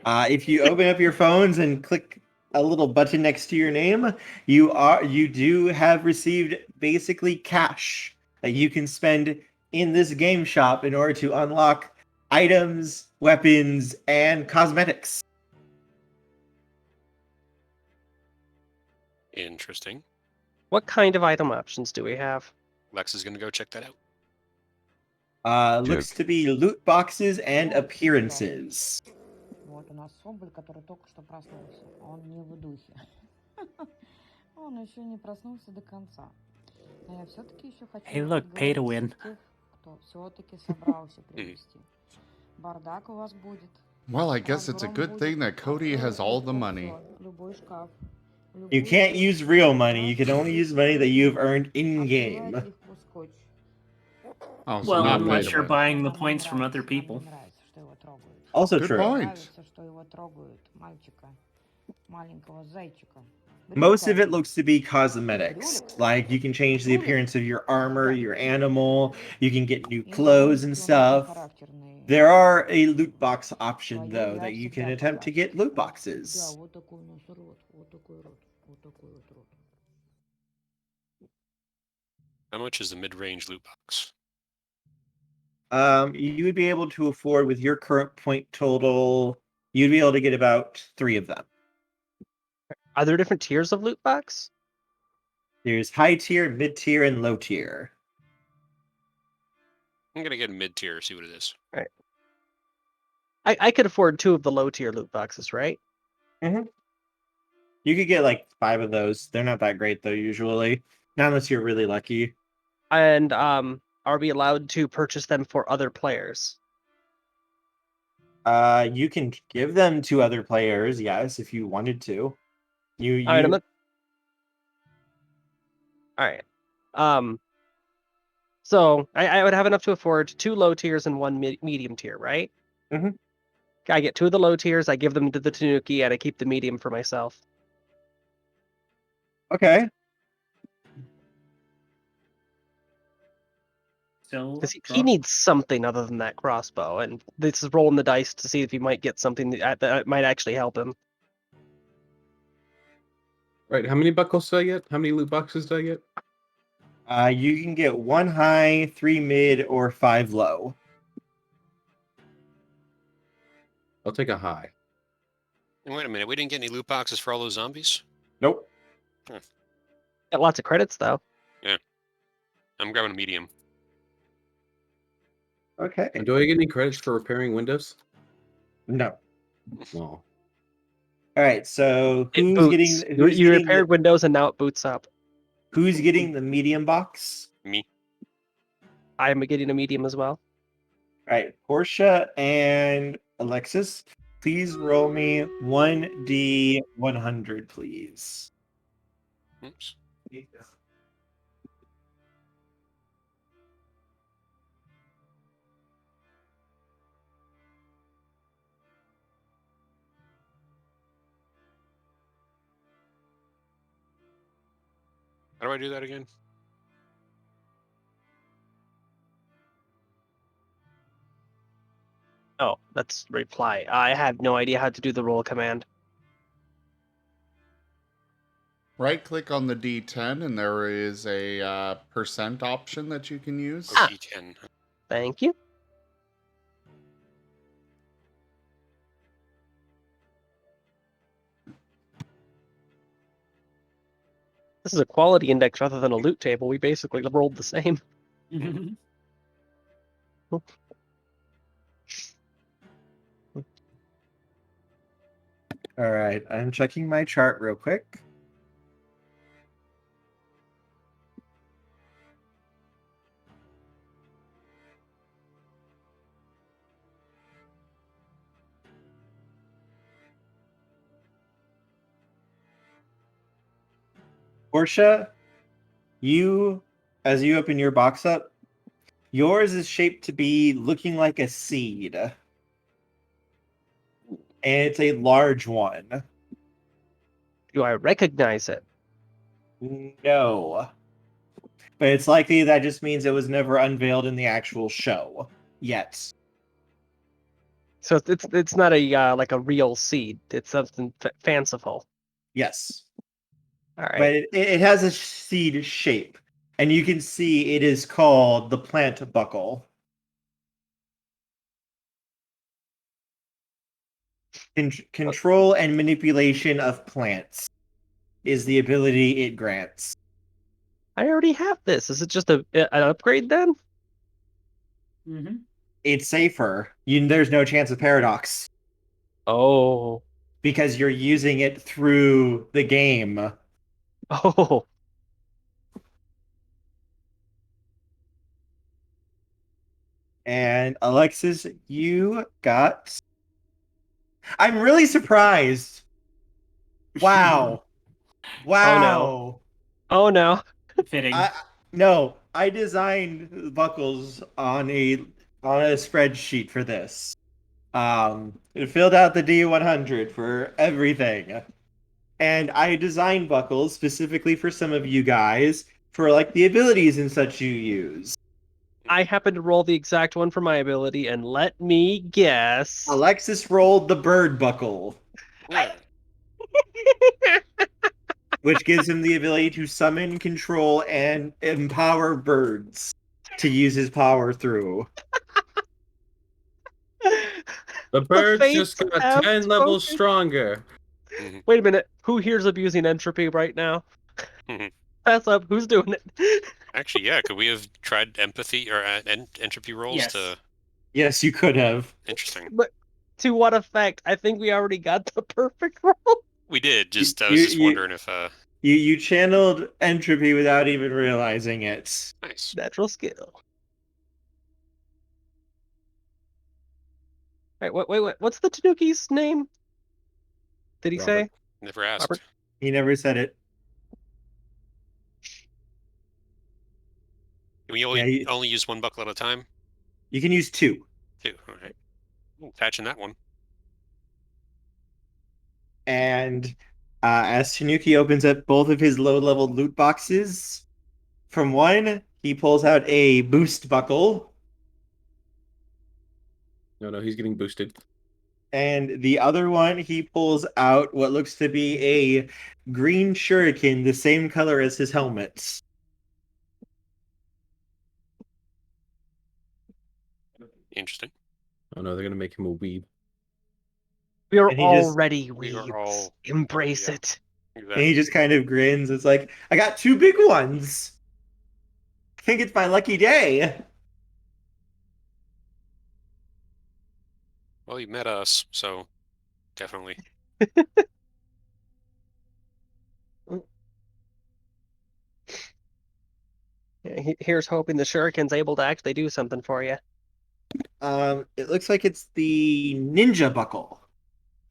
Speaker 5: money.
Speaker 1: If you open up your phones and click a little button next to your name, you do have received basically cash that you can spend in this game shop in order to unlock items, weapons, and cosmetics.
Speaker 5: Interesting.
Speaker 3: What kind of item options do we have?
Speaker 5: Lex is gonna go check that out.
Speaker 1: Looks
Speaker 8: Duke.
Speaker 1: to be loot boxes and appearances.
Speaker 9: Вот у нас Соболь, который только что проснулся. Он не в духе. Он еще не проснулся до конца. Но я все-таки еще хочу
Speaker 7: Hey, look, pay to win.
Speaker 9: тех, кто все-таки собрался привести. Бардак у вас будет.
Speaker 2: Well, I guess it's a good thing that Cody has all the money.
Speaker 9: Любой шкаф.
Speaker 1: You can't use real money. You can only use money that you've earned in game.
Speaker 2: Oh, so
Speaker 7: Well,
Speaker 2: not pay
Speaker 7: unless
Speaker 2: to
Speaker 7: you're
Speaker 2: win.
Speaker 7: buying the points from other people.
Speaker 1: Also
Speaker 2: Good
Speaker 1: true.
Speaker 2: point.
Speaker 1: Most of it looks to be cosmetics. Like, you can change the appearance of your armor, your animal, you can get new clothes and stuff. There are a loot box option, though, that you can attempt to get loot boxes.
Speaker 5: How much is the mid-range loot box?
Speaker 1: You would be able to afford, with your current point total, you'd be able to get about 3 of them.
Speaker 3: Are there different tiers of loot box?
Speaker 1: There's high tier, mid tier, and low tier.
Speaker 5: I'm gonna get a mid-tier, see what it is.
Speaker 3: I could afford 2 of the low tier loot boxes, right?
Speaker 1: You could get like 5 of those. They're not that great, though, usually. Not unless you're really lucky.
Speaker 3: And are we allowed to purchase them for other players?
Speaker 1: You can give them to other players, yes, if you wanted to.
Speaker 3: All right, All right. So I would have enough to afford 2 low tiers and 1 medium tier, right?
Speaker 1: Mhm.
Speaker 3: I get 2 of the low tiers, I give them to the Tanuki, and I keep the medium for myself.
Speaker 1: Okay.
Speaker 7: So
Speaker 3: Because he needs something other than that crossbow, and this is rolling the dice to see if he might get something that might actually help him.
Speaker 4: Right, how many buckles do I get? How many loot boxes do I get?
Speaker 1: You can get 1 high, 3 mid, or 5 low.
Speaker 4: I'll take a high.
Speaker 5: And wait a minute, we didn't get any loot boxes for all those zombies?
Speaker 1: Nope.
Speaker 3: Got lots of credits though.
Speaker 5: I'm grabbing a medium.
Speaker 1: Okay.
Speaker 4: And do I get any credits for repairing windows?
Speaker 1: No.
Speaker 4: No.
Speaker 1: All right. So
Speaker 3: It
Speaker 1: who's
Speaker 3: boots.
Speaker 1: getting?
Speaker 3: You
Speaker 1: Who's getting?
Speaker 3: repaired Windows and now it boots up.
Speaker 1: Who's getting the medium box?
Speaker 5: Me.
Speaker 3: I'm getting a medium as well.
Speaker 1: All right. Portia and Alexis, please roll me 1d100, please.
Speaker 5: Oops. How do I do that again?
Speaker 3: Oh, that's reply. I have no idea how to do the roll command.
Speaker 2: Right click on the D10 and there is a percent option that you can use.
Speaker 5: Oh, D10.
Speaker 3: Thank you. This is a quality index rather than a loot table. We basically rolled the same.
Speaker 1: All right. I'm checking my chart real quick. Portia, you as you open your box up, yours is shaped to be looking like a seed. And it's a large one.
Speaker 3: Do I recognize it?
Speaker 1: No. But it's likely that just means it was never unveiled in the actual show yet.
Speaker 3: So it's not a like a real seed. It's something fanciful.
Speaker 1: Yes.
Speaker 3: All right.
Speaker 1: But it has a seed shape. And you can see it is called the plant buckle. Control and manipulation of plants is the ability it grants.
Speaker 3: I already have this. Is it just an upgrade then?
Speaker 7: Mm-hmm.
Speaker 1: It's safer. There's no chance of paradox.
Speaker 3: Oh.
Speaker 1: Because you're using it through the game.
Speaker 3: Oh.
Speaker 1: And Alexis, you got... I'm really surprised. Wow. Wow.
Speaker 3: Oh no.
Speaker 7: Fitting.
Speaker 1: No, I designed buckles on a spreadsheet for this. It filled out the D100 for everything. And I designed buckles specifically for some of you guys for like the abilities and such you use.
Speaker 3: I happened to roll the exact one for my ability, and let me guess.
Speaker 1: Alexis rolled the bird buckle, which gives him the ability to summon, control, and empower birds to use his power through.
Speaker 4: The birds just
Speaker 3: fates
Speaker 4: got
Speaker 3: have
Speaker 4: 10 levels
Speaker 3: spoken.
Speaker 4: stronger.
Speaker 3: Wait a minute. Who here's abusing entropy right now? Pass up. Who's doing it?
Speaker 5: Actually, yeah. Could we have tried empathy or entropy rolls
Speaker 7: Yes.
Speaker 5: to?
Speaker 1: Yes, you could have.
Speaker 5: Interesting.
Speaker 3: But to what effect? I think we already got the perfect roll.
Speaker 5: We did. Just I was just wondering if.
Speaker 1: You channeled entropy without even realizing it.
Speaker 5: Nice.
Speaker 3: Natural skill. Wait. What's the Tanuki's name? Did he
Speaker 4: Robert.
Speaker 3: say?
Speaker 5: Never asked.
Speaker 3: Robert?
Speaker 1: He never said it.
Speaker 5: Can we only use one buckle at a time?
Speaker 1: You can use two.
Speaker 5: Two. All right. Patching that one.
Speaker 1: And as Tanuki opens up both of his low-level loot boxes, from one, he pulls out a boost buckle.
Speaker 4: No, he's getting boosted.
Speaker 1: And the other one, he pulls out what looks to be a green shuriken, the same color as his helmet.
Speaker 5: Interesting.
Speaker 4: Oh no, they're gonna make him a weeb.
Speaker 3: We are
Speaker 1: And he just-
Speaker 3: already
Speaker 5: We are
Speaker 3: weebs.
Speaker 5: all-
Speaker 3: Embrace
Speaker 5: yeah.
Speaker 3: it.
Speaker 1: And he just kind of grins. It's like, I got two big ones. I think it's my lucky day.
Speaker 5: Well, you met us, so definitely.
Speaker 3: Yeah, here's hoping the shuriken's able to actually do something for you.
Speaker 1: It looks like it's the ninja buckle.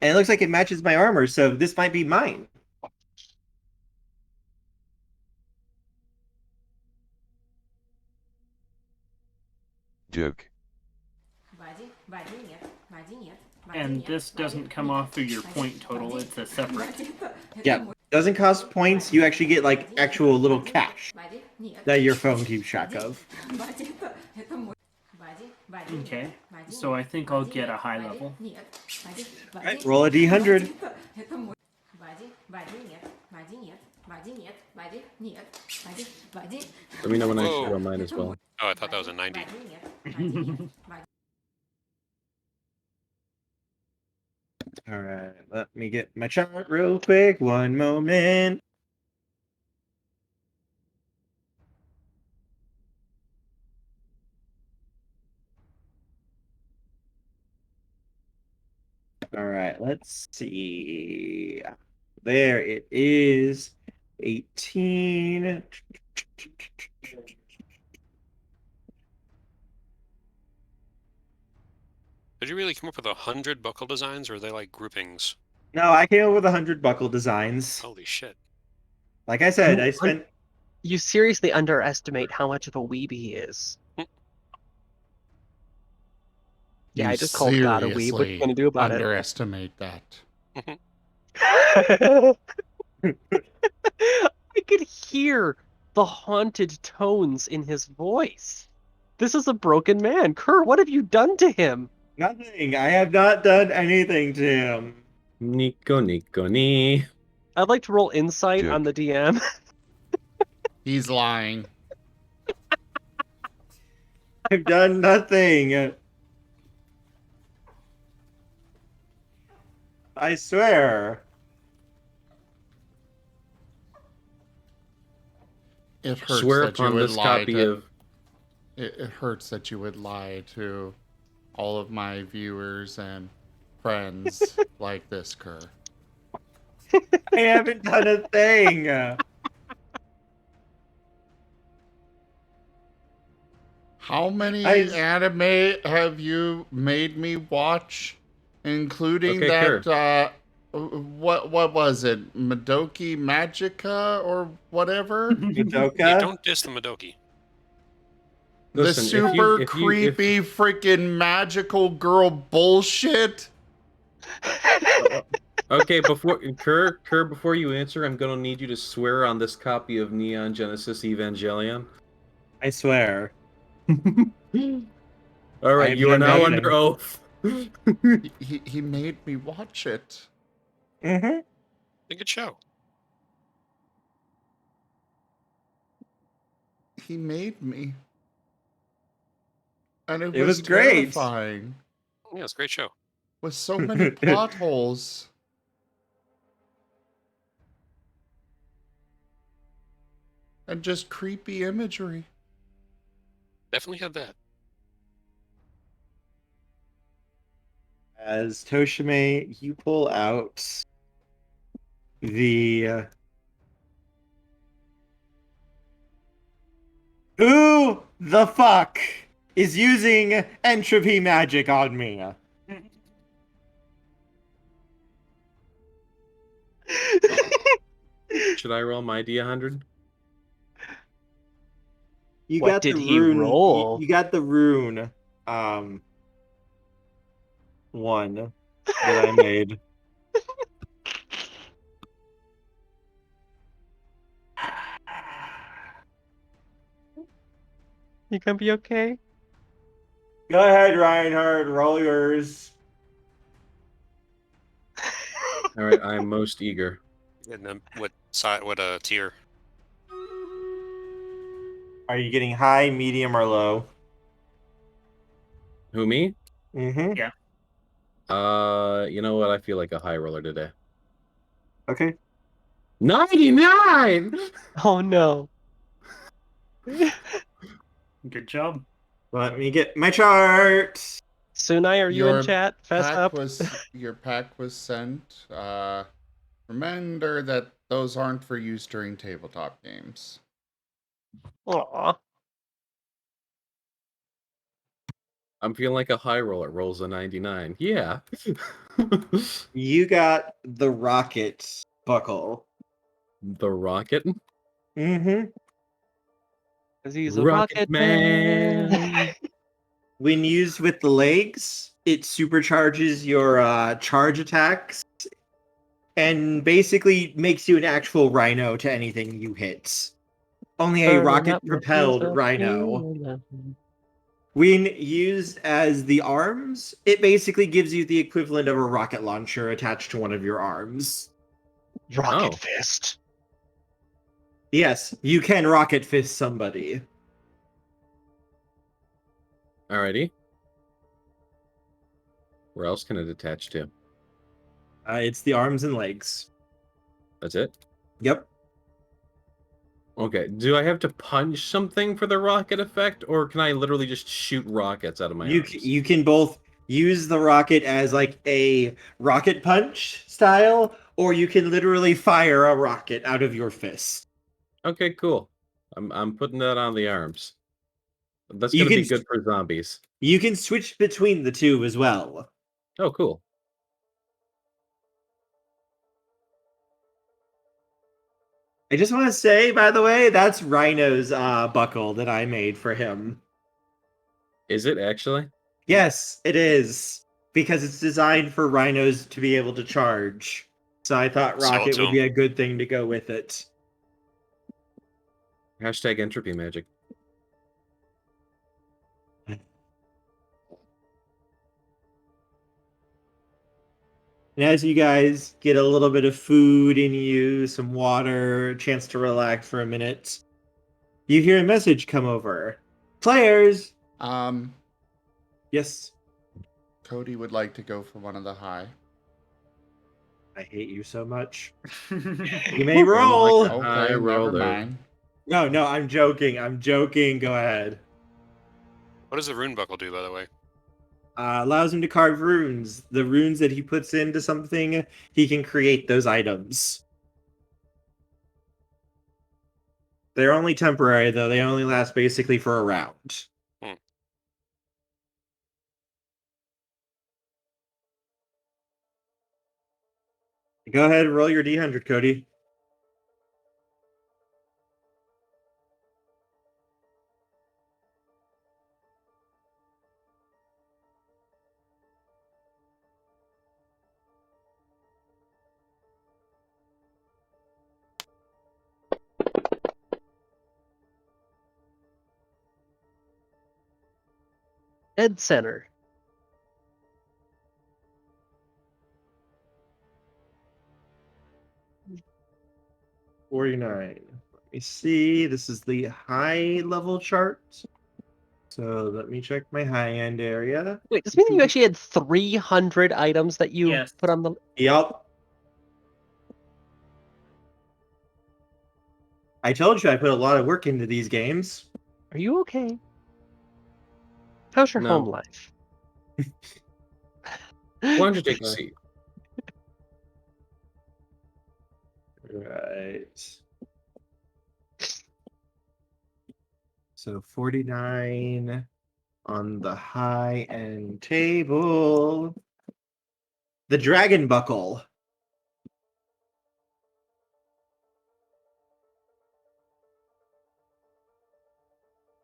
Speaker 1: And it looks like it matches my armor, so this might be mine.
Speaker 8: Duke.
Speaker 7: And this doesn't come off through your point total, it's a separate.
Speaker 1: Yeah, doesn't cost points. You actually get like actual little cash that your phone keeps track of.
Speaker 7: Okay, so I think I'll get a high level.
Speaker 1: Right, roll a d100.
Speaker 4: Let me know when I
Speaker 5: Whoa.
Speaker 4: should on mine as well.
Speaker 5: Oh, I thought that was a 90.
Speaker 1: All right, let me get my chart real quick. One moment. All right, let's see. There it is. 18.
Speaker 5: Did you really come up with 100 buckle designs, or are they like groupings?
Speaker 1: No, I came up with 100 buckle designs.
Speaker 5: Holy shit.
Speaker 1: Like I said, I spent
Speaker 3: You seriously underestimate how much of a weeb he is. Yeah, I just called God a weeb. What are you gonna do about it?
Speaker 2: Underestimate that.
Speaker 3: I could hear the haunted tones in his voice. This is a broken man. Kerr, what have you done to him?
Speaker 1: Nothing. I have not done anything to him.
Speaker 4: Nico, Nico, ni.
Speaker 3: I'd like to roll insight on the DM.
Speaker 2: He's lying.
Speaker 1: I've done nothing. I swear.
Speaker 2: It hurts
Speaker 4: Swear
Speaker 2: that you
Speaker 4: upon
Speaker 2: would
Speaker 4: this
Speaker 2: lie
Speaker 4: copy
Speaker 2: to.
Speaker 4: of.
Speaker 2: It hurts that you would lie to all of my viewers and friends like this, Kerr.
Speaker 1: I haven't done a thing.
Speaker 2: How many
Speaker 1: I-
Speaker 2: anime have you made me watch, including
Speaker 4: Okay,
Speaker 2: that? What was it? Madoki Magica or whatever?
Speaker 5: Hey,
Speaker 1: Madoka?
Speaker 5: don't diss the Madoki.
Speaker 2: The
Speaker 4: Listen,
Speaker 2: super creepy freaking magical girl bullshit.
Speaker 4: Okay, before Kerr, before you answer, I'm gonna need you to swear on this copy of Neon Genesis Evangelion.
Speaker 1: I swear.
Speaker 4: All right,
Speaker 1: I've
Speaker 4: you are
Speaker 1: done
Speaker 4: now
Speaker 1: nothing.
Speaker 4: under oath.
Speaker 2: He made me watch it.
Speaker 1: Mm-hmm.
Speaker 5: It's a good show.
Speaker 2: He made me. And it
Speaker 1: It
Speaker 2: was
Speaker 1: was great.
Speaker 2: terrifying.
Speaker 5: Yeah, it's a great show.
Speaker 2: With so many plot holes. And just creepy imagery.
Speaker 5: Definitely had that.
Speaker 1: As Toshime, you pull out the who the fuck is using entropy magic on me?
Speaker 4: Should I roll my D100?
Speaker 1: You
Speaker 3: What
Speaker 1: got
Speaker 3: did
Speaker 1: the
Speaker 3: he
Speaker 1: rune.
Speaker 3: roll?
Speaker 1: You got the rune. One that I made.
Speaker 3: You gonna be okay?
Speaker 1: Go ahead, Reinhardt. Roll yours.
Speaker 4: All right, I am most eager.
Speaker 5: And then what side? What tier?
Speaker 1: Are you getting high, medium, or low?
Speaker 4: Who, me?
Speaker 1: Mm-hmm.
Speaker 7: Yeah.
Speaker 4: You know what? I feel like a high roller today.
Speaker 1: Okay.
Speaker 4: 99.
Speaker 3: Oh no.
Speaker 7: Good job.
Speaker 1: Let me get my chart.
Speaker 3: Sunai, are you in chat? Fess up.
Speaker 2: Your pack was sent. Remember that those aren't for use during tabletop games.
Speaker 3: Aw.
Speaker 4: I'm feeling like a high roller. Rolls a 99. Yeah.
Speaker 1: You got the rocket buckle.
Speaker 4: The rocket.
Speaker 1: Mm-hmm.
Speaker 3: Because he's a rocket man.
Speaker 1: When used with the legs, it supercharges your charge attacks and basically makes you an actual rhino to anything you hit. Only a rocket-propelled rhino. When used as the arms, it basically gives you the equivalent of a rocket launcher attached to one of your arms.
Speaker 3: Rocket fist.
Speaker 1: Yes, you can rocket fist somebody.
Speaker 4: Alrighty. Where else can it attach to?
Speaker 1: It's the arms and legs.
Speaker 4: That's it?
Speaker 1: Yep.
Speaker 4: Okay. Do I have to punch something for the rocket effect, or can I literally just shoot rockets out of my arms?
Speaker 1: You can both use the rocket as like a rocket punch style, or you can literally fire a rocket out of your fist.
Speaker 4: Okay, cool. I'm putting that on the arms. That's
Speaker 1: You
Speaker 4: gonna be
Speaker 1: can-
Speaker 4: good for zombies.
Speaker 1: You can switch between the two as well.
Speaker 4: Oh, cool.
Speaker 1: I just want to say, by the way, that's Rhino's buckle that I made for him.
Speaker 4: Is it actually?
Speaker 1: Yes, it is. Because it's designed for rhinos to be able to charge. So I thought
Speaker 5: Sell it
Speaker 1: rocket
Speaker 5: to
Speaker 1: would
Speaker 5: him.
Speaker 1: be a good thing to go with it.
Speaker 4: Hashtag entropy magic.
Speaker 1: And as you guys get a little bit of food in you, some water, a chance to relax for a minute, you hear a message come over. Players! Yes.
Speaker 2: Cody would like to go for one of the high.
Speaker 1: I hate you so much. You may roll!
Speaker 4: Like a high
Speaker 2: Okay, never
Speaker 4: roller.
Speaker 2: mind.
Speaker 1: No, I'm joking. I'm joking. Go ahead.
Speaker 5: What does the rune buckle do, by the way?
Speaker 1: Allows him to carve runes. The runes that he puts into something, he can create those items. They're only temporary, though. They only last basically for a round. Go ahead and roll your D100, Cody.
Speaker 3: Dead center.
Speaker 1: 49. Let me see. This is the high level chart. So let me check my high end area.
Speaker 3: Wait, does this mean you actually had 300 items that you
Speaker 7: Yes.
Speaker 3: put on the...
Speaker 1: Yup. I told you I put a lot of work into these games.
Speaker 3: Are you okay? How's your
Speaker 4: No.
Speaker 3: home life?
Speaker 4: Why don't you take a seat?
Speaker 1: Right. So 49 on the high end table. The dragon buckle.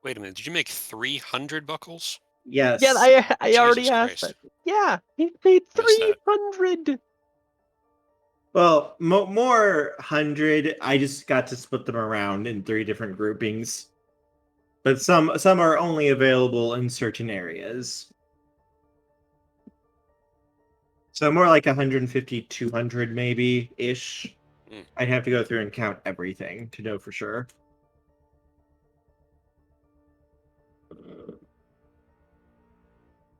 Speaker 5: Wait a minute. Did you make 300 buckles?
Speaker 1: Yes.
Speaker 3: Yeah, I already
Speaker 5: Jesus
Speaker 3: asked
Speaker 5: Christ.
Speaker 3: that. Yeah, he paid
Speaker 5: Missed that.
Speaker 3: 300.
Speaker 1: Well, more 100. I just got to split them around in 3 different groupings. But some are only available in certain areas. So more like 150, 200 maybe ish.
Speaker 5: Mm.
Speaker 1: I'd have to go through and count everything to know for sure.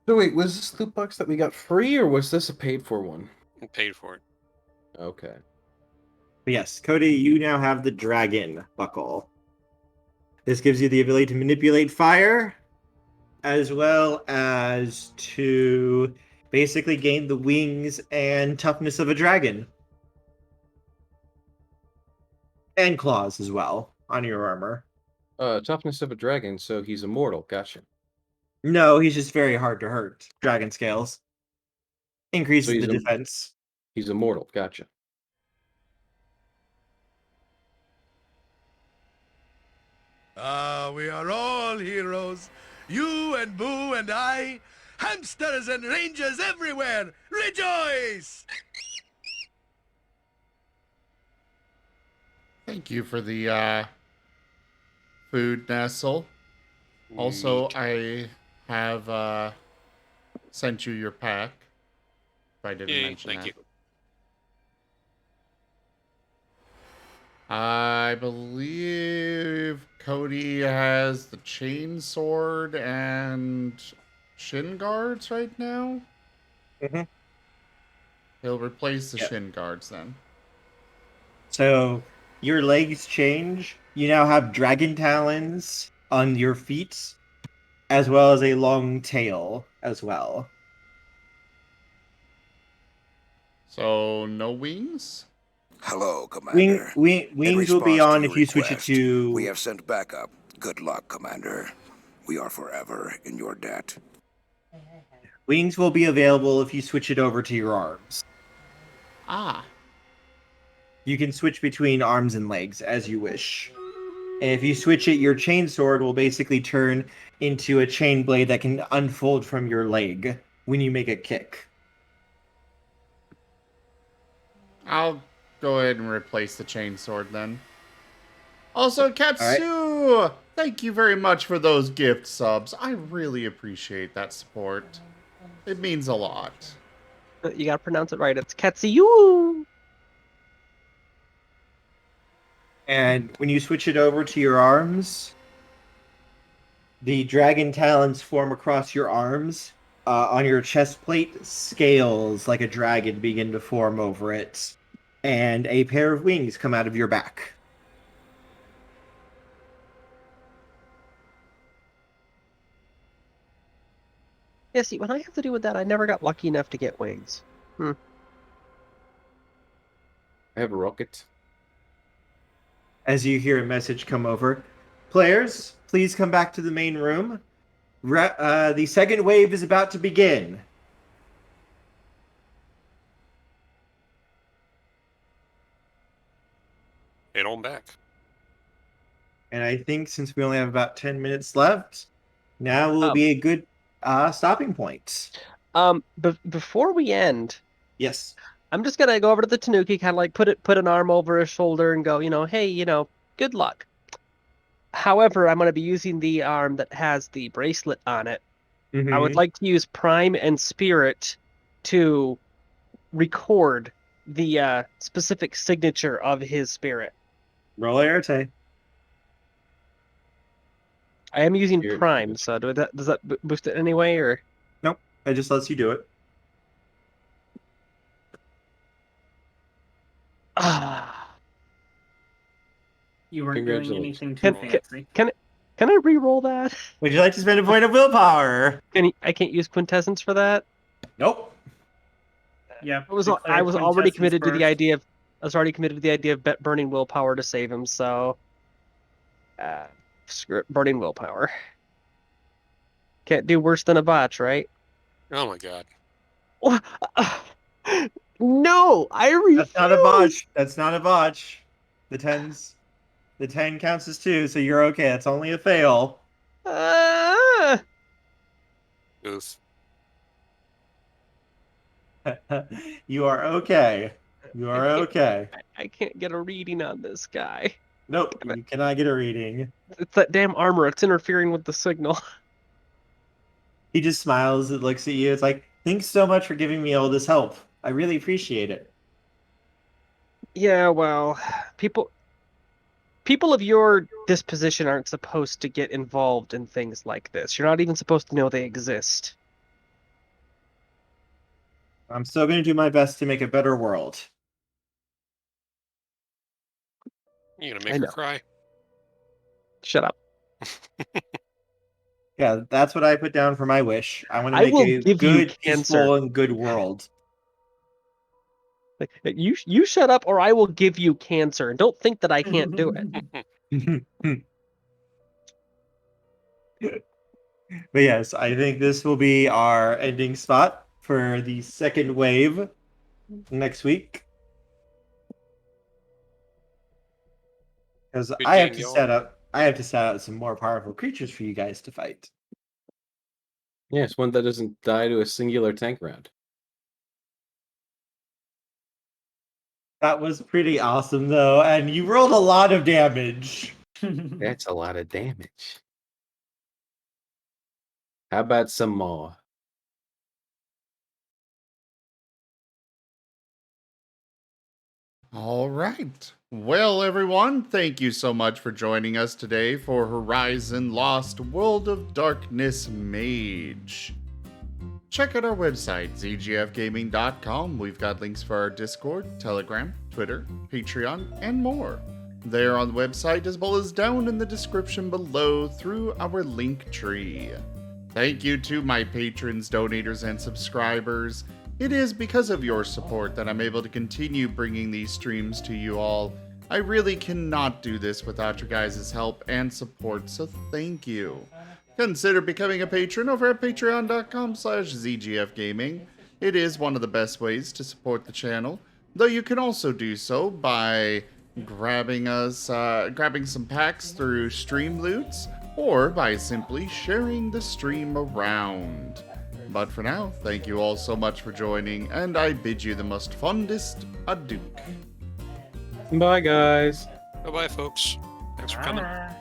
Speaker 4: So wait, was this loot box that we got free, or was this a paid for one?
Speaker 5: I paid for it.
Speaker 4: Okay.
Speaker 1: But yes, Cody, you now have the dragon buckle. This gives you the ability to manipulate fire, as well as to basically gain the wings and toughness of a dragon. And claws as well on your armor.
Speaker 4: Toughness of a dragon, so he's immortal. Gotcha.
Speaker 1: No, he's just very hard to hurt. Dragon scales. Increases
Speaker 4: he's
Speaker 1: the
Speaker 4: a-
Speaker 1: defense.
Speaker 4: He's immortal. Gotcha.
Speaker 6: We are all heroes. You and Boo and I. Hamsters and rangers everywhere. Rejoice!
Speaker 2: Thank you for the food, Nestle. Also,
Speaker 5: Neat.
Speaker 2: I have sent you your pack. If I didn't
Speaker 5: Yay,
Speaker 2: mention
Speaker 5: thank
Speaker 2: that.
Speaker 5: you.
Speaker 2: I believe Cody has the chain sword and shin guards right now.
Speaker 1: Mhm.
Speaker 2: He'll replace the
Speaker 1: Yep.
Speaker 2: shin guards then.
Speaker 1: So your legs change. You now have dragon talons on your feet, as well as a long tail as well.
Speaker 2: So no wings?
Speaker 10: Hello, Commander.
Speaker 1: Wings will be on if you switch it to.
Speaker 10: We have sent backup. Good luck, Commander. We are forever in your debt.
Speaker 1: Wings will be available if you switch it over to your arms.
Speaker 2: Ah.
Speaker 1: You can switch between arms and legs as you wish. And if you switch it, your chain sword will basically turn into a chain blade that can unfold from your leg when you make a kick.
Speaker 2: I'll go ahead and replace the chainsword then. Also, Katsu, thank you very much for those gift subs. I really appreciate that support. It means a lot.
Speaker 3: You gotta pronounce it right. It's Katsu.
Speaker 1: And when you switch it over to your arms, the dragon talons form across your arms. On your chest plate, scales like a dragon begin to form over it. And a pair of wings come out of your back.
Speaker 3: Yeah, see, when I have to do with that, I never got lucky enough to get wings.
Speaker 4: I have a rocket.
Speaker 1: As you hear a message come over, players, please come back to the main room. The second wave is about to begin.
Speaker 5: Head on back.
Speaker 1: And I think since we only have about 10 minutes left, now will be a good stopping point.
Speaker 3: Before we end,
Speaker 1: Yes.
Speaker 3: I'm just gonna go over to the Tanuki, kind of like put an arm over his shoulder and go, hey, good luck. However, I'm gonna be using the arm that has the bracelet on it.
Speaker 1: Mm-hmm.
Speaker 3: I would like to use Prime and Spirit to record the specific signature of his spirit.
Speaker 1: Roll Arete.
Speaker 3: I am using
Speaker 4: Spirit
Speaker 3: Prime,
Speaker 4: signature.
Speaker 3: so does that boost it anyway, or?
Speaker 1: Nope. It just lets you do it.
Speaker 7: You weren't doing
Speaker 4: Congratulations.
Speaker 7: anything too fancy.
Speaker 3: Can I re-roll that?
Speaker 1: Would you like to spend a point of willpower?
Speaker 3: I can't use quintessence for that.
Speaker 1: Nope.
Speaker 7: Yeah.
Speaker 3: I was already committed to the idea of burning willpower to save him. So, screw it, burning willpower. Can't do worse than a botch, right?
Speaker 5: Oh my god.
Speaker 3: No, I refuse.
Speaker 1: That's not a botch. That's not a botch. The 10 counts as 2, so you're okay. That's only a fail.
Speaker 5: Oof.
Speaker 1: You are okay. You are okay.
Speaker 3: I can't get a reading on this guy.
Speaker 1: Nope, you cannot get a reading.
Speaker 3: It's that damn armor. It's interfering with the signal.
Speaker 1: He just smiles and looks at you. It's like, thanks so much for giving me all this help. I really appreciate it.
Speaker 3: Yeah, well, people of your disposition aren't supposed to get involved in things like this. You're not even supposed to know they exist.
Speaker 1: I'm still going to do my best to make a better world.
Speaker 5: You gonna make her cry?
Speaker 3: Shut up.
Speaker 1: Yeah, that's what I put down for my wish. I want to
Speaker 3: I
Speaker 1: make
Speaker 3: will
Speaker 1: a
Speaker 3: give you
Speaker 1: good,
Speaker 3: cancer.
Speaker 1: peaceful, and good world.
Speaker 3: Like, you shut up, or I will give you cancer. And don't think that I can't do it.
Speaker 1: But yes, I think this will be our ending spot for the second wave next week. Because I have to set up some more powerful creatures for you guys to fight.
Speaker 4: Yes, one that doesn't die to a singular tank round.
Speaker 1: That was pretty awesome though, and you rolled a lot of damage.
Speaker 4: That's a lot of damage. How about some more?
Speaker 2: All right. Well, everyone, thank you so much for joining us today for Horizon Lost World of Darkness Mage. Check out our website, zgfgaming.com. We've got links for our Discord, Telegram, Twitter, Patreon, and more. They're on the website as well as down in the description below through our link tree. Thank you to my patrons, donators, and subscribers. It is because of your support that I'm able to continue bringing these streams to you all. I really cannot do this without your guys' help and support, so thank you. Consider becoming a patron over at patreon.com/zgfgaming. It is one of the best ways to support the channel. though you can also do so by grabbing some packs through stream loots, or by simply sharing the stream around. But for now, thank you all so much for joining, and I bid you the most fondest adieu.
Speaker 4: Bye, guys.
Speaker 5: Bye bye, folks. Thanks for coming.
Speaker 7: Ah.